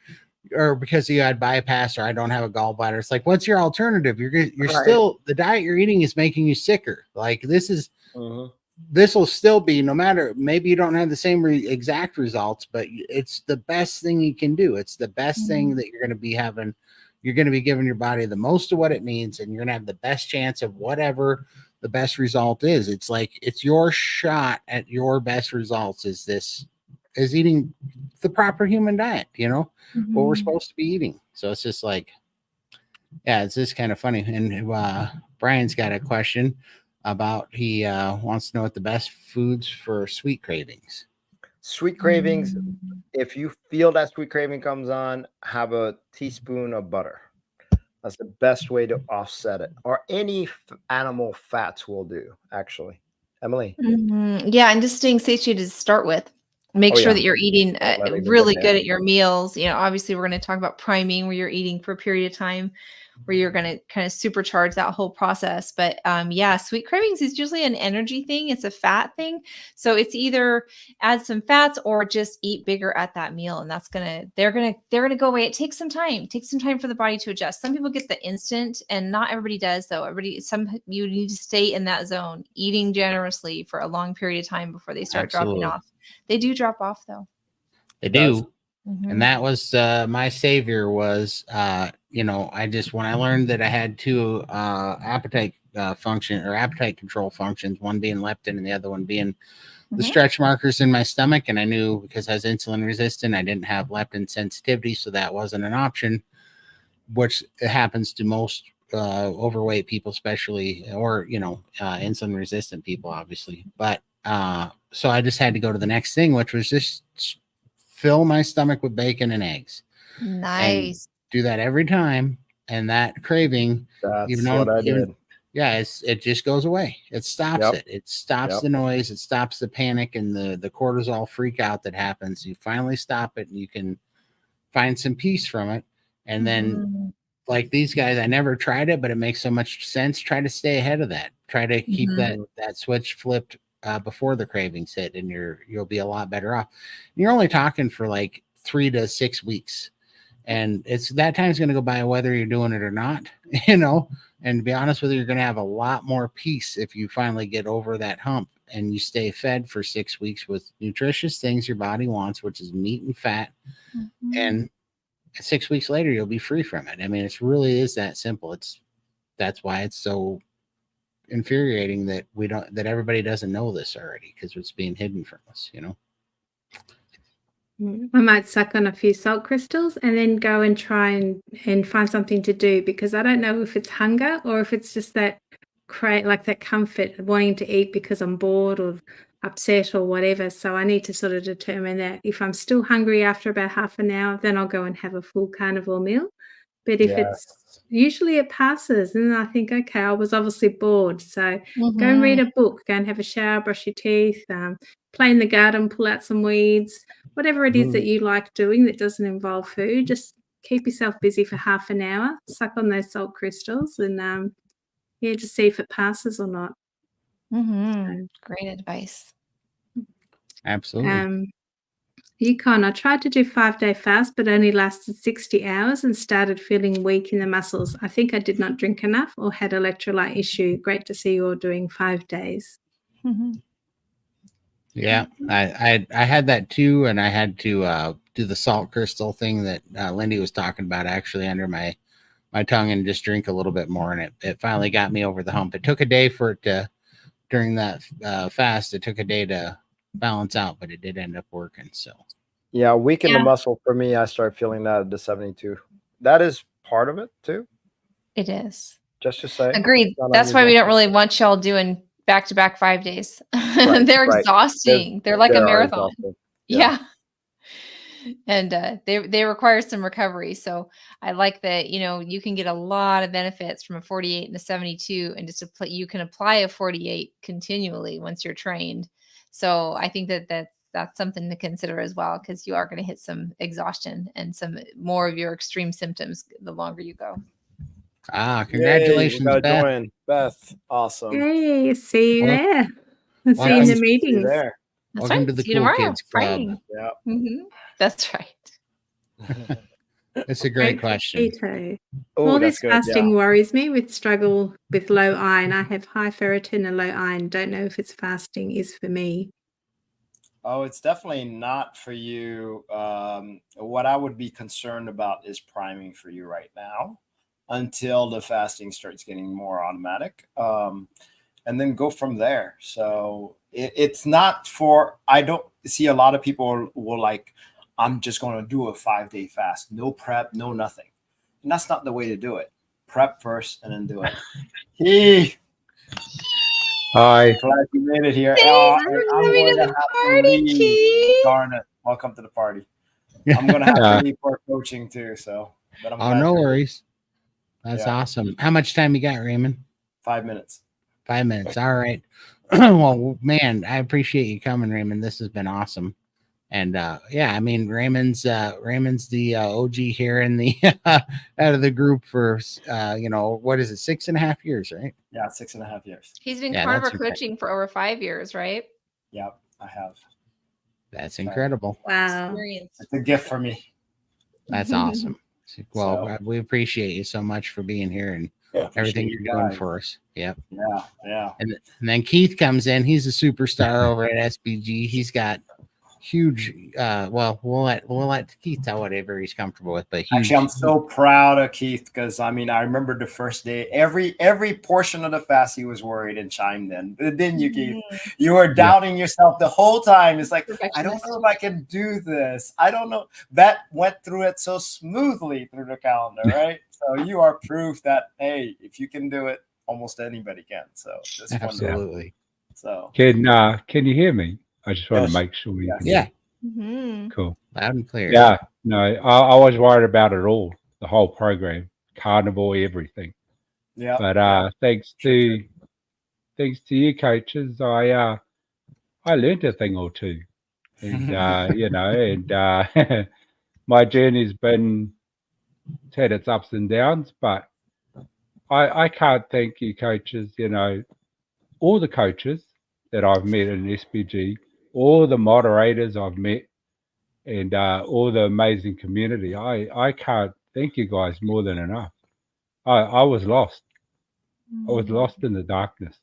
Or because you had bypass, or I don't have a gallbladder. It's like, what's your alternative? You're Right. still, the diet you're eating is making you sicker. Like, this Mhm. will still be, no matter, maybe you don't have the same exact results, but it's the best thing you can do. It's the best thing that you're going to be having. You're going to be giving your body the most of what it needs, and you're going to have the best chance of whatever the best result is. It's like, it's your shot at your best results is eating the proper human diet, you know, what we're supposed to be eating. So it's just like, yeah, it's just kind of funny. And Brian's got a question about, he wants to know what the best foods for sweet cravings. Sweet cravings. If you feel that sweet craving comes on, have a teaspoon of butter. That's the best way to offset it. Or any animal fats will do, actually. Emily. Mhm. Yeah, and just staying satiated to start with. Make Oh, sure yeah. that you're eating Don't let it go really down. good at your meals. You know, obviously, we're going to talk about priming, where you're eating for a period of time, where you're going to kind of supercharge that whole process. But yeah, sweet cravings is usually an energy thing. It's a fat thing. So it's either add some fats or just eat bigger at that meal, and they're gonna go away. It takes some time. It takes some time for the body to adjust. Some people get the instant, and not everybody does though. You need to stay in that zone, eating generously for a long period of time before they start Absolutely. dropping off. They do drop off though. They does. do. Mhm. And that was my savior was, you know, when I learned that I had two appetite control functions, one being leptin and the other one being the Mhm. stretch markers in my stomach. And I knew, because I was insulin resistant, I didn't have leptin sensitivity. So that wasn't an option, which happens to most overweight people, especially, or, you know, insulin resistant people, obviously. But so I just had to go to the next thing, which was just fill my stomach with bacon and eggs. Nice. Do that every time, and that craving, That's what I did. yeah, it just goes away. It stops Yep. it. It stops Yep. the noise. It stops the panic and the cortisol freak out that happens. You finally stop it, and you can find some peace from it. And then, Mhm. like these guys, I never tried it, but it makes so much sense. Try to stay ahead of that. Try to keep Mhm. that switch flipped before the cravings hit, and you'll be a lot better off. You're only talking for like 3 to 6 weeks, and it's that time's going to go by whether you're doing it or not, you know. And to be honest with you, you're going to have a lot more peace if you finally get over that hump and you stay fed for 6 weeks with nutritious things your body wants, which is meat and fat. Mhm. And 6 weeks later, you'll be free from it. I mean, it really is that simple. That's why it's so infuriating that everybody doesn't know this already, because it's being hidden from us, you know. I might suck on a few salt crystals and then go and try and find something to do, because I don't know if it's hunger or if it's just that like that comfort of wanting to eat because I'm bored or upset or whatever. So I need to sort of determine that if I'm still hungry after about half an hour, then I'll go and have a full carnivore meal. But if it's Yes. usually it passes, and I think, okay, I was obviously bored. So go and read a book, go and have a shower, brush your teeth, play in the garden, pull out some weeds, whatever it is that you like doing that doesn't involve food. Just keep yourself busy for half an hour, suck on those salt crystals, and just see if it passes or not. Great advice. Absolutely. Yukon, I tried to do 5-day fast, but only lasted 60 hours and started feeling weak in the muscles. I think I did not drink enough or had electrolyte issue. Great to see you all doing 5 days. Yeah, I had that too, and I had to do the salt crystal thing that Lindy was talking about actually under my tongue, and just drink a little bit more, and it finally got me over the hump. It took a day for it to, during that fast, it took a day to balance out, but it did end up working. So Yeah, weaken the muscle for me. I start feeling that at the 72. That is part of it too. It is. Just to say. Agreed. That's why we don't really want y'all doing back-to-back 5 days. They're exhausting. They're like a marathon. Yeah. And they require some recovery. So I like that, you can get a lot of benefits from a 48 and a 72, and just you can apply a 48 continually once you're trained. So I think that's something to consider as well, because you are going to hit some exhaustion and some more of your extreme symptoms the longer you go. Congratulations, Beth. Join. Beth, awesome. Hey, see you there. See you in the meetings. That's Welcome right. to the See you Cool tomorrow. Kids Club. Yeah. That's right. That's a great question. All this fasting worries me with struggle with low iron. I have high ferritin and low iron. Don't know if it's fasting is for me. Oh, it's definitely not for you. What I would be concerned about is priming for you right now until the fasting starts getting more automatic. And then go from there. So it's not for, I don't see a lot of people will like, I'm just going to do a 5-day fast, no prep, no nothing. And that's not the way to do it. Prep first and then do it. Hi. Glad you made it here. I'm going to the party, Keith. Darn it. Welcome to the party. I'm going to have to leave for coaching too. So, but I'm no worries. That's awesome. How much time you got, Raymond? 5 minutes. 5 minutes. All right. Well, man, I appreciate you coming, Raymond. This has been awesome. And I mean, Raymond's the OG here in the out of the group for what is it, 6.5 years, right? Yeah, 6.5 years. He's been Carnivore coaching for over 5 years, right? Yep, I have. That's incredible. Wow. It's a gift for me. That's awesome. Well, we appreciate you so much for being here and everything you're doing for us. Yep. Yeah. And then Keith comes in. He's a superstar over at SBG. He's got huge we'll let Keith tell whatever he's comfortable with, but actually I'm so proud of Keith, because I mean, I remember the first day, every portion of the fast he was worried and chimed in. But didn't you, Keith? You were doubting yourself the whole time. It's like, I don't know if I can do this. I don't know. That went through it so smoothly through the calendar, right? So you are proof that, hey, if you can do it, almost anybody can. So just absolutely. So can you hear me? I just want to make sure you can. Yeah. Cool. Loud and clear. Yeah. No, I was worried about it all, the whole program, Carnivore, everything. Yeah. But thanks to you coaches, I learned a thing or two. And my journey's had its ups and downs, but I can't thank you coaches, all the coaches that I've met in SPG, all the moderators I've met, and all the amazing community. I can't thank you guys more than enough. I was lost. I was lost in the darkness,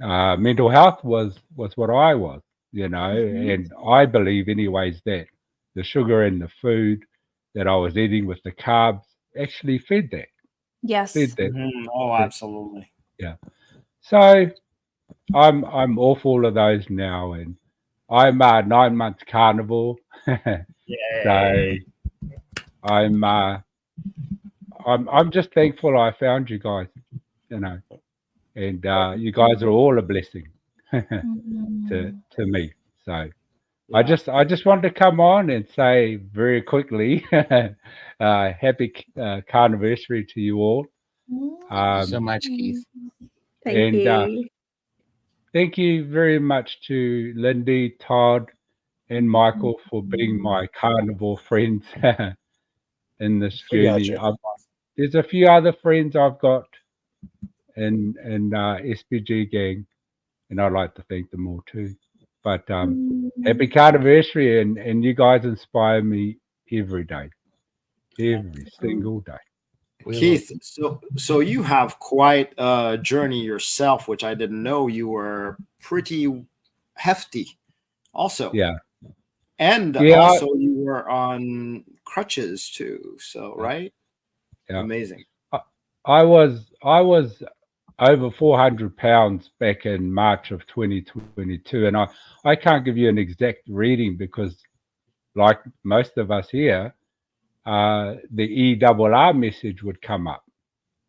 Mental health was what I was, and I believe anyways that the sugar and the food that I was eating with the carbs actually fed that. Yes. Fed that. Oh, absolutely. Yeah. So I'm off all of those now, and I'm 9 months carnivore. So Yay. I'm just thankful I found you guys, you know, and you guys are all a blessing to me. So I just wanted to come on and say very quickly, happy Carniversary to you all. Thank you so much, Keith. Thank And you. thank you very much to Lindy, Todd, and Michael for being my carnivore friends in this We got journey. you. There's a few other friends I've got in SPG gang, and I'd like to thank them all too. But happy Carniversary, and you guys inspire me every day, every single day. Keith, so you have quite a journey yourself, which I didn't know. You were pretty hefty also. Yeah. And Yeah, also you were on crutches too. So right? Yeah. Amazing. I was over 400 pounds back in March of 2022, and I can't give you an exact reading because, like most of us here, the ERR message would come up.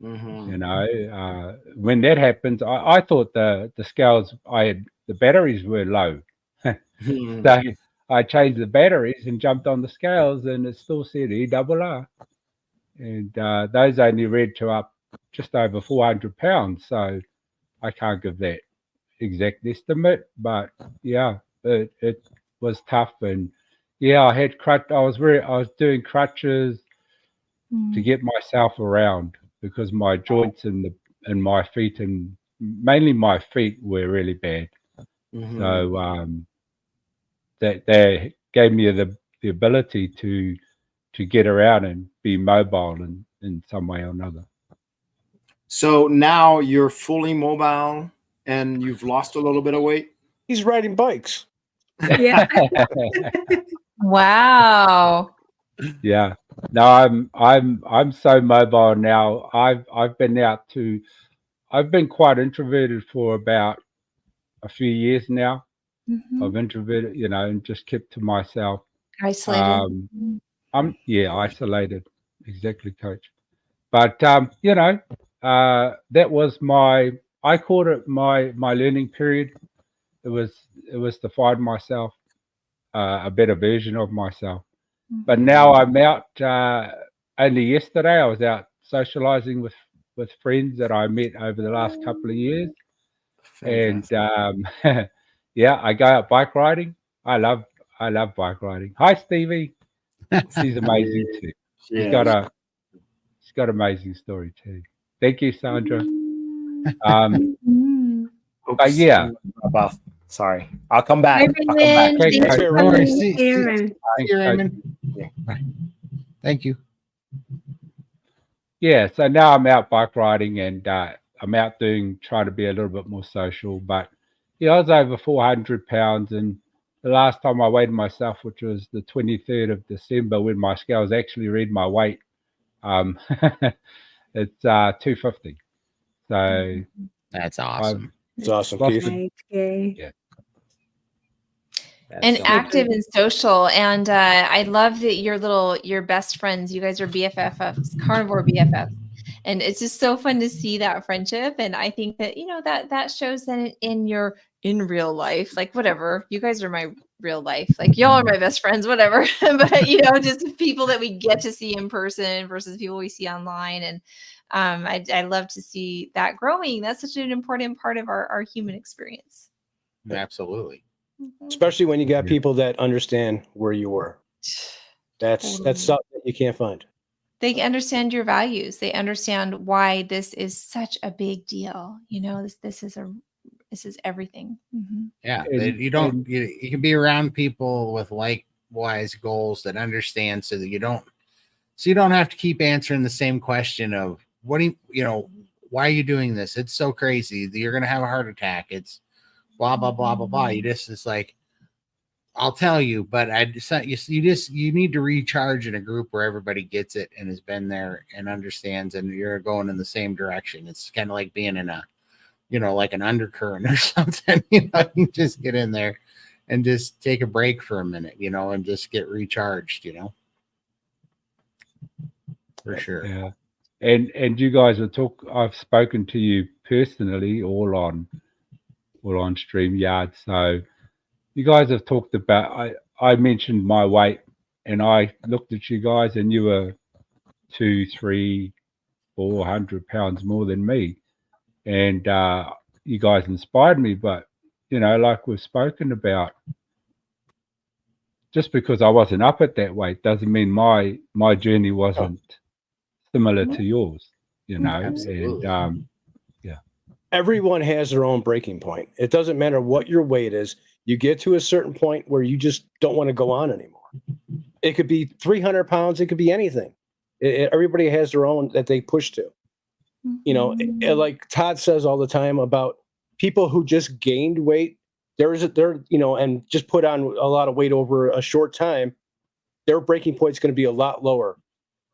Mhm. You know, when that happens, I thought the scales the batteries were low. So I changed the batteries and jumped on the scales, and it still said ERR, and those only read to up just over 400 pounds. So I can't give that exact estimate, but yeah, it was tough, and yeah, I had I was doing crutches to get myself around because my joints and my feet, and mainly my feet, were really bad. Mhm. So that they gave me the ability to get around and be mobile in some way or another. So now you're fully mobile and you've lost a little bit of weight. He's riding bikes. Yeah. Wow. Yeah. No, I'm so mobile now. I've been quite introverted for about a few years now. I've introverted, you know, and just kept to myself. Isolated. I'm isolated, exactly, Coach. But you know, that was I called it my learning period. It was to find myself, a better version of myself. But now I'm out. Only yesterday I was out socializing with friends that I met over the last couple of years, Fantastic. and yeah, I go out bike riding. I love bike riding. Hi, Stevie. She's amazing too. She's got amazing story too. Thank you, Sandra. But yeah, sorry. I'll come back. Hi, I'll come back. Raymond. Okay, Thanks Coach. for No worries. coming. See you, Thanks, Coach. Raymond. Thank you. Yeah, so now I'm out bike riding, and I'm out trying to be a little bit more social. But yeah, I was over 400 pounds, and the last time I weighed myself, which was the 23rd of December, when my scales actually read my weight, it's 250. So That's awesome. It's awesome, lost Keith. it. Okay. And so active and social. And I love that your best friends, you guys are BFFs, carnivore BFFs. And it's just so fun to see that friendship. And I think that, you know, that shows that in real life, like whatever, you guys are my real life, like y'all are my best friends, whatever. But, you know, just people that we get to see in person versus people we see online. And I love to see that growing. That's such an important part of our human experience. Absolutely. Especially when you got people that understand where you were. That's something that you can't find. They understand your values. They understand why this is such a big deal. You know, this is everything. Yeah, And- you can be around people with likewise goals that understand, so that you don't have to keep answering the same question of what do you why are you doing this? It's so crazy that you're gonna have a heart attack. It's blah blah blah blah blah. It's like, I'll tell you, but you need to recharge in a group where everybody gets it and has been there and understands, and you're going in the same direction. It's kind of like being in a, like an undercurrent or something. You just get in there and just take a break for a minute, and just get recharged, for sure. Yeah. And you guys I've spoken to you personally all on StreamYard. So you guys have talked about, I mentioned my weight, and I looked at you guys and you were 200, 300, 400 pounds more than me. And you guys inspired me, but like we've spoken about, just because I wasn't up at that weight doesn't mean my journey wasn't similar to yours, Absolutely. and Everyone has their own breaking point. It doesn't matter what your weight is. You get to a certain point where you just don't want to go on anymore. It could be 300 pounds. It could be anything. Everybody has their own that they push to. Like Todd says all the time about people who just gained weight, and just put on a lot of weight over a short time, their breaking point is going to be a lot lower.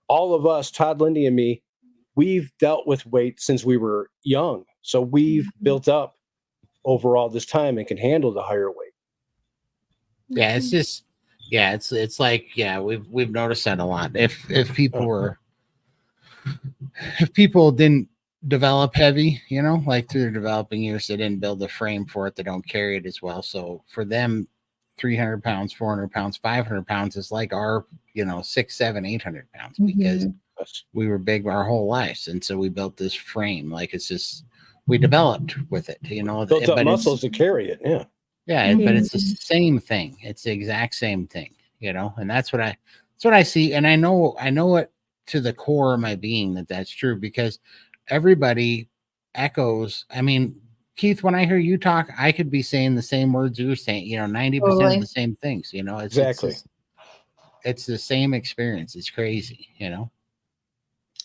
All of us, Todd, Lindy, and me, we've dealt with weight since we were young. So we've built up over all this time and can handle the higher weight. Yeah, it's just, it's like, we've noticed that a lot. If people didn't develop heavy, like through their developing years, they didn't build a frame for it. They don't carry it as well. So for them, 300 pounds, 400 pounds, 500 pounds is like our, 600, 700, 800 pounds, because we were big our whole lives. And so we built this frame. Like, it's just, we developed with it, Built up muscles to carry it. Yeah. Yeah. But it's the same thing. It's the exact same thing, and that's what I see. And I know it to the core of my being that's true, because everybody echoes. I mean, Keith, when I hear you talk, I could be saying the same words you're saying, 90% of the same things, it's Exactly. It's the same experience. It's crazy,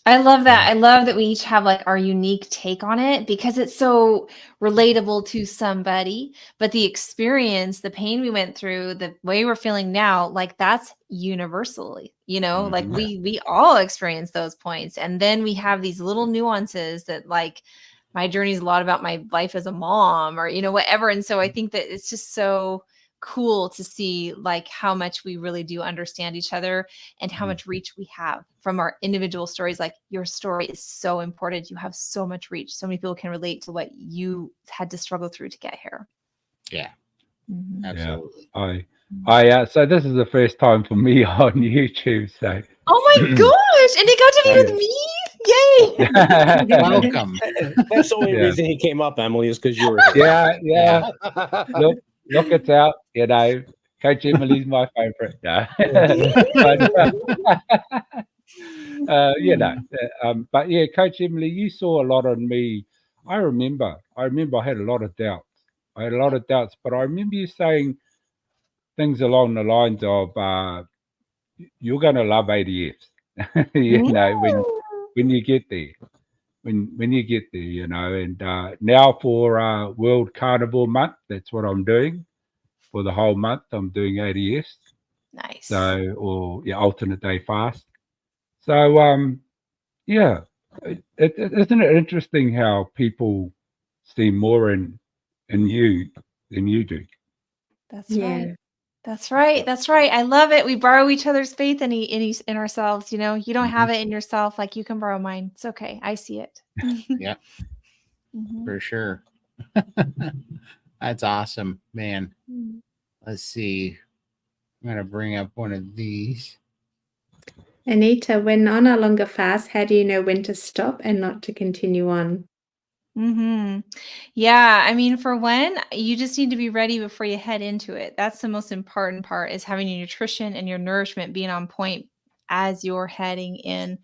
I love that. I love that we each have like our unique take on it, because it's so relatable to somebody. But the experience, the pain we went through, the way we're feeling now, like that's universally, like we all experience those points. And then we have these little nuances that, like, my journey is a lot about my life as a mom, or, whatever. And so I think that it's just so cool to see like how much we really do understand each other, and how much reach we have from our individual stories. Like, your story is so important. You have so much reach. So many people can relate to what you had to struggle through to get here. Yeah. Mhm. Absolutely. I so this is the first time for me on YouTube. So Oh my gosh! And he got to meet with me. Yay! Welcome. That's the only reason he came up, Emily, is because you were here. Yeah. Look, it's out. Coach Emily's my favorite. But yeah, Coach Emily, you saw a lot on me. I remember I had a lot of doubts. But I remember you saying things along the lines of, you're going to love ADFs, when you get there. When you get there, and now for World Carnivore Month, that's what I'm doing. For the whole month, I'm doing ADS. Nice. So, alternate day fast. So, isn't it interesting how people see more in you than you do? That's right. That's right. That's right. I love it. We borrow each other's faith in ourselves. You don't have it in yourself. Like, you can borrow mine. It's okay. I see it. Yeah, for sure. That's awesome, man. Let's see. I'm going to bring up one of these. Anita, when on a longer fast, how do you know when to stop and not to continue on? Yeah, I mean, for one, you just need to be ready before you head into it. That's the most important part, is having your nutrition and your nourishment being on point as you're heading in.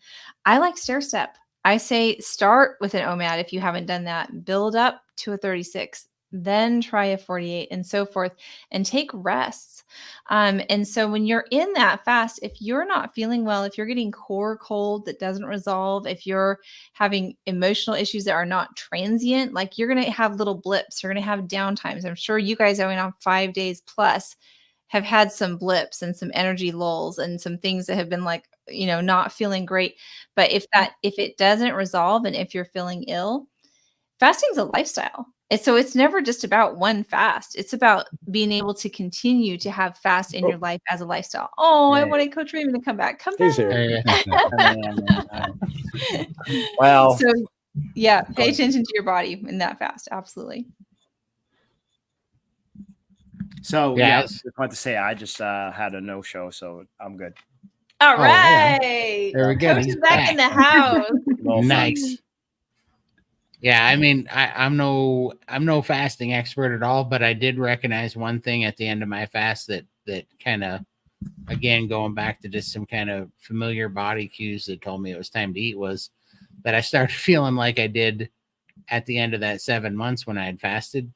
I like stair step. I say start with an OMAD if you haven't done that. Build up to a 36, then try a 48, and so forth, and take rests. And so when you're in that fast, if you're not feeling well, if you're getting core cold that doesn't resolve, if you're having emotional issues that are not transient, like, you're going to have little blips, you're going to have downtimes. I'm sure you guys going on 5 days plus have had some blips and some energy lulls and some things that have been like, not feeling great. But if it doesn't resolve, and if you're feeling ill, fasting is a lifestyle. so it's never just about one fast. It's about being able to continue to have fast in your life as a lifestyle. Oh, I Yeah. wanted Coach Raymond to come back. Come He's back. here. Well, So yeah, pay attention to your body in that fast. Absolutely. So Yeah, yeah, I it's- just want to say I just had a no-show, so I'm good. All Oh, yeah. right. There we go. Coach He's is back in the back. house. No fun. Nice. Yeah, I mean, I'm no fasting expert at all, but I did recognize one thing at the end of my fast that kind of, again, going back to just some kind of familiar body cues that told me it was time to eat, was that I started feeling like I did at the end of that 7 months when I had fasted,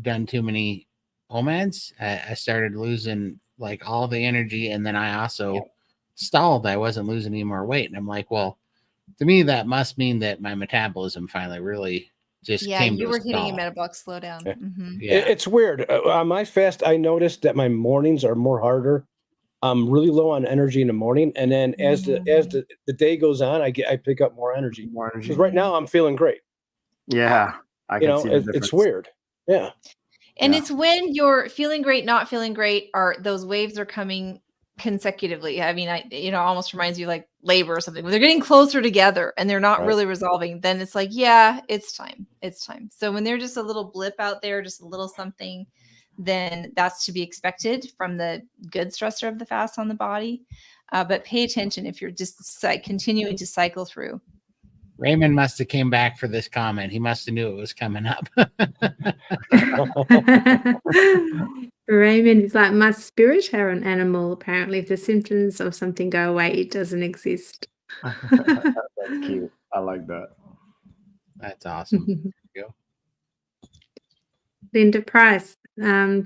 done too many OMADs. I started losing like all the energy, and then I also stalled. I wasn't losing any more weight, and I'm like, well, to me, that must mean that my metabolism finally really just came to you a were hitting a stall. metabolic slowdown. Yeah. Mhm. Yeah. It's weird. On my fast, I noticed that my mornings are more harder. I'm really low on energy in the morning, and then as the day goes on, I pick up more energy. more energy. Because right now I'm feeling great. Yeah, I You can know, see the difference. it's weird. Yeah. And Yeah. it's when you're feeling great, not feeling great, are those waves are coming consecutively. I mean, almost reminds you like labor or something. When they're getting closer together and they're not Right. really resolving, then it's like, yeah, it's time. It's time. So when they're just a little blip out there, just a little something, then that's to be expected from the good stressor of the fast on the body. But pay attention if you're just continuing to cycle through. Raymond must have came back for this comment. He must have knew it was coming up. Raymond is like, my spirit are an animal. Apparently, if the symptoms of something go away, it doesn't exist. That's cute. I like that. That's awesome. Go. Linda Price,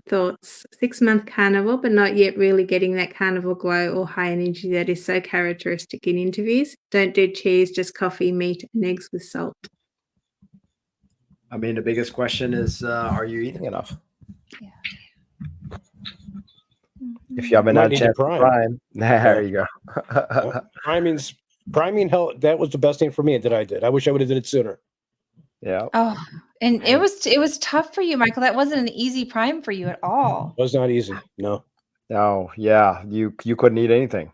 thoughts. 6-month carnivore, but not yet really getting that carnivore glow or high energy that is so characteristic in interviews. Don't do cheese, just coffee, meat, and eggs with salt. I mean, the biggest question is, are you eating enough? Yeah. If you haven't Might had a need to chance to prime. prime, there you go. Priming help. That was the best thing for me that I did. I wish I would have did it sooner. Yeah. Oh, and it was tough for you, Michael. That wasn't an easy prime for you at all. It was not easy. No. Oh, yeah. You couldn't eat anything.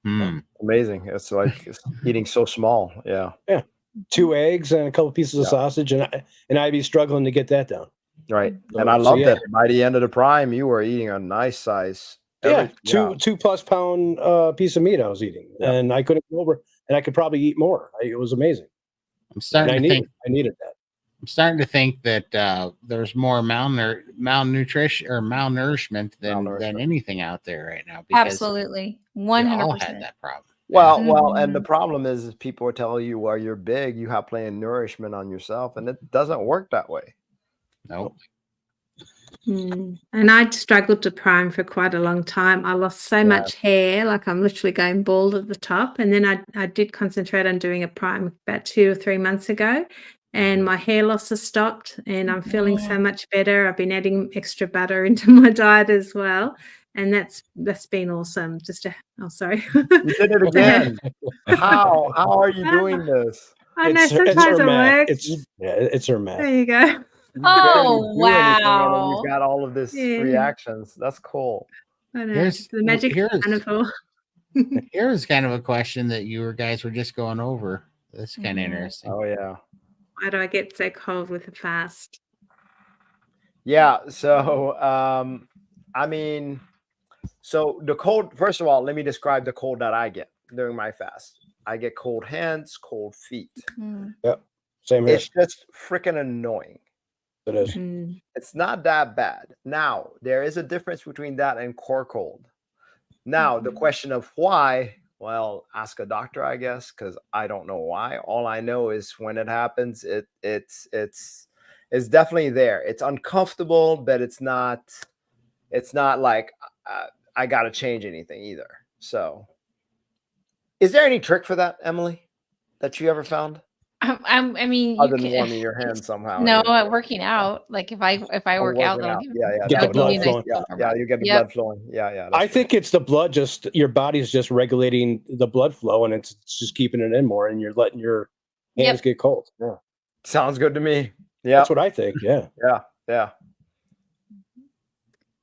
Hmm. Amazing. It's like eating so small. Yeah. 2 eggs and a couple pieces of Yeah. sausage, and I'd be struggling to get that down. Right. So- And I so, loved yeah. it. By the end of the prime, you were eating a nice size. Yeah, two plus pound piece of meat I was eating, Yeah. and I couldn't go over, and I could probably eat more. It was amazing. I'm And starting to think. I needed that. I'm starting to think that there's more malnutrition or malnourishment than anything out there right now. Because Absolutely. we all 100%. had that problem. Well, and the Mhm. problem is people will tell you, well, you're big, you have plenty of nourishment on yourself, and it doesn't work that way. Nope. And I struggled to prime for quite a long time. I lost so much hair, like I'm literally going bald at the top. And then I did concentrate on doing a prime about 2 or 3 months ago, and my hair loss has stopped, and I'm feeling so much better. I've been adding extra butter into my diet as well, and that's been awesome. Sorry. You did it again. How are you doing this? I know It's sometimes her it math. works. It's her math. There you go. You Oh, barely do anything, and then wow. you got all of this Yeah. reactions. That's cool. I know. Here's- It's the magic here's- of carnivore. Here's kind of a question that you guys were just going over. That's kind of Mhm. interesting. Oh yeah. Why do I get so cold with the fast? Yeah. So I mean, so the cold, first of all, let me describe the cold that I get during my fast. I get cold hands, cold feet. Mm. Same here. It's just freaking annoying. It is. Mm. It's not that bad. Now, there is a difference between that and core cold. Now, the question of why, well, ask a doctor, I guess, because I don't know why. All I know is when it happens, it's definitely there. It's uncomfortable, but it's not like I got to change anything either. So, is there any trick for that, Emily, that you ever found? I mean, Other than warming your hands somehow. No, anyway. working out. Like if I Oh, work out, working that'll out. give, Yeah, Get that'll the give blood you a nice flowing. pump yeah, up. you get the Yep. blood flowing. Yeah. That's I true. think it's the blood. Just your body's just regulating the blood flow, and it's just keeping it in more, and you're letting your hands Yep. get cold. Yeah. Sounds good to me. Yeah, That's what I think. Yeah. yeah.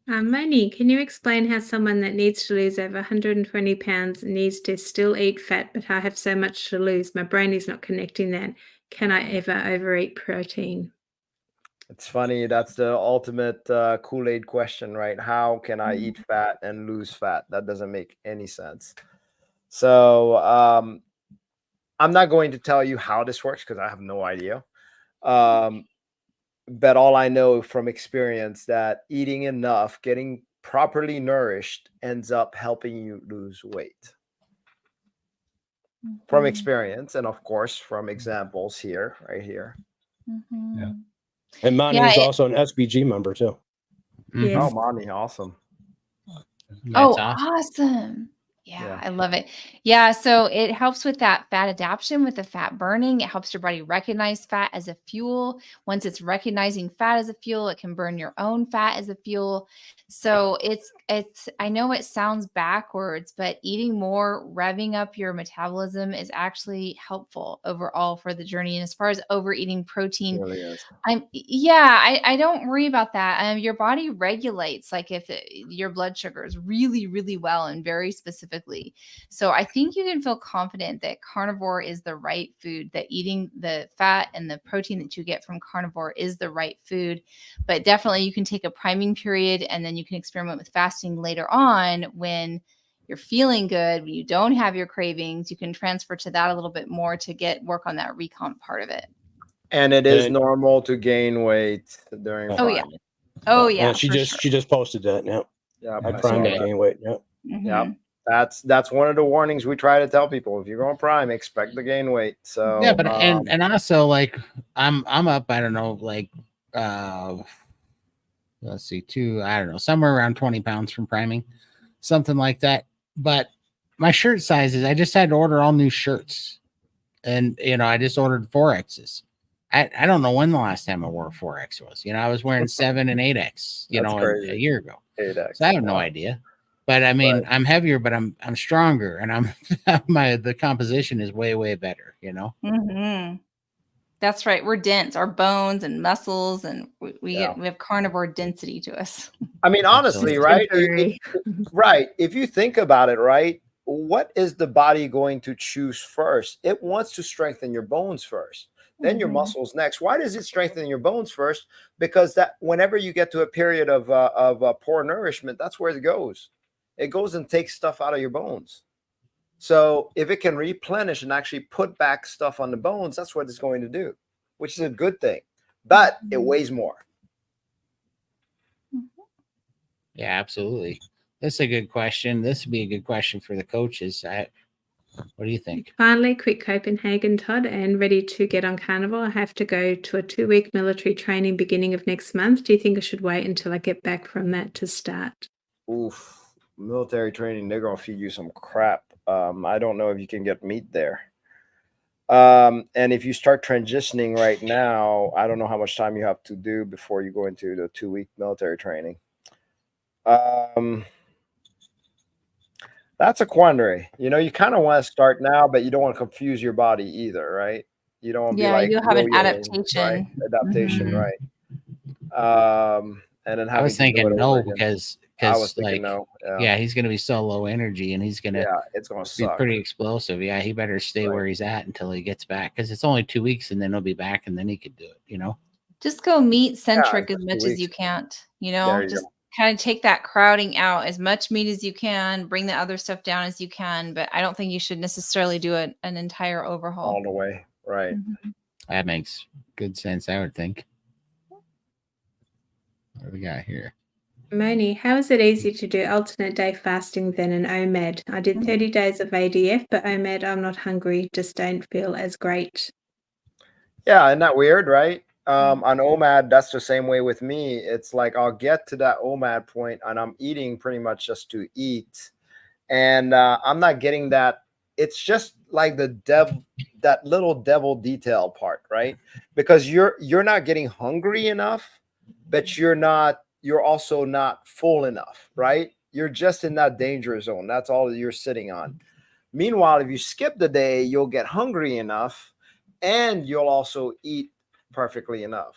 Moni, can you explain how someone that needs to lose over 120 pounds needs to still eat fat, but I have so much to lose? My brain is not connecting that. Can I ever overeat protein? It's funny. That's the ultimate Kool-Aid question, right? How can I eat fat and lose fat? That doesn't make any sense. So I'm not going to tell you how this works because I have no idea. But all I know from experience that eating enough, getting properly nourished, ends up helping you lose weight. From experience, and of course from examples here, right here. Yeah. And Monty Yeah, is also an SBG member too. Yes. Oh, Monty, awesome. That's Oh, awesome. awesome. Yeah. Yeah, I love it. Yeah, so it helps with that fat adaptation, with the fat burning. It helps your body recognize fat as a fuel. Once it's recognizing fat as a fuel, it can burn your own fat as a fuel. So it's I know it sounds backwards, but eating more, revving up your metabolism is actually helpful overall for the journey. And as far as overeating protein, Really is. I don't worry about that. Your body regulates like if your blood sugars really, really well and very specifically. So I think you can feel confident that carnivore is the right food, that eating the fat and the protein that you get from carnivore is the right food. But definitely you can take a priming period and then you can experiment with fasting later on when you're feeling good, when you don't have your cravings. You can transfer to that a little bit more to work on that recomp part of it. And it is And- normal to gain weight during Oh, yeah. priming. Oh yeah, she for just sure. posted that. Yeah. Yeah, I I saw primed to that. gain weight. Yeah. Yeah, that's one of the warnings we try to tell people. If you're going prime, expect to gain weight. So Yeah, but and also like I'm up, I don't know, like let's see, I don't know, somewhere around 20 pounds from priming, something like that. But my shirt sizes, I just had to order all new shirts. And I just ordered 4Xs. I don't know when the last time I wore a 4X was. I was wearing 7 and 8X, That's a crazy. year ago. 8X. So I have no idea. But I mean, I'm heavier, but I'm stronger, and the composition is way, way better, That's right. We're dense. Our bones and muscles, and we Yeah. have carnivore density to us. I mean, honestly, right? Temporary. Right. If you think about it, right, what is the body going to choose first? It wants to strengthen your bones first, then your muscles next. Why does it strengthen your bones first? Because that whenever you get to a period of poor nourishment, that's where it goes. It goes and takes stuff out of your bones. So if it can replenish and actually put back stuff on the bones, that's what it's going to do, which is a good thing. But it weighs more. Yeah, absolutely. That's a good question. This would be a good question for the coaches. What do you think? Finally, quit Copenhagen, Todd, and ready to get on Carnivore. I have to go to a 2-week military training beginning of next month. Do you think I should wait until I get back from that to start? Oof. Military training, they're going to feed you some crap. I don't know if you can get meat there. And if you start transitioning right now, I don't know how much time you have to do before you go into the 2-week military training. That's a quandary. You kind of want to start now, but you don't want to confuse your body either, right? You don't want to be like you'll have an yo-yoing, adaptation. right? Adaptation, Mhm. right? And then I was thinking no because I was thinking like no. yeah, he's gonna be so low energy and he's gonna it's gonna be suck. pretty explosive. Yeah, he better stay where he's at until he gets back because it's only 2 weeks and then he'll be back and then he could do it. Just go meat centric Yeah, as just much 2 as you weeks. can't. There you Just go. kind of take that crowding out, as much meat as you can, bring the other stuff down as you can. But I don't think you should necessarily do an entire overhaul. All the way, right? That makes good sense, I would think. What do we got here? Moni, how is it easier to do alternate day fasting than an OMAD? I did 30 days of ADF, but OMAD, I'm not hungry, just don't feel as great. Yeah, isn't that weird, right? On OMAD, that's the same way with me. It's like I'll get to that OMAD point and I'm eating pretty much just to eat. And I'm not getting that. It's just like that little devil detail part, right? Because you're not getting hungry enough, but you're also not full enough, right? You're just in that danger zone. That's all you're sitting on. Meanwhile, if you skip the day, you'll get hungry enough and you'll also eat perfectly enough.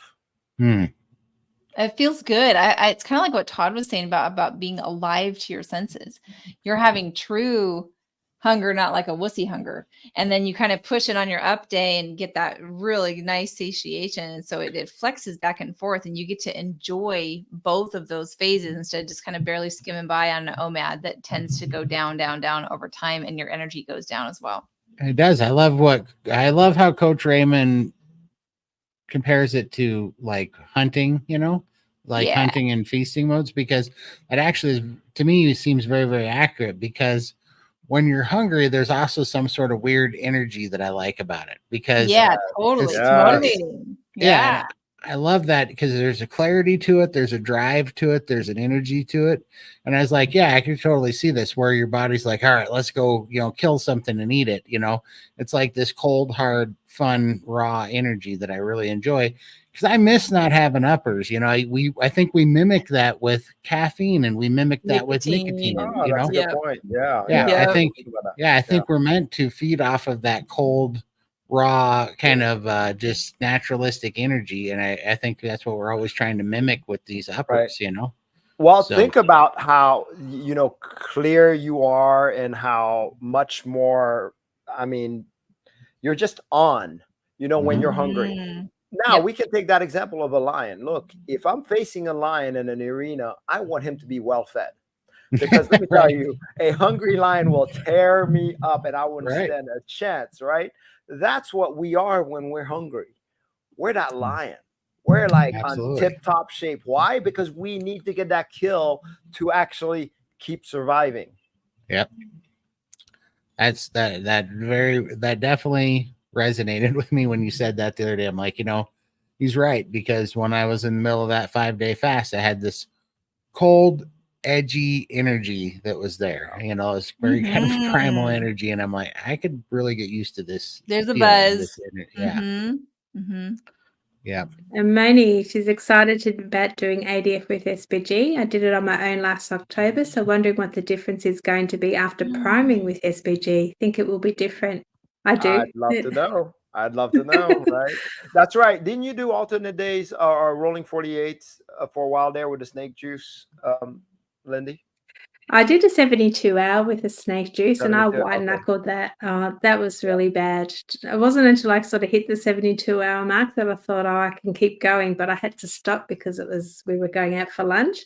It feels good. It's kind of like what Todd was saying about being alive to your senses. You're having true hunger, not like a wussy hunger. And then you kind of push it on your up day and get that really nice satiation. And so it flexes back and forth, and you get to enjoy both of those phases instead of just kind of barely skimming by on an OMAD that tends to go down, down, down over time, and your energy goes down as well. It does. I love how Coach Raymond compares it to like hunting, hunting and feasting modes, because it actually is, to me, seems very, very accurate, because when you're hungry, there's also some sort of weird energy that I like about it, because totally. It's motivating. Yeah. I love that, because there's a clarity to it. There's a drive to it. There's an energy to it. And I was like, yeah, I can totally see this, where your body's like, all right, let's go, kill something and eat it. It's like this cold, hard, fun, raw energy that I really enjoy, because I miss not having uppers. I think we mimic that with caffeine, and we mimic that with nicotine. Oh, that's a good point. Yeah. I think we're meant to feed off of that cold, raw kind of just naturalistic energy, and I think that's what we're always trying to mimic with these uppers. Well, think about how clear you are, and how much more, you're just on, when you're hungry. Now we can take that example of a lion. Look, if I'm facing a lion in an arena, I want him to be well fed, because let me tell you, a hungry lion will tear me up, and I wouldn't stand a chance. Right? That's what we are when we're hungry. We're that lion. We're like on tip-top shape. Why? Because we need to get that kill to actually keep surviving. Yep. That's that definitely resonated with me when you said that the other day. I'm like, he's right, because when I was in the middle of that 5-day fast, I had this cold, edgy energy that was there. It's very kind of primal energy, and I'm like, I could really get used to this. There's a buzz. Yeah. And Moni, she's excited about doing ADF with SBG. I did it on my own last October, so wondering what the difference is going to be after priming with SBG. Think it will be different. I do. I'd love to know. Right? That's right. Didn't you do alternate days or rolling 48s for a while there with the snake juice, Lindy? I did a 72-hour with a snake juice, and I white knuckled that. That was really bad. It wasn't until I sort of hit the 72-hour mark that I thought, I can keep going, but I had to stop because we were going out for lunch.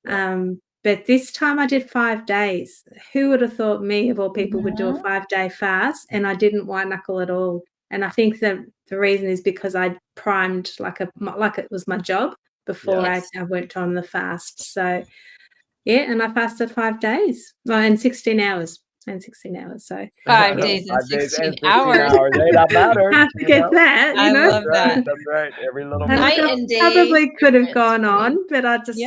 But this time I did 5 days. Who would have thought me, of all people, would do a 5-day fast, and I didn't white knuckle at all. And I think that the reason is because I primed like it was my job before I went on the fast. So yeah, and I fasted 5 days, and 16 hours. So 5 days and 16 hours. That matters. Have to get that. I love that. That's right. Every little night and day. Probably could have gone on, but I just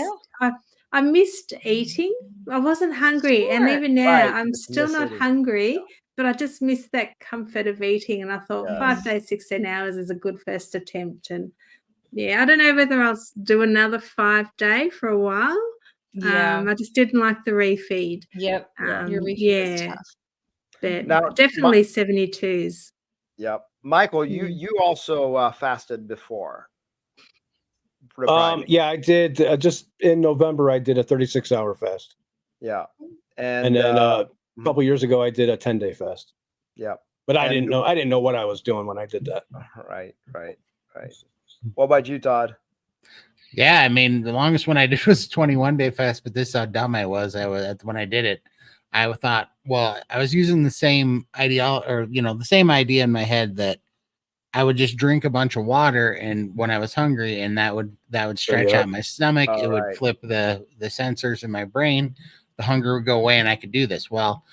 I missed eating. I wasn't hungry, and even now I'm still not hungry. But I just missed that comfort of eating, and I thought 5 days, 16 hours is a good first attempt. And I don't know whether I'll do another 5-day for a while. I just didn't like the refeed. Yep. Your refeed is tough. But now, definitely 72s. Yep. Michael, you also fasted before. I did. Just in November, I did a 36-hour fast. Yeah. And then a couple years ago, I did a 10-day fast. Yeah. But I didn't know what I was doing when I did that. Right. What about you, Todd? Yeah, the longest one I did was a 21-day fast, but this is how dumb I was. When I did it, I thought, well, I was using the same the same idea in my head that I would just drink a bunch of water, and when I was hungry, and that would stretch out my stomach. It would flip the sensors in my brain. The hunger would go away, and I could do this. Well,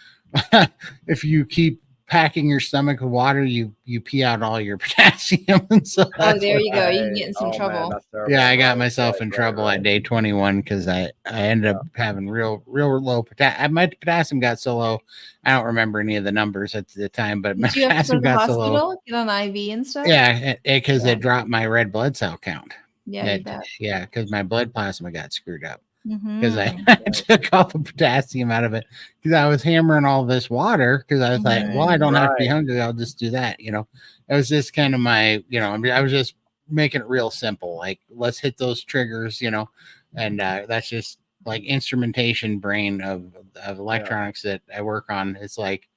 if you keep packing your stomach with water, you pee out all your potassium. And so there you go. You can get in some trouble. Man, I got myself in trouble at day 21 because I ended up having real low potassium. My potassium got so low, I don't remember any of the numbers at the time, but my potassium got so low. Get on IV and stuff. Yeah, because it dropped my red blood cell count. Yeah, because my blood plasma got screwed up. Because I Mm-hmm. took all the potassium out of it because I was hammering all this water because I was like, well, I don't have to be hungry. I'll just do that. It was just kind of my, I was just making it real simple. Like, let's hit those triggers, and that's just like instrumentation brain of electronics that I work on. It's like,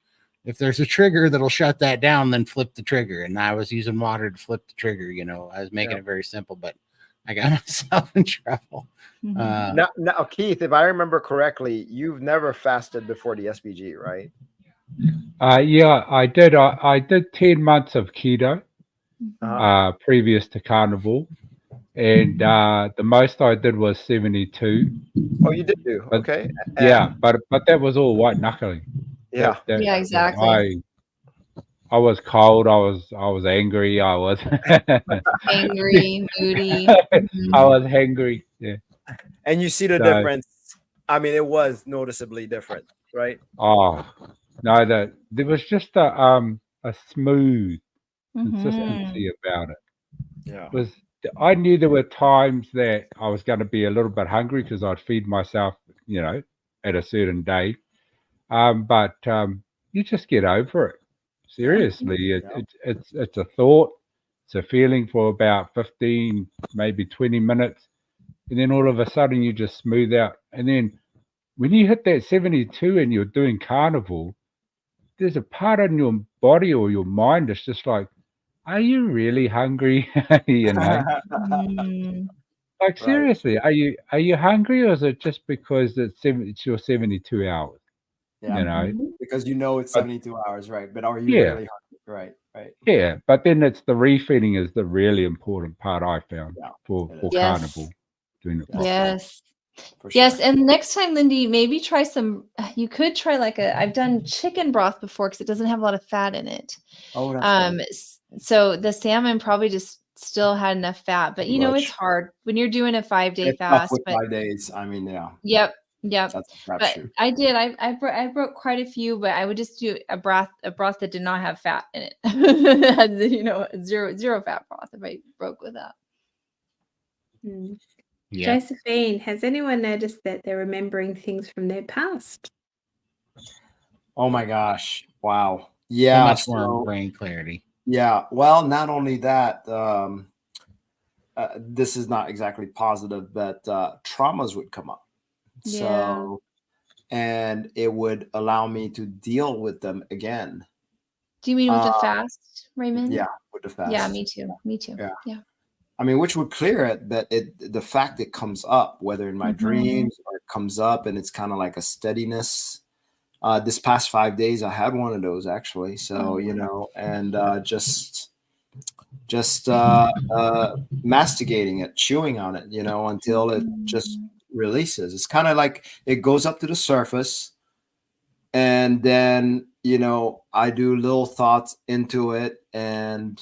if there's a trigger that'll shut that down, then flip the trigger. And I was using water to flip the trigger. I was making it very simple, but I got myself in trouble. Now, Keith, if I remember correctly, you've never fasted before the SBG, right? Yeah, I did. I did 10 months of keto previous to Carnivore, and the most I did was 72. Oh, you did do? Okay. Yeah, but that was all white knuckling. Yeah. Yeah, exactly. I was cold. I was angry. I was Angry, moody. I was hangry. Yeah. And you see the difference. I mean, it was noticeably different, right? Oh no, there was just a smooth consistency about it. Yeah. I knew there were times that I was going to be a little bit hungry because I'd feed myself, at a certain day. But you just get over it. Seriously, it's a thought, it's a feeling for about 15, maybe 20 minutes, and then all of a sudden you just smooth out. And then when you hit that 72 and you're doing Carnivore, there's a part in your body or your mind that's just like, are you really hungry? Like, seriously, are you hungry, or is it just because it's your 72 hours? Yeah. Because it's 72 hours, right? But are you really hungry? Right. Yeah, but then it's the refeeding is the really important part I found for Carnivore. Doing it properly. Yes. For Yes, sure. and next time, Lindy, maybe try you could try I've done chicken broth before because it doesn't have a lot of fat in it. Oh, that's good. So the salmon probably just still had enough fat, but it's hard when you're doing a 5-day It's tough fast. with But 5 days. I mean, yeah. Yep. That's a But crapshoot. I did. I broke quite a few, but I would just do a broth that did not have fat in it. Had, zero fat broth if I broke with that. Yeah. Josephine, has anyone noticed that they're remembering things from their past? Oh my gosh. Wow. So Yeah. much more brain clarity. Yeah. Well, not only that, this is not exactly positive, but traumas would come up. So, and it would allow me to deal with them again. Do you mean with the fast, Raymond? Yeah, with the fast. Yeah, me too. Yeah. I mean, which would clear it, but the fact it comes up, whether in my dreams or it comes up, and it's kind of like a steadiness. This past 5 days, I had one of those actually. So and just masticating it, chewing on it, until it just releases. It's kind of like it goes up to the surface, and then I do little thoughts into it, and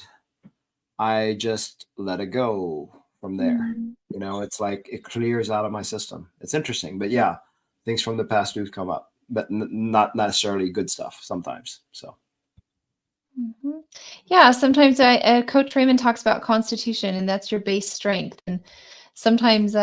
I just let it go from there. It's like it clears out of my system. It's interesting, but yeah, things from the past do come up, but not necessarily good stuff sometimes. So. Yeah, sometimes Coach Raymond talks about constitution, and that's your base strength. And sometimes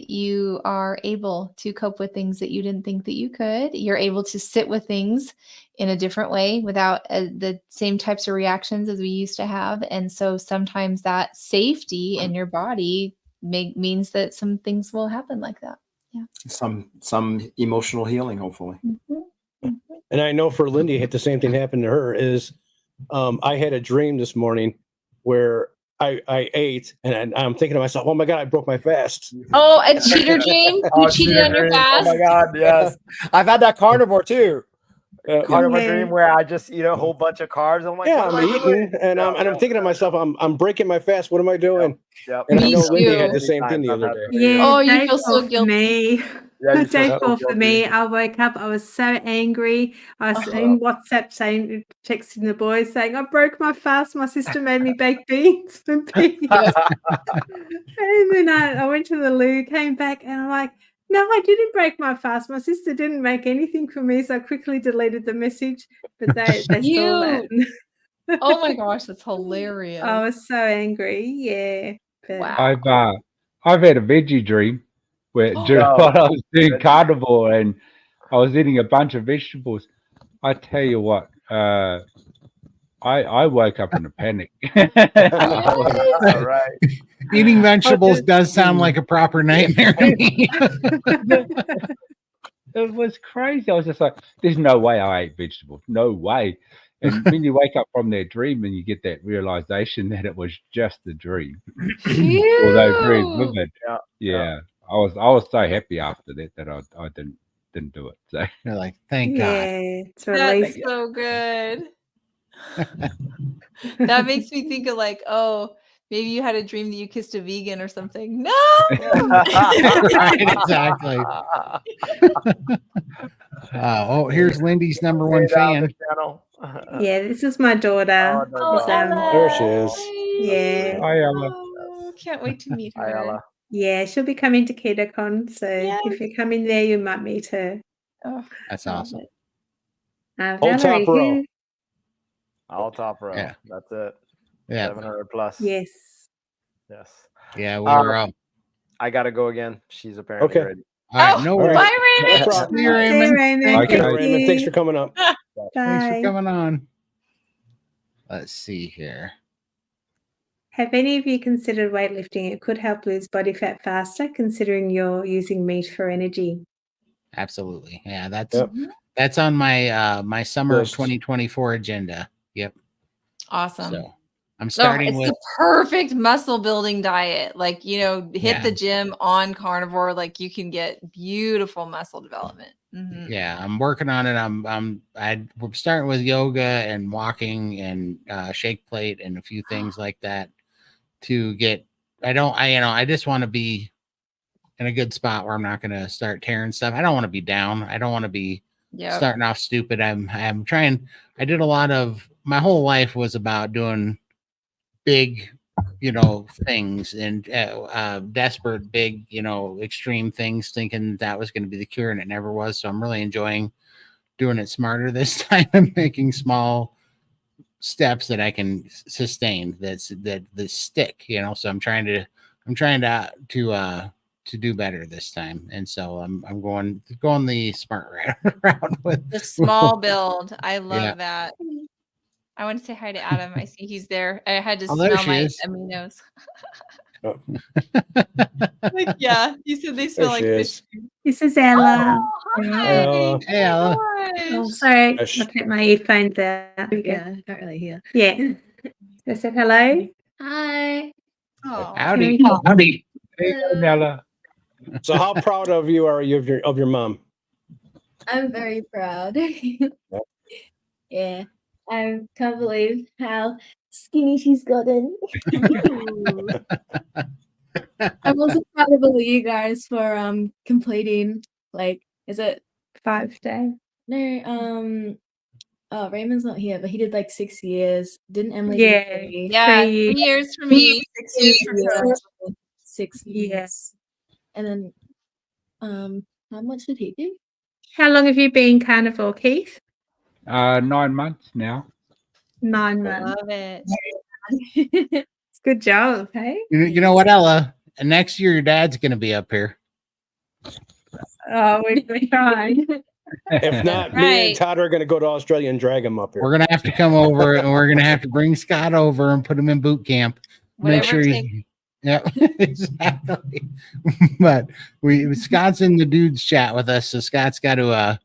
you are able to cope with things that you didn't think that you could. You're able to sit with things in a different way without the same types of reactions as we used to have. And so sometimes that safety in your body means that some things will happen like that. Yeah. Some emotional healing, hopefully. And I know for Lindy, the same thing happened to her. Is I had a dream this morning where I ate, and I'm thinking to myself, oh my God, I broke my fast. Oh, a cheater dream? You cheated on your fast? Oh my God, yes. I've had that carnivore too. Carnivore dream where I just eat a whole bunch of carbs. I'm like, I'm eating, and I'm thinking to myself, I'm breaking my fast. What am I doing? Yep. And I know Me Lindy too. had the same thing the other day. Yeah. Oh, you day feel so 4 for guilty. me. Yeah, you feel Day so 4 for guilty. me. I woke up. I was so angry. I was in WhatsApp texting the boys saying, I broke my fast. My sister made me baked beans and peas. And then I went to the loo, came back, and I'm like, no, I didn't break my fast. My sister didn't make anything for me, so I quickly deleted the message. But they saw that. Oh my gosh, that's hilarious. I was so angry. Yeah. But Wow. I've had a veggie dream where during while I was doing Carnivore and I was eating a bunch of vegetables. I tell you what, I woke up in a panic. All right. Eating vegetables does sound like a proper nightmare to me. It was crazy. I was just like, there's no way I ate vegetables. No way. And when you wake up from that dream and you get that realization that it was just a dream, although very Phew. vivid. Yeah. Yeah. I was so happy after that I didn't do it. So You're like, thank God. Yeah, it's That's released. so good. That makes me think of like, oh, maybe you had a dream that you kissed a vegan or something. No. Right, exactly. Here's Lindy's number one Straight out fan. the channel. Yeah, this is my daughter. Oh, Oh, no, no. Ella. There she is. Yeah. Hi, Ella. Oh, can't wait to meet Hi, her. Ella. Yeah, she'll be coming to KetoCon, so Yes. if you come in there, you might meet her. Oh, That's love awesome. it. Whole Valerie, top row. who- All top row. Yeah. That's it. Yeah, 700 plus. Yes. Yes. yeah, we were up. I gotta go again. She's apparently Okay. ready. All right, Oh, no all worries. right. bye, Raymond. No problem. See you, See Raymond. you, Raymond. Bye, Thank guys. Raymond, thanks you. for coming up. Thanks for Bye. coming on. Let's see here. Have any of you considered weightlifting? It could help lose body fat faster, considering you're using meat for energy. Absolutely. Yeah, that's Yep. that's on my my summer of List. 2024 agenda. Yep. Awesome. So I'm No, starting it's with the perfect muscle building diet. Like, hit Yeah. the gym on carnivore. Like, you can get beautiful muscle development. Mhm. yeah, I'm working on it. I'm starting with yoga and walking and shake plate and a few things like that to get I just want to be in a good spot where I'm not going to start tearing stuff. I don't want to be down. I don't want to be Yep. starting off stupid. I'm trying. I did a lot of my whole life was about doing big, things and desperate, big, extreme things, thinking that was going to be the cure, and it never was. So I'm really enjoying doing it smarter this time and making small steps that I can sustain. That stick, So I'm trying to do better this time, and so I'm going the smart route with The small build. I love Yeah. that. I want to say hi to Adam. I see he's there. I had to Oh, there smell she my is. aminos. Oh. Like, yeah, you said they smell like she fish. is. This is Ella. Oh, hi. Ella. Hey, Ella. Oh, Gosh. sorry. Yes. I put my earphones out. Yeah, can't really hear. Yeah. I said hello. Hi. Aw. Howdy. Howdy. Hey, Nella. So how proud of you are you of your mom? I'm very proud. Yeah. I can't believe how skinny she's gotten. I'm also proud of all of you guys for completing, like, is it 5 days. no oh, Raymond's not here, but he did like 6 years. Didn't Emily do Yeah. 3? Yeah, 3 3 years for me, 6 years for Coach. 6 Yeah. years. And then how much did he do? How long have you been carnivore, Keith? 9 months now. 9 months. Love it. It's good job, hey? You know what, Ella? And next year your dad's going to be up here. Oh, we're trying. If not, me Right. and Todd are going to go to Australia and drag him up here. We're going to have to come over and we're going to have to bring Scott over and put him in boot camp. Make Whatever sure it he's takes. yeah, exactly. But Scott's in the dudes chat with us, so Scott's got to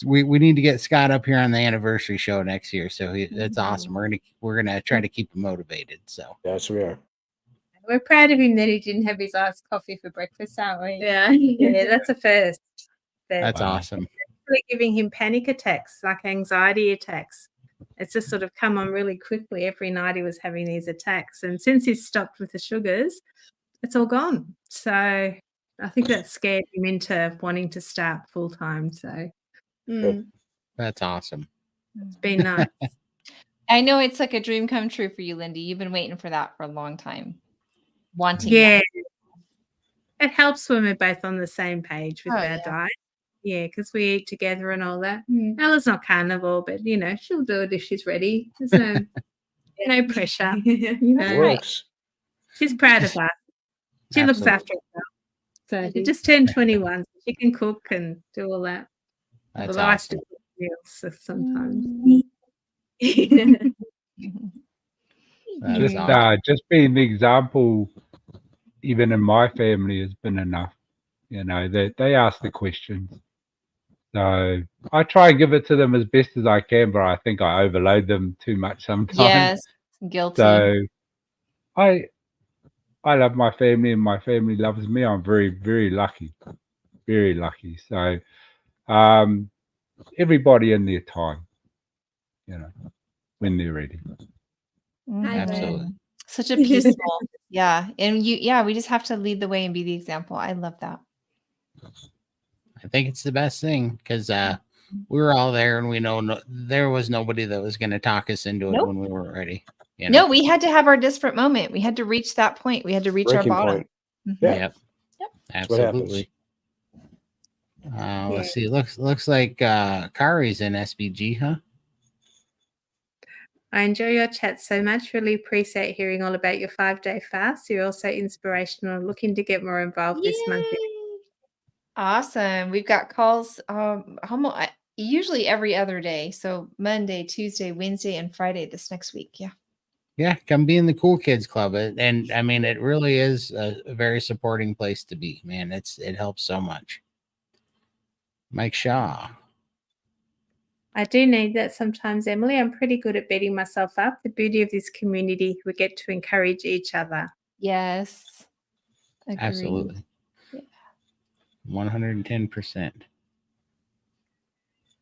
we need to get Scott up here on the anniversary show next year. So that's awesome. We're gonna try to keep him motivated. So Yes, we are. We're proud of him that he didn't have his iced coffee for breakfast, aren't we? Yeah. Yeah, that's a first. that's Wow. awesome. Really giving him panic attacks, like anxiety attacks. It's just sort of come on really quickly. Every night he was having these attacks. And since he's stopped with the sugars, it's all gone. So I think that scared him into wanting to start full time. So That's awesome. it's been nice. I know it's like a dream come true for you, Lindy. You've been waiting for that for a long time. Wanting Yeah. that. It helps when we're both on the same page with Oh, our yeah. diet. Yeah, because we eat together and all that. Ella's not carnivore, but she'll do it if she's ready. There's no pressure. It works. She's proud of us. She looks Absolutely. after herself. So she just turned 21. So she can cook and do all that. That's Although I awesome. still cook meals sometimes. That is Just awesome. just being the example, even in my family, has been enough. You know, they ask the questions. So I try and give it to them as best as I can, but I think I overload them too much sometimes. Yes, guilty. So I love my family and my family loves me. I'm very, very lucky. Very lucky. So everybody in their time, you know, when they're ready. Absolutely. Such a peaceful. Yeah. And we just have to lead the way and be the example. I love that. I think it's the best thing because we were all there and we know there was nobody that was going to talk us into it Nope. when we weren't ready. You know? No, we had to have our desperate moment. We had to reach that point. We had to reach Breaking our bottom. point. Mhm. Yeah. Yep. Yep. That's what happens. Absolutely. Let's see. Looks like Kari's in SBG, huh? I enjoy your chat so much. Really appreciate hearing all about your 5-day fast. You're also inspirational. Looking to get more involved this month. Yay. Awesome. We've got calls usually every other day. So Monday, Tuesday, Wednesday, and Friday this next week. Yeah. Yeah, come be in the Cool Kids Club. And I mean, it really is a very supporting place to be, man. It helps so much. Mike Shaw. I do need that sometimes, Emily. I'm pretty good at beating myself up. The beauty of this community, we get to encourage each other. Yes. Agreed. Absolutely. Yeah. 110%.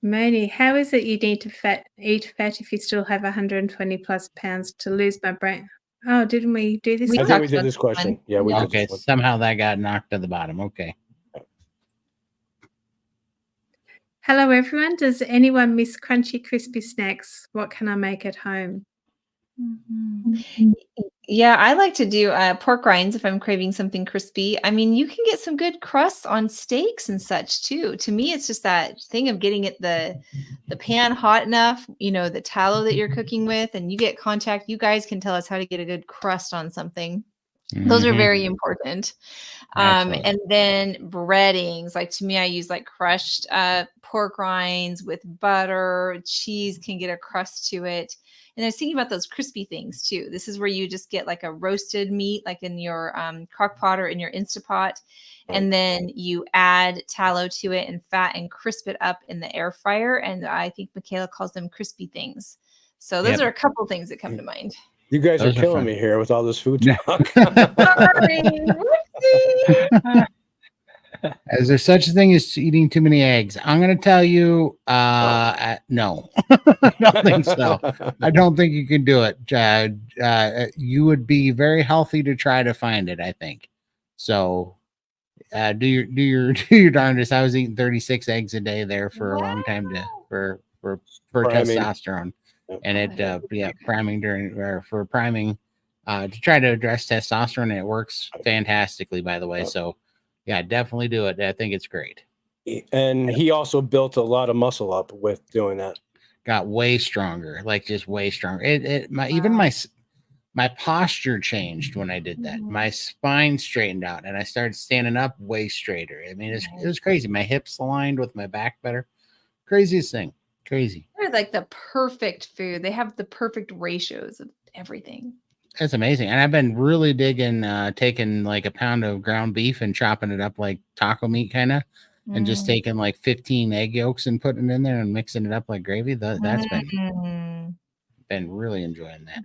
Moni, how is it you need to eat fat if you still have 120 plus pounds to lose my brain? Oh, didn't we do this? We I one? think we talked did about this this one. question. Yeah, we did Okay, this one. somehow that got knocked to the bottom. Okay. Hello, everyone. Does anyone miss crunchy, crispy snacks? What can I make at home? Yeah, I like to do pork rinds if I'm craving something crispy. I mean, you can get some good crusts on steaks and such too. To me, it's just that thing of getting it the pan hot enough, the tallow that you're cooking with, and you get contact. You guys can tell us how to get a good crust on something. Those are Mhm. very important. Absolutely. And then breadings, like to me, I use like crushed pork rinds with butter. Cheese can get a crust to it. And I was thinking about those crispy things too. This is where you just get like a roasted meat, like in your crock pot or in your Instapot. And then you add tallow to it and fat and crisp it up in the air fryer. And I think Michaela calls them crispy things. So those are a couple things that come to mind. You guys Those are are killing fun. me here with all this food talk. Sorry, whoopsie. Is there such a thing as eating too many eggs? I'm going to tell you, no. I don't think so. I don't think you can do it. You would be very healthy to try to find it, I think. So, do your darndest. I was eating 36 eggs a day there for a long time for Priming. testosterone, and it priming for priming to try to address testosterone, and it works fantastically, by the way. So. Yeah, definitely do it. I think it's great. And he also built a lot of muscle up with doing that. Got way stronger, like just way stronger. Even my posture changed when I did that. My spine straightened out, and I started standing up way straighter. I mean, it was crazy. My hips aligned with my back better. Craziest thing. Crazy. They're like the perfect food. They have the perfect ratios of everything. That's amazing. And I've been really digging taking like a pound of ground beef and chopping it up like taco meat kind of, and just taking like 15 egg yolks and putting it in there and mixing it up like gravy. That's been really enjoying that.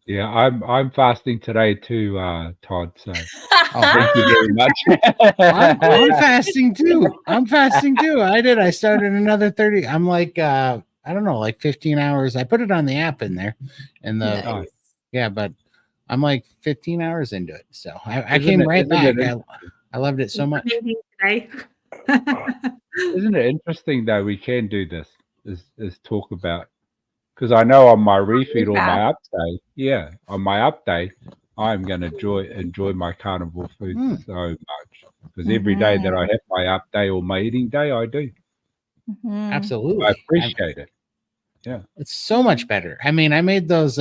Yeah, I'm fasting today too, Todd. So thank you very much. I'm fasting too. I started another 30. I'm like I don't know, like 15 hours. I put it on the app in there, and but I'm like 15 hours into it. So I came right back. I loved it so much. Isn't it interesting though? We can do this is talk about, because I know on my refeed or my up day, on my up day, I'm going to enjoy my carnivore food so much, because every day that I have my up day or my eating day, I do. Absolutely, I appreciate it. Yeah, it's so much better. I mean, I made those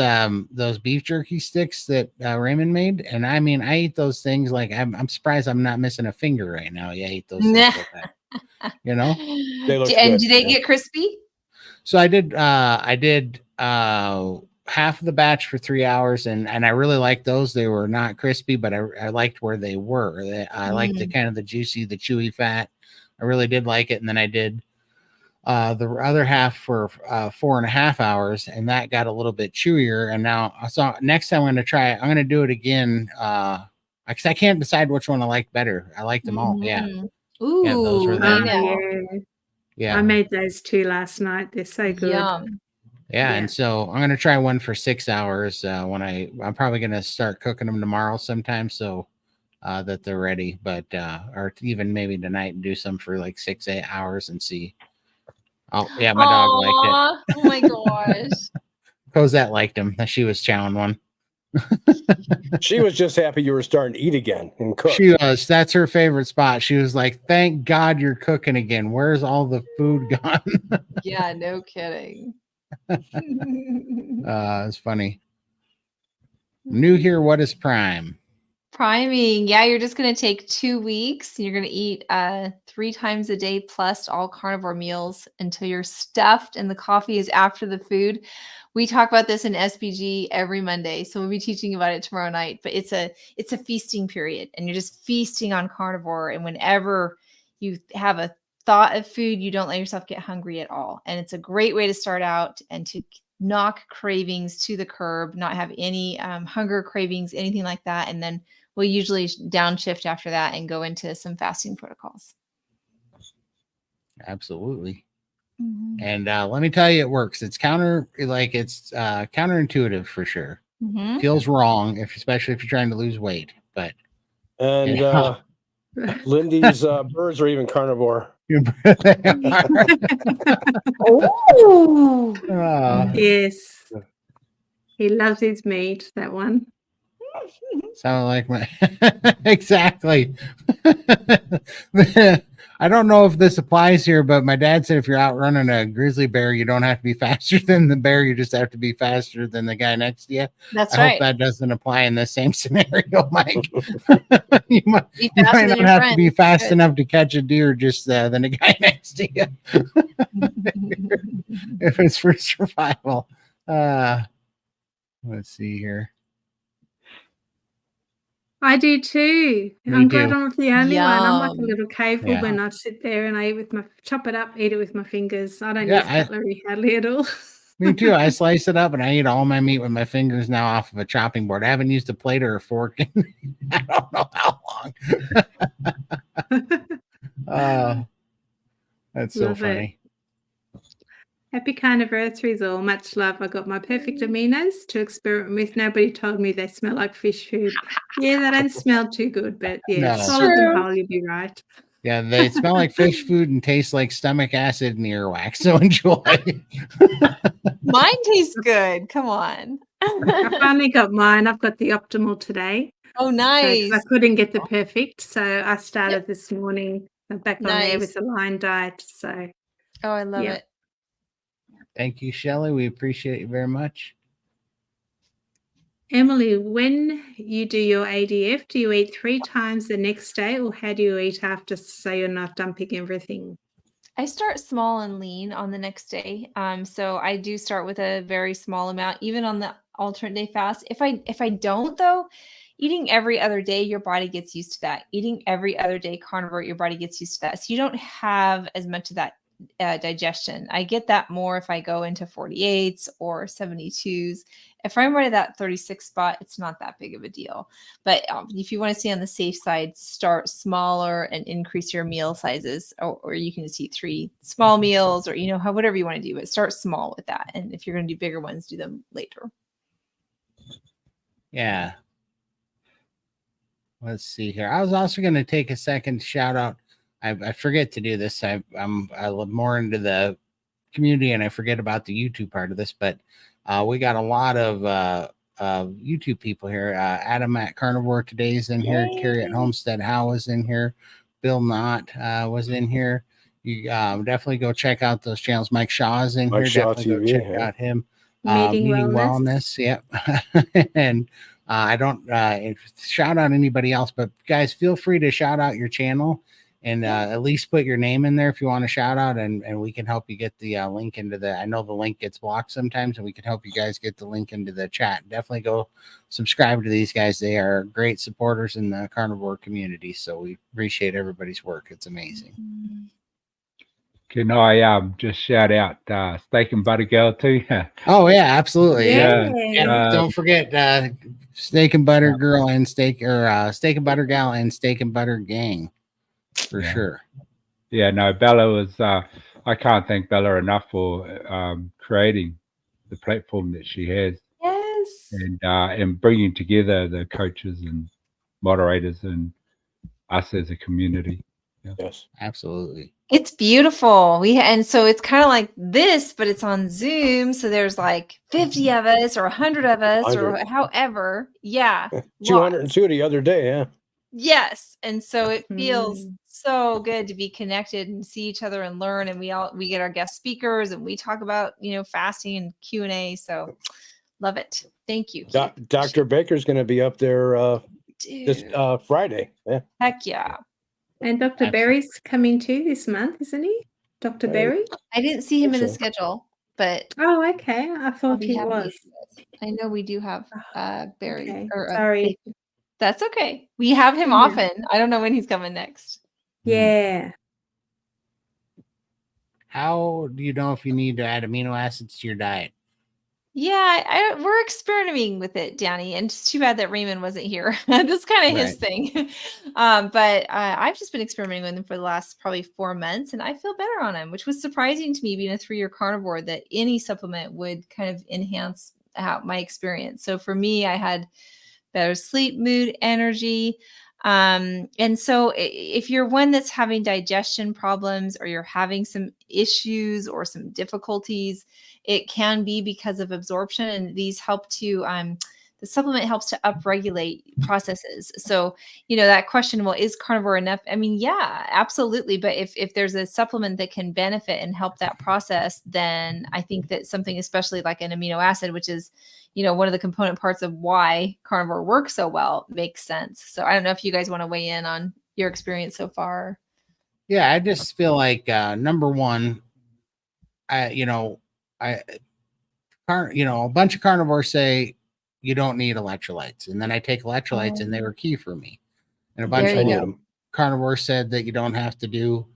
beef jerky sticks that Raymond made, and I mean, I eat those things like I'm surprised I'm not missing a finger right now. Yeah, I eat those things like that. You know, do they get crispy? So I did half of the batch for 3 hours, and I really liked those. They were not crispy, but I liked where they were. I liked the kind of the juicy, the chewy fat. I really did like it. And then I did the other half for 4.5 hours, and that got a little bit chewier. And now next time I'm going to try it. I'm going to do it again. Because I can't decide which one I like better. I like them all. Yeah. Ooh, Yeah, those were them. Yeah. I made those 2 last night. They're so good. Yum. Yeah, and so I'm gonna try one for 6 hours when I'm probably gonna start cooking them tomorrow sometime, so that they're ready. But or even maybe tonight and do some for like 6-8 hours and see. Oh yeah, my dog liked it. Oh my gosh. Cosette liked them. She was chowing one. She was just happy you were starting to eat again and cook. She was. That's her favorite spot. She was like, "Thank God you're cooking again. Where's all the food gone?" Yeah, no kidding. It's funny. New here. What is Prime? Priming. Yeah, you're just going to take 2 weeks. You're going to eat 3 times a day plus all carnivore meals until you're stuffed, and the coffee is after the food. We talk about this in SBG every Monday, so we'll be teaching about it tomorrow night. But it's a feasting period, and you're just feasting on carnivore. And whenever you have a thought of food, you don't let yourself get hungry at all. And it's a great way to start out and to knock cravings to the curb, not have any hunger cravings, anything like that. And then we'll usually downshift after that and go into some fasting protocols. Absolutely. And let me tell you, it works. It's counterintuitive for sure. Feels wrong, especially if you're trying to lose weight. But Lindy's birds are even carnivore. Oh, yes. He loves his meat, that one. Sound like my exactly. I don't know if this applies here, but my dad said if you're out running a grizzly bear, you don't have to be faster than the bear. You just have to be faster than the guy next to you. That's I right. hope that doesn't apply in the same scenario, Mike. you might Be not faster than your have to friend. be fast Good. enough to catch a deer just than the guy next to you. If it's for survival. Let's see here. I do too. Me I'm glad too. I'm not the only one. I'm like a Yum. little cave Yeah. woman. I sit there and I chop it up, eat it with my fingers. I don't Yeah, use cutlery hardly at all. Me too. I slice it up and I eat all my meat with my fingers now off of a chopping board. I haven't used a plate or a fork in I don't know how long. That's so Love it. funny. Happy Carniversarys all. Much love. I got my perfect aminos to experiment with. Nobody told me they smell like fish food. Yeah, they don't smell too good, but yeah, No. swallow them True. whole, you'll be right. Yeah, they smell like fish food and taste like stomach acid and earwax. So enjoy. Mine tastes good. Come on. I finally got mine. I've got the optimal today. Oh, So, 'cause nice. I couldn't get the perfect. So I started this morning. I'm back on there Nice. with the line diet. So Oh, I love Yeah. it. Thank you, Shelley. We appreciate you very much. Emily, when you do your ADF, do you eat 3 times the next day, or how do you eat after so you're not dumping everything? I start small and lean on the next day. So I do start with a very small amount, even on the alternate day fast. If I don't though, eating every other day, your body gets used to that. Eating every other day carnivore, your body gets used to that. So you don't have as much of that digestion. I get that more if I go into 48s or 72s. If I'm right at that 36 spot, it's not that big of a deal. But if you want to stay on the safe side, start smaller and increase your meal sizes, or you can just eat 3 small meals, or whatever you want to do. But start small with that, and if you're going to do bigger ones, do them later. Yeah. Let's see here. I was also going to take a second shout out. I forget to do this. I look more into the community and I forget about the YouTube part of this, but we got a lot of YouTube people here. Adam at Carnivore today's in here. Carrie at Homestead Howe was in here. Bill Knott was in here. You definitely go check out those channels. Mike Shaw is in Mike here. Shaw Definitely TV, go check out him. Meeting Wellness. Yep. And I don't shout out anybody else, but guys, feel free to shout out your channel. and at least put your name in there if you want a shout out, and we can help you get the link into the. I know the link gets blocked sometimes, and we can help you guys get the link into the chat. Definitely go subscribe to these guys. They are great supporters in the carnivore community, so we appreciate everybody's work. It's amazing. Can I just shout out Steak and Butter Girl too? Oh yeah, absolutely. Yeah. Yeah, don't forget Steak and Butter Girl and Steak and Butter Gal and Steak and Butter Gang for sure. Yeah, no, Bella was. I can't thank Bella enough for creating the platform that she has, Yes. and bringing together the coaches and moderators and us as a community. Yes, absolutely. It's beautiful. And so it's kind of like this, but it's on Zoom. So there's like 50 of us or 100 of us or however. Yeah. 202 the other day. Yeah. Yes. And so it feels so good to be connected and see each other and learn. And we get our guest speakers and we talk about, fasting and Q&A. So love it. Thank you. Dr. Baker's going to be up there this Friday. Yeah. Heck yeah. And Dr. Berry's coming too this month, isn't he? Dr. Berry? I didn't see him in the schedule, but okay. I thought he was. I know we do have Berry. Okay. Or, sorry. That's okay. We have him often. I don't know when he's coming next. Yeah. How do you know if you need to add amino acids to your diet? Yeah, we're experimenting with it, Danny, and it's too bad that Raymond wasn't here. That's kind of his thing. But I've just been experimenting with him for the last probably 4 months, and I feel better on him, which was surprising to me, being a 3-year carnivore, that any supplement would kind of enhance my experience. So for me, I had better sleep, mood, energy. And so if you're one that's having digestion problems, or you're having some issues or some difficulties, it can be because of absorption, and these help to the supplement helps to upregulate processes. So, that question, well, is carnivore enough? I mean, yeah, absolutely. But if there's a supplement that can benefit and help that process, then I think that something, especially like an amino acid, which is, one of the component parts of why carnivore works so well, makes sense. So I don't know if you guys want to weigh in on your experience so far. Yeah, I just feel like number one, a bunch of carnivores say you don't need electrolytes, and then I take electrolytes, and they were key for me. And a bunch of carnivores said that you don't have to do,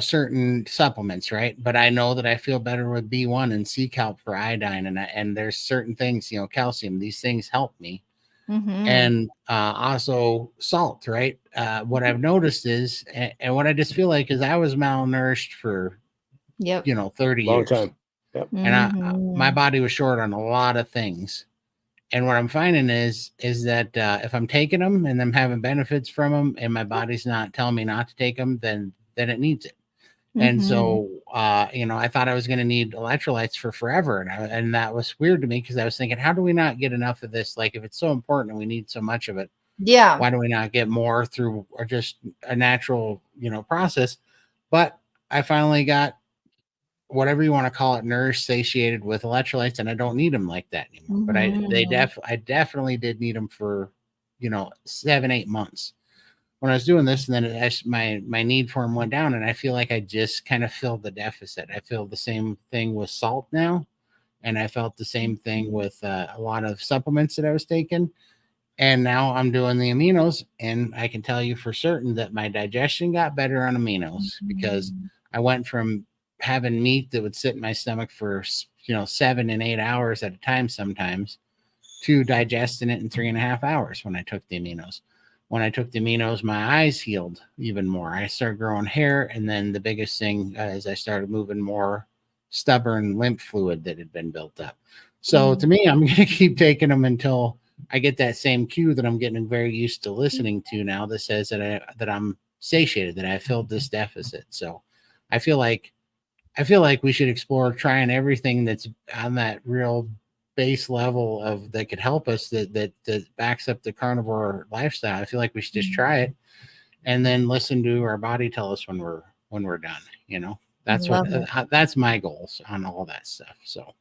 certain supplements, right? But I know that I feel better with B1 and C-Calp for iodine, and there's certain things, calcium. These things help me. Mm-hmm. And also salt, right? What I've noticed is, and what I just feel like is, I was malnourished for 30 years. Long time. Yep. And my body was short on a lot of things. And what I'm finding is that if I'm taking them and I'm having benefits from them, and my body's not telling me not to take them, then it needs it. Mm-hmm. And so, I thought I was going to need electrolytes for forever. And that was weird to me, because I was thinking, how do we not get enough of this? Like, if it's so important and we need so much of it, why do we not get more through, or just a natural, process? But I finally got, whatever you want to call it, nourished, satiated with electrolytes, and I don't need them like that anymore. Mm-hmm. But I definitely did need them for 7-8 months when I was doing this, and then my need for them went down, and I feel like I just kind of filled the deficit. I feel the same thing with salt now, and I felt the same thing with a lot of supplements that I was taking. And now I'm doing the aminos, and I can tell you for certain that my digestion got better on aminos, because I went from having meat that would sit in my stomach for 7 and 8 hours at a time sometimes, to digesting it in 3.5 hours when I took the aminos. When I took the aminos, my eyes healed even more. I started growing hair, and then the biggest thing is I started moving more stubborn lymph fluid that had been built up. So to me, I'm going to keep taking them until I get that same cue that I'm getting very used to listening to now, that says that I'm satiated, that I filled this deficit. So I feel like we should explore trying everything that's on that real base level of that could help us, that backs up the carnivore lifestyle. I feel like we should just try it, and then listen to our body tell us when we're done. That's my goals on all that stuff. So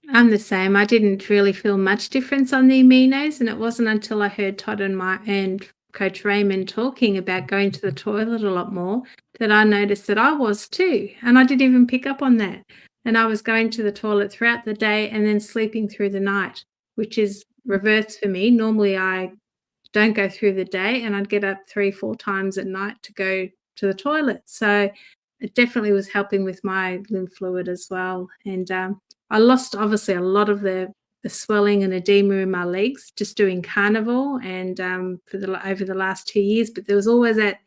I'm the same. I didn't really feel much difference on the aminos, and it wasn't until I heard Todd and Coach Raymond talking about going to the toilet a lot more, that I noticed that I was too. And I didn't even pick up on that. And I was going to the toilet throughout the day and then sleeping through the night, which is reverse for me. Normally I don't go through the day, and I'd get up 3-4 times at night to go to the toilet. So it definitely was helping with my lymph fluid as well. And I lost obviously a lot of the swelling and edema in my legs just doing carnivore and over the last 2 years. But there was always it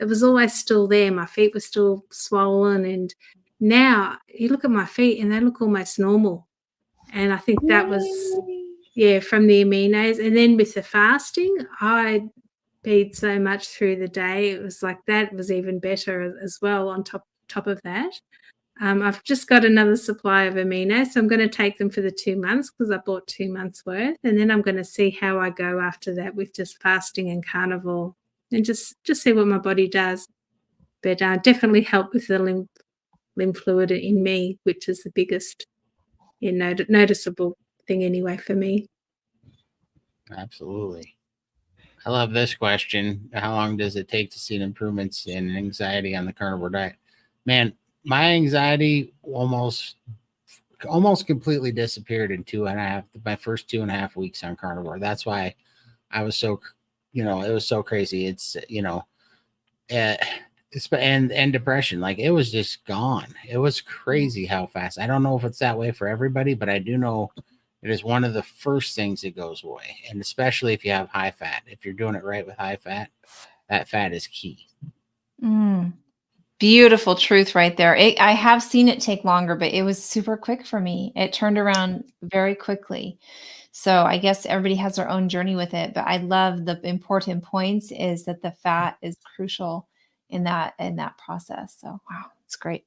was always still there. My feet were still swollen, and now you look at my feet and they look almost normal. And I think that was from the aminos. And then with the fasting, I peed so much through the day. It was like that was even better as well on top of that. I've just got another supply of aminos, so I'm going to take them for the 2 months because I bought 2 months worth, and then I'm going to see how I go after that with just fasting and carnivore, and just see what my body does. But definitely help with the lymph fluid in me, which is the biggest noticeable thing anyway for me. Absolutely. I love this question. How long does it take to see improvements in anxiety on the carnivore diet? Man, my anxiety almost completely disappeared in my first 2.5 weeks on carnivore. That's why I was so, it was so crazy. It's, and depression, like it was just gone. It was crazy how fast. I don't know if it's that way for everybody, but I do know it is one of the first things that goes away. And especially if you have high fat, if you're doing it right with high fat, that fat is key. Beautiful truth right there. I have seen it take longer, but it was super quick for me. It turned around very quickly. So I guess everybody has their own journey with it, but I love the important points is that the fat is crucial in that process. So, wow, it's great.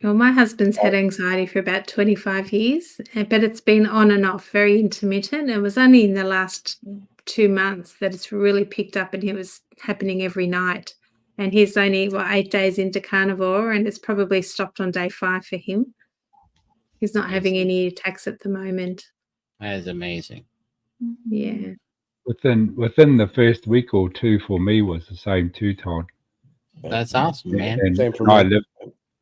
Well, my husband's had anxiety for about 25 years, but it's been on and off, very intermittent. It was only in the last 2 months that it's really picked up, and it was happening every night. And he's only 8 days into carnivore, and it's probably stopped on day 5 for him. He's not having any attacks at the moment. That is amazing. Yeah. Within the first week or two for me was the same too, Todd. That's awesome, man. And Same for me.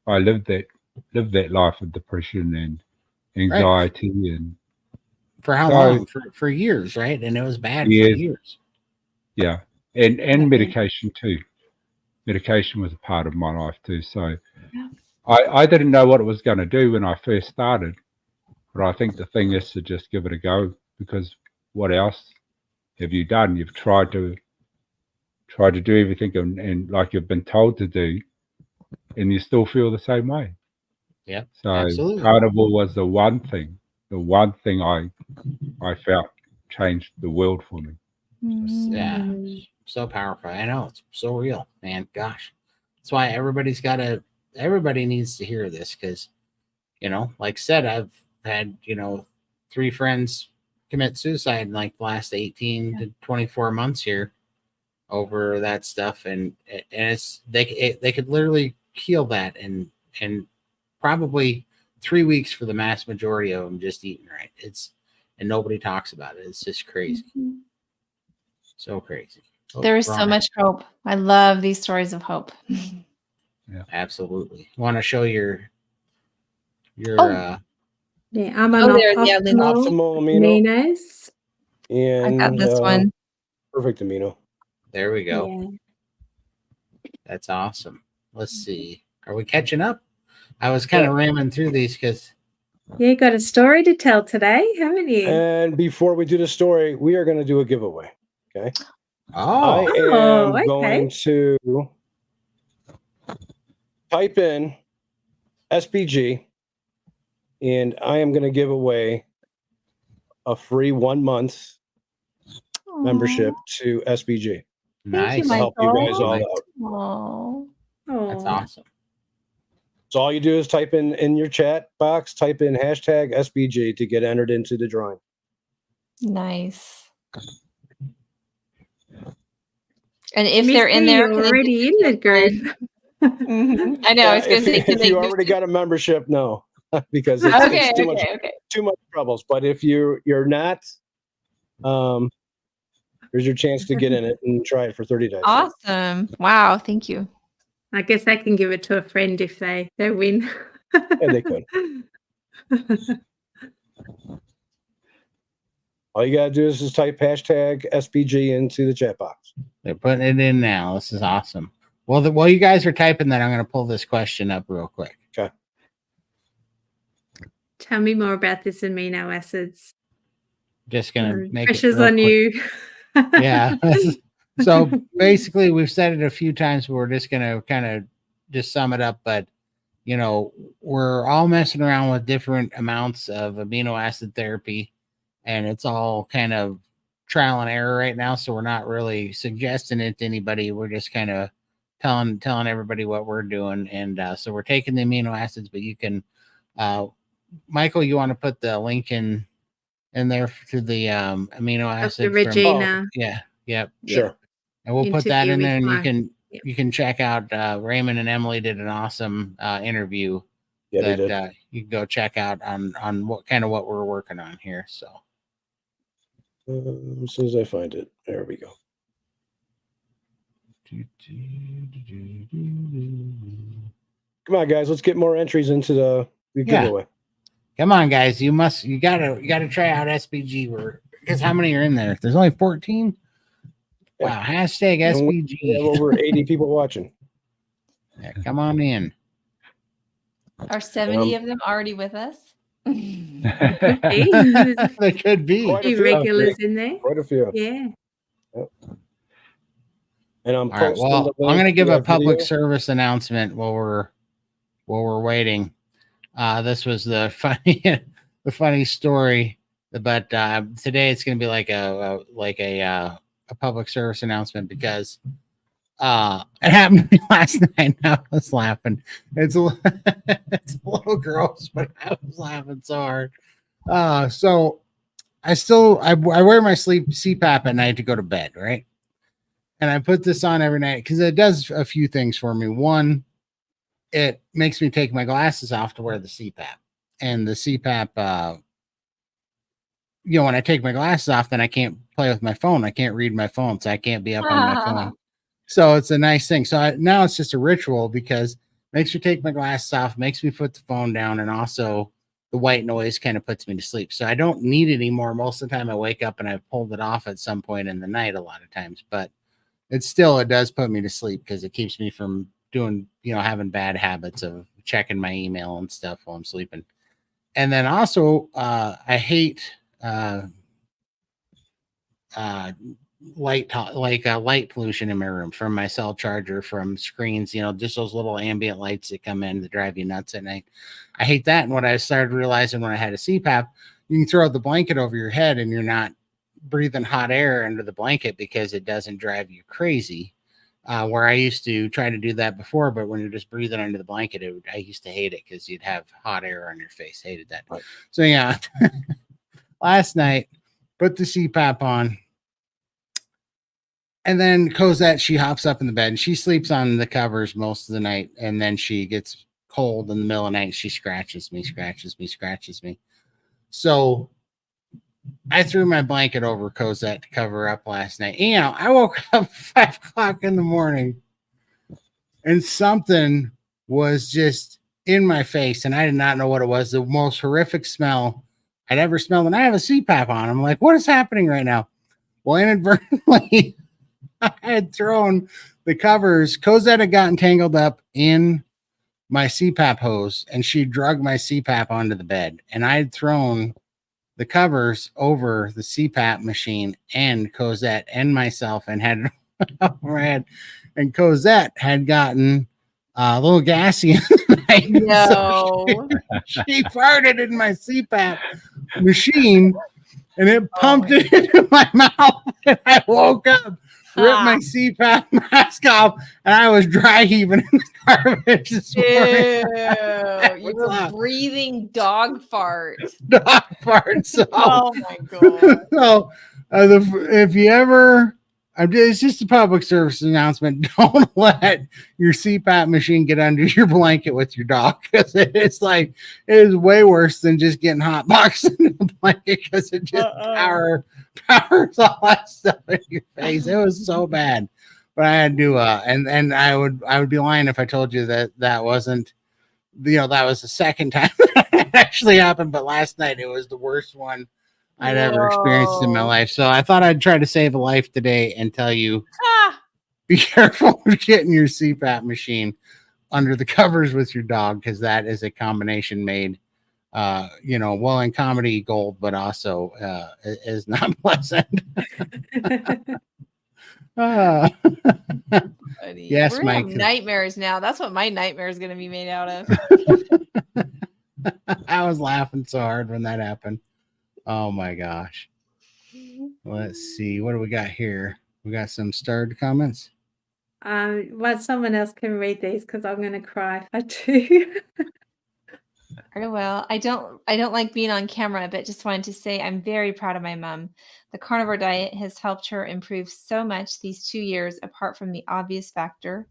I lived that life of depression and anxiety and for how long? For years, right? And it was bad for years. Yeah. And medication too. Medication was a part of my life too. So I didn't know what it was going to do when I first started, but I think the thing is to just give it a go, because what else have you done? You've tried to do everything and like you've been told to do, and you still feel the same way. Yeah. So absolutely. carnivore was the one thing I felt changed the world for me. Yeah. So powerful. I know, it's so real, man. Gosh. That's why everybody needs to hear this, because, like I said, I've had, 3 friends commit suicide in like the last 18 to 24 months here over that stuff. And it's, they could literally heal that and probably 3 weeks for the mass majority of them just eating right. And nobody talks about it. It's just crazy. So crazy. There is so much hope. I love these stories of hope. Yeah, absolutely. Want to show your I'm on optimal aminos. And I got this one. Perfect amino. There we go. Yeah. That's awesome. Let's see. Are we catching up? I was kind of ramming through these because you got a story to tell today, haven't you? And before we do the story, we are going to do a giveaway. Okay. I am going to type in SBG, and I am going to give away a free 1 month membership to SBG. Nice. To help you guys all out. That's awesome. So all you do is type in your chat box, type in hashtag SBG to get entered into the drawing. Nice. And if they're in there, you're already in the group. I know. I was going to say, if you already got a membership, no, because it's too much troubles. But if you're not, Here's your chance to get in it and try it for 30 days. Awesome. Wow. Thank you. I guess I can give it to a friend if they win. Yeah, they could. All you gotta do is just type hashtag SBG into the chat box. They're putting it in now. This is awesome. Well, while you guys are typing that, I'm going to pull this question up real quick. Okay. Tell me more about this amino acids. Just going to make Pressure's it real on quick. you. Yeah. So basically, we've said it a few times, but we're just going to kind of just sum it up. But, you know, we're all messing around with different amounts of amino acid therapy, and it's all kind of trial and error right now. So we're not really suggesting it to anybody. We're just kind of telling everybody what we're doing. And so we're taking the amino acids, but you can, Michael, you want to put the link in there to the amino acids. Regina. Yeah. Yep. Sure. And we'll put that in there, and Yep. you can check out Raymond and Emily did an awesome interview Yeah, that you can go check out on what we're working on here. So as soon as I find it, there we go. Come on, guys, let's get more entries into the giveaway. Come on, guys, you gotta try out SBG. Because how many are in there? There's only 14. Wow, hashtag SBG. We have over 80 people watching. Yeah, come on in. Are 70 of them already with us? Could be. There could be. Quite a Few few. regulars in there. Quite a few. Yeah. And I'm All right, posting well, the I'm link going to give to a that public video. service announcement while we're waiting. This was the funny story, but today it's going to be like a public service announcement because it happened to me last night. And I was laughing. It's a little gross, but I was laughing so hard. So I wear my CPAP at night to go to bed, right? And I put this on every night because it does a few things for me. One, it makes me take my glasses off to wear the CPAP. And the CPAP, when I take my glasses off, then I can't play with my phone. I can't read my phone, so I can't be up on my phone. So it's a nice thing. So now it's just a ritual because it makes me take my glasses off, makes me put the phone down, and also the white noise kind of puts me to sleep. So I don't need it anymore. Most of the time I wake up and I've pulled it off at some point in the night a lot of times, but it does put me to sleep because it keeps me from doing, having bad habits of checking my email and stuff while I'm sleeping. And then also, I hate light pollution in my room from my cell charger, from screens, just those little ambient lights that come in that drive you nuts at night. I hate that. And what I started realizing when I had a CPAP, you can throw the blanket over your head and you're not breathing hot air under the blanket because it doesn't drive you crazy. Where I used to try to do that before, but when you're just breathing under the blanket, I used to hate it because you'd have hot air on your face. Hated that. Right. So yeah, last night, put the CPAP on, and then Cosette, she hops up in the bed and she sleeps on the covers most of the night, and then she gets cold in the middle of the night. She scratches me. So I threw my blanket over Cosette to cover up last night. I woke up at 5 o'clock in the morning and something was just in my face, and I did not know what it was. The most horrific smell I'd ever smelled, and I have a CPAP on. I'm like, what is happening right now? Well, inadvertently, I had thrown the covers. Cosette had gotten tangled up in my CPAP hose, and she dragged my CPAP onto the bed, and I had thrown the covers over the CPAP machine and Cosette and myself, and had overhead. And Cosette had gotten a little gassy in the night. No. So she farted in my CPAP machine, and it pumped it into my mouth. And I woke up, ripped my CPAP mask off, and I was dry heaving in the garbage this morning. You were breathing dog fart. Dog fart. So, oh my god. So if you ever It's just a public service announcement. Don't let your CPAP machine get under your blanket with your dog, because it's like it is way worse than just getting hot boxed in the blanket, because it just powers all that stuff in your face. It was so bad, but I had to. And I would be lying if I told you that wasn't. That was the second time it actually happened, but last night it was the worst one I'd ever experienced in my life. So I thought I'd try to save a life today and tell you, be careful with getting your CPAP machine under the covers with your dog, because that is a combination made, in comedy gold, but also is not pleasant. Yes, we're Mike. having nightmares now. That's what my nightmare is going to be made out of. I was laughing so hard when that happened. Oh my gosh. Let's see. What do we got here? We got some starred comments. Well, someone else can read these because I'm going to cry if I do. Very well. I don't like being on camera, but just wanted to say I'm very proud of my mom. The carnivore diet has helped her improve so much these 2 years, apart from the obvious factor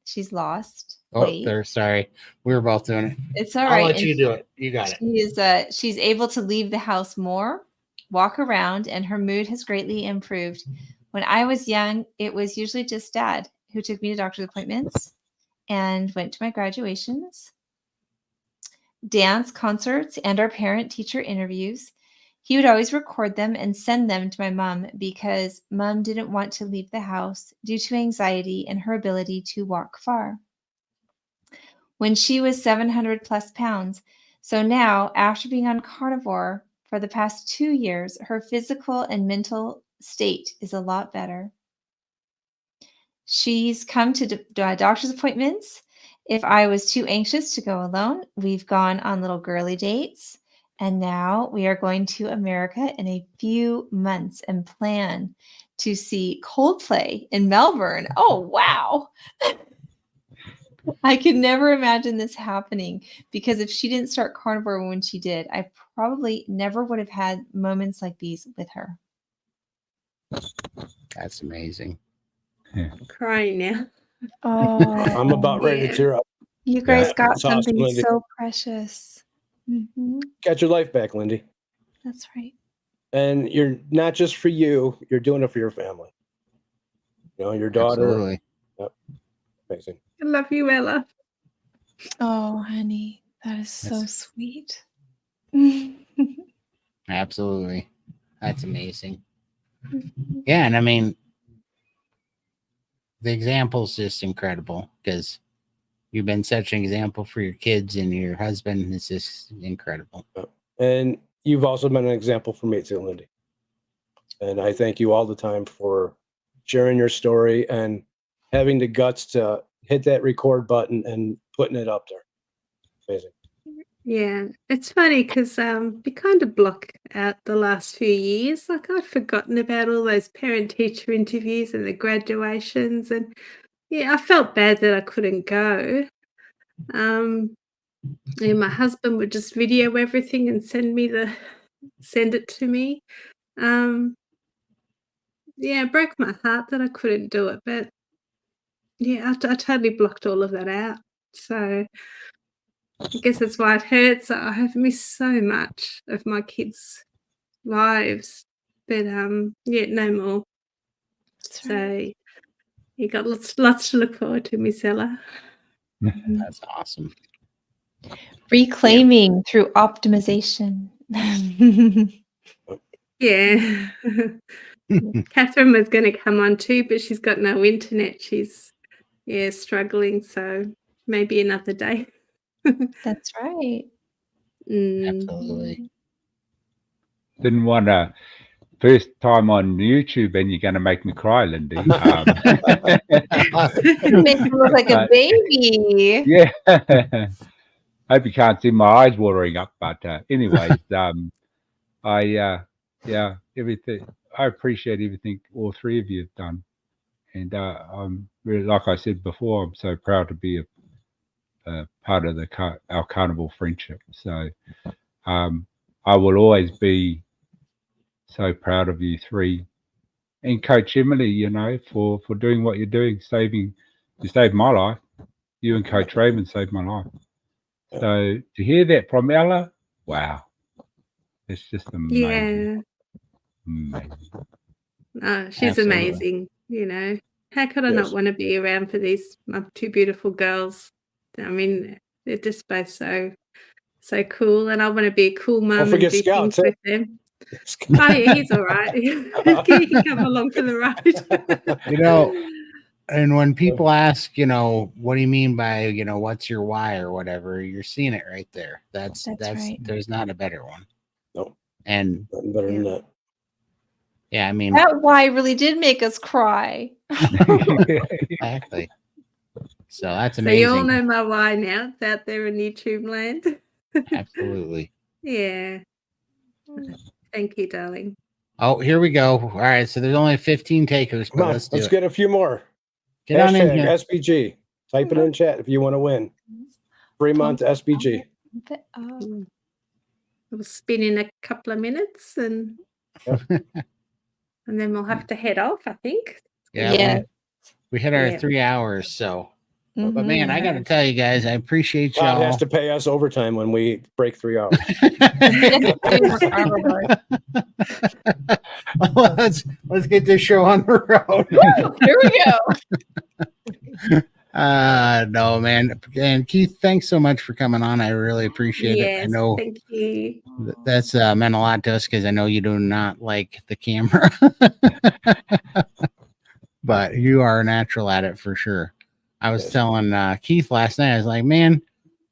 she's lost weight. There, sorry. We were both doing it. It's all I'll right. let you do it. You got it. She's able to leave the house more, walk around, and her mood has greatly improved. When I was young, it was usually just Dad who took me to doctor's appointments and went to my graduations, dance concerts, and our parent-teacher interviews. He would always record them and send them to my mom because Mom didn't want to leave the house due to anxiety and her ability to walk far. When she was 700 plus pounds. So now, after being on carnivore for the past 2 years, her physical and mental state is a lot better. She's come to doctor's appointments. If I was too anxious to go alone, we've gone on little girly dates. And now we are going to America in a few months and plan to see Coldplay in Melbourne. Oh, wow. I could never imagine this happening, because if she didn't start carnivore when she did, I probably never would have had moments like these with her. That's amazing. I'm crying now. Oh, I'm about ready to tear up. You guys got That's awesome, something Lindy. so precious. Got your life back, Lindy. That's right. And you're not just for you, you're doing it for your family. Your daughter. Absolutely. Yep. Amazing. I love you, Ella. Oh, honey, that is so sweet. Absolutely. That's amazing. Yeah, and I mean, the example's just incredible, because you've been such an example for your kids and your husband. It's just incredible. And you've also been an example for me too, Lindy. And I thank you all the time for sharing your story and having the guts to hit that record button and putting it up there. Amazing. Yeah, it's funny because we kind of blocked out the last few years. Like, I'd forgotten about all those parent-teacher interviews and the graduations, and yeah, I felt bad that I couldn't go. And my husband would just video everything and send it to me. Yeah, it broke my heart that I couldn't do it, but yeah, I totally blocked all of that out. So I guess that's why it hurts. I have missed so much of my kids' lives, but yeah, no more. So you got lots to look forward to, Miss Ella. That's awesome. Reclaiming through optimization. Yeah. Catherine was going to come on too, but she's got no internet. She's struggling, so maybe another day. That's right. Absolutely. Didn't want to first time on YouTube, and you're going to make me cry, Lindy. Make me look like a baby. Yeah. Hope you can't see my eyes watering up, but anyways, everything. I appreciate everything all three of you have done, and I'm really, like I said before, I'm so proud to be a part of our carnival friendship. So I will always be so proud of you three and Coach Emily, for doing what you're doing, you saved my life. You and Coach Raymond saved my life. So to hear that from Ella, wow, it's just amazing. Yeah. Amazing. She's Absolutely. amazing. How could I not want to be around for these my two beautiful girls? I mean, they're just both so cool, and I want to be a cool mum and forget do Scout, things too. with them. Oh yeah, he's all right. He can come along for the ride. And when people ask, what do you mean by, what's your why or whatever, you're seeing it right there. That's right. There's not a better one. No, And nothing better than that. yeah, I mean, That why really did make us cry. exactly. So that's So you all amazing. know my why now. It's out there in YouTube land. Absolutely. Yeah. Thank you, darling. Oh, here we go. All right. So there's only 15 takers, Come but on, let's let's do it. get a few more. Get on in Hashtag here. SBG. Type it in chat if you want to win. 3-month SBG. We'll spin in a couple of minutes and then we'll have to head off, I think. Yeah. We hit our Yeah. 3 hours. So, but man, I got to tell you guys, I appreciate Todd y'all. has to pay us overtime when we break 3 hours. Let's get this show on the road. Here we go. No, man. And Keith, thanks so much for coming on. I really appreciate it. I know Thank you. that's meant a lot to us because I know you do not like the camera, but you are a natural at it for sure. I was telling Keith last night, I was like, man,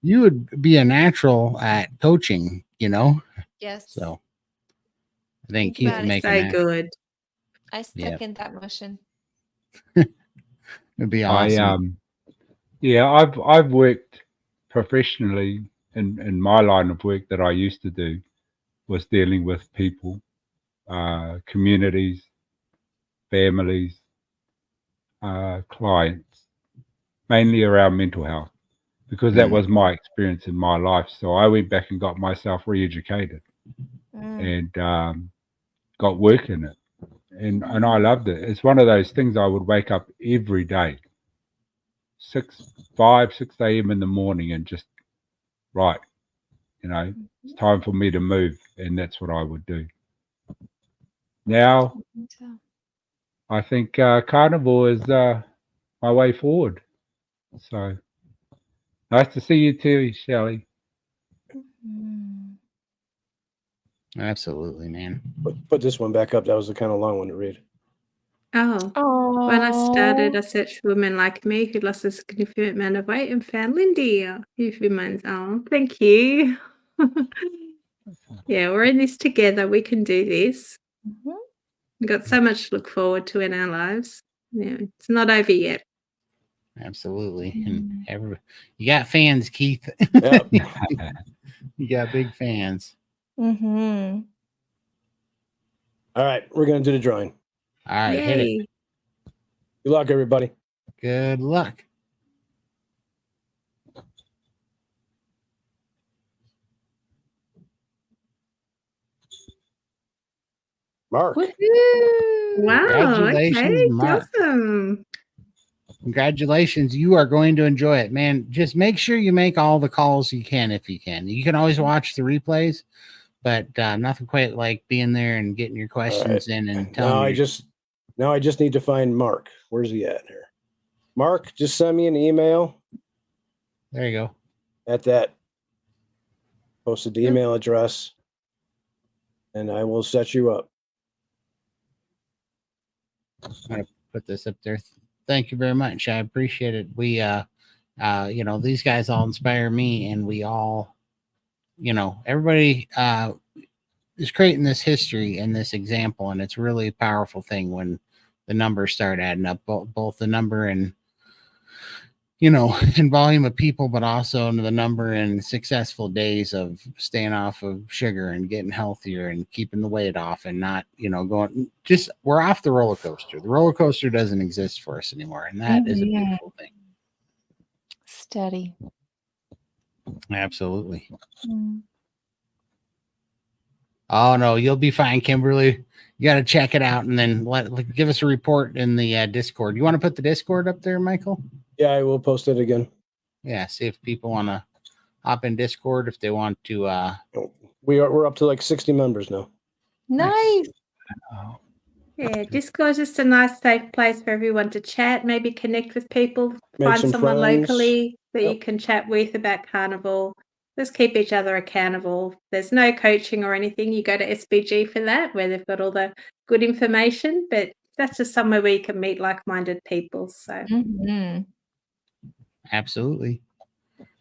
you would be a natural at coaching, Yes. So I think Keith would make so good. I second that motion. It'd be awesome. I've worked professionally in my line of work that I used to do was dealing with people, communities, families, clients, mainly around mental health, because that was my experience in my life. So I went back and got myself re-educated and got work in it. And I loved it. It's one of those things I would wake up every day, 6 a.m. in the morning and just, it's time for me to move. And that's what I would do. Now, I think Carnivore is my way forward. So nice to see you too, Shelley. Absolutely, man. Put this one back up. That was a kind of long one to read. Oh. When I started, I searched for women like me who lost a significant amount of weight and found Lindy. A few months. Oh, thank you. Yeah, we're in this together. We can do this. We've got so much to look forward to in our lives. Yeah, it's not over yet. Absolutely. And you got fans, Keith. Yep. You got big fans. All right, we're going to do the drawing. All right, hit it. Good luck, everybody. Good luck. Mark. Wow. Congratulations, Okay. Mark. Awesome. Congratulations. You are going to enjoy it, man. Just make sure you make all the calls you can if you can. You can always watch the replays, but nothing quite like being there and getting your questions in and telling me. Now I just need to find Mark. Where's he at here? Mark, just send me an email. There you go. At that. Posted the email address. And I will set you up. I'm going to put this up there. Thank you very much. I appreciate it. We, these guys all inspire me, and we all, everybody is creating this history and this example, and it's really a powerful thing when the numbers start adding up, both the number and, in volume of people, but also the number and successful days of staying off of sugar and getting healthier and keeping the weight off and not, we're off the roller coaster. The roller coaster doesn't exist for us anymore. And that is a beautiful thing. Steady. Absolutely. Oh no, you'll be fine, Kimberly. You got to check it out and then give us a report in the Discord. You want to put the Discord up there, Michael? Yeah, I will post it again. Yeah, see if people want to hop in Discord if they want to. We're up to like 60 members now. Nice. Yeah, Discord's just a nice, safe place for everyone to chat, maybe connect with people, Make find some someone friends. locally that you Yep. can chat with about Carnivore. Just keep each other accountable. There's no coaching or anything. You go to SBG for that, where they've got all the good information, but that's just somewhere where you can meet like-minded people. So Mhm. Absolutely.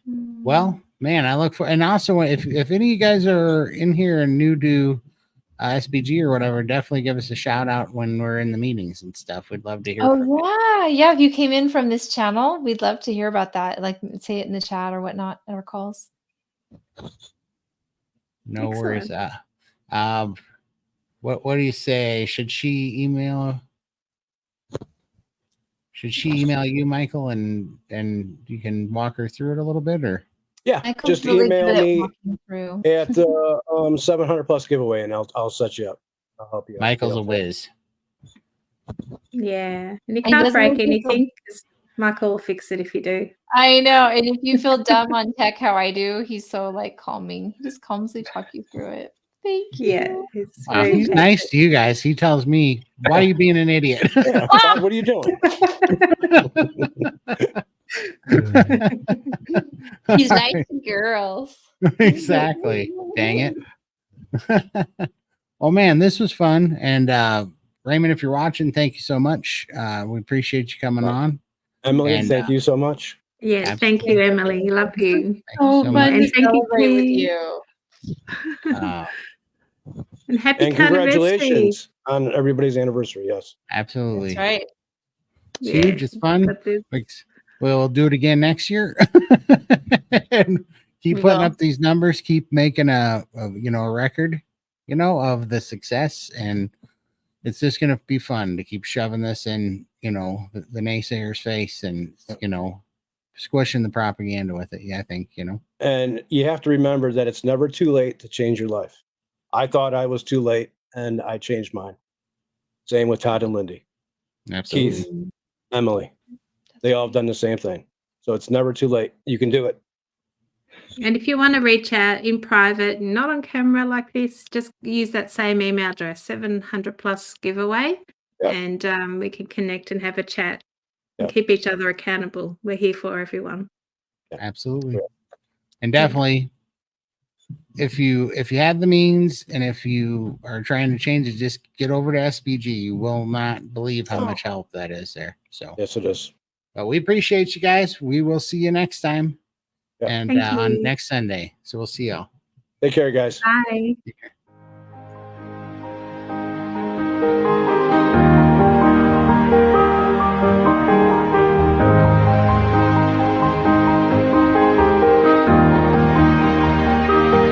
Well, man, I look for, and also if any of you guys are in here and new to SBG or whatever, definitely give us a shout out when we're in the meetings and stuff. We'd love to hear from you. Yeah. If you came in from this channel, we'd love to hear about that. Like, say it in the chat or whatnot, or calls. No worries. What do you say? Should she email you, Michael, and you can walk her through it a little bit, or? Yeah, Michael's just really email good at me walking through. at 700 plus giveaway, and I'll set you up. I'll help you out. Michael's a whiz. yeah, and you And can't doesn't break it feel- anything because Michael will fix it if you do. I know. And if you feel dumb on tech, how I do, he's so like calming. He just calmly talk you through it. Thank you. Yeah, it's Wow, very he's nice to you guys. He tells me, "Why are you being an idiot?" Yeah, Todd, what are you doing? He's nice to girls. Exactly. Dang it. Oh man, this was fun. And Raymond, if you're watching, thank you so much. We appreciate you coming on. Emily, And, thank you so much. Yeah, thank you, Emily. Love you. Thank you So so fun much. And to thank you, celebrate with Kate. you. And happy And Carniversary. congratulations on everybody's anniversary. Yes. Absolutely. That's right. It's huge. It's fun. Got this. We'll do it again next year. And keep We putting will. up these numbers, keep making a record, of the success. And it's just going to be fun to keep shoving this in, the naysayers' face and, squishing the propaganda with it. Yeah, I think, And you have to remember that it's never too late to change your life. I thought I was too late, and I changed mine. Same with Todd and Lindy. Absolutely. Keith, Emily. They all have done the same thing. So it's never too late. You can do it. And if you want to reach out in private, not on camera like this, just use that same email address, 700 plus giveaway, Yep. and we can connect and have a chat and Yep. keep each other accountable. We're here for everyone. Absolutely. And definitely, if you have the means and if you are trying to change it, just get over to SBG. You will not believe how much help that is there. So Yes, it is. but we appreciate you guys. We will see you next time. Yep. And Thank on you. next Sunday. So we'll see y'all. Take care, guys. Bye. Take care.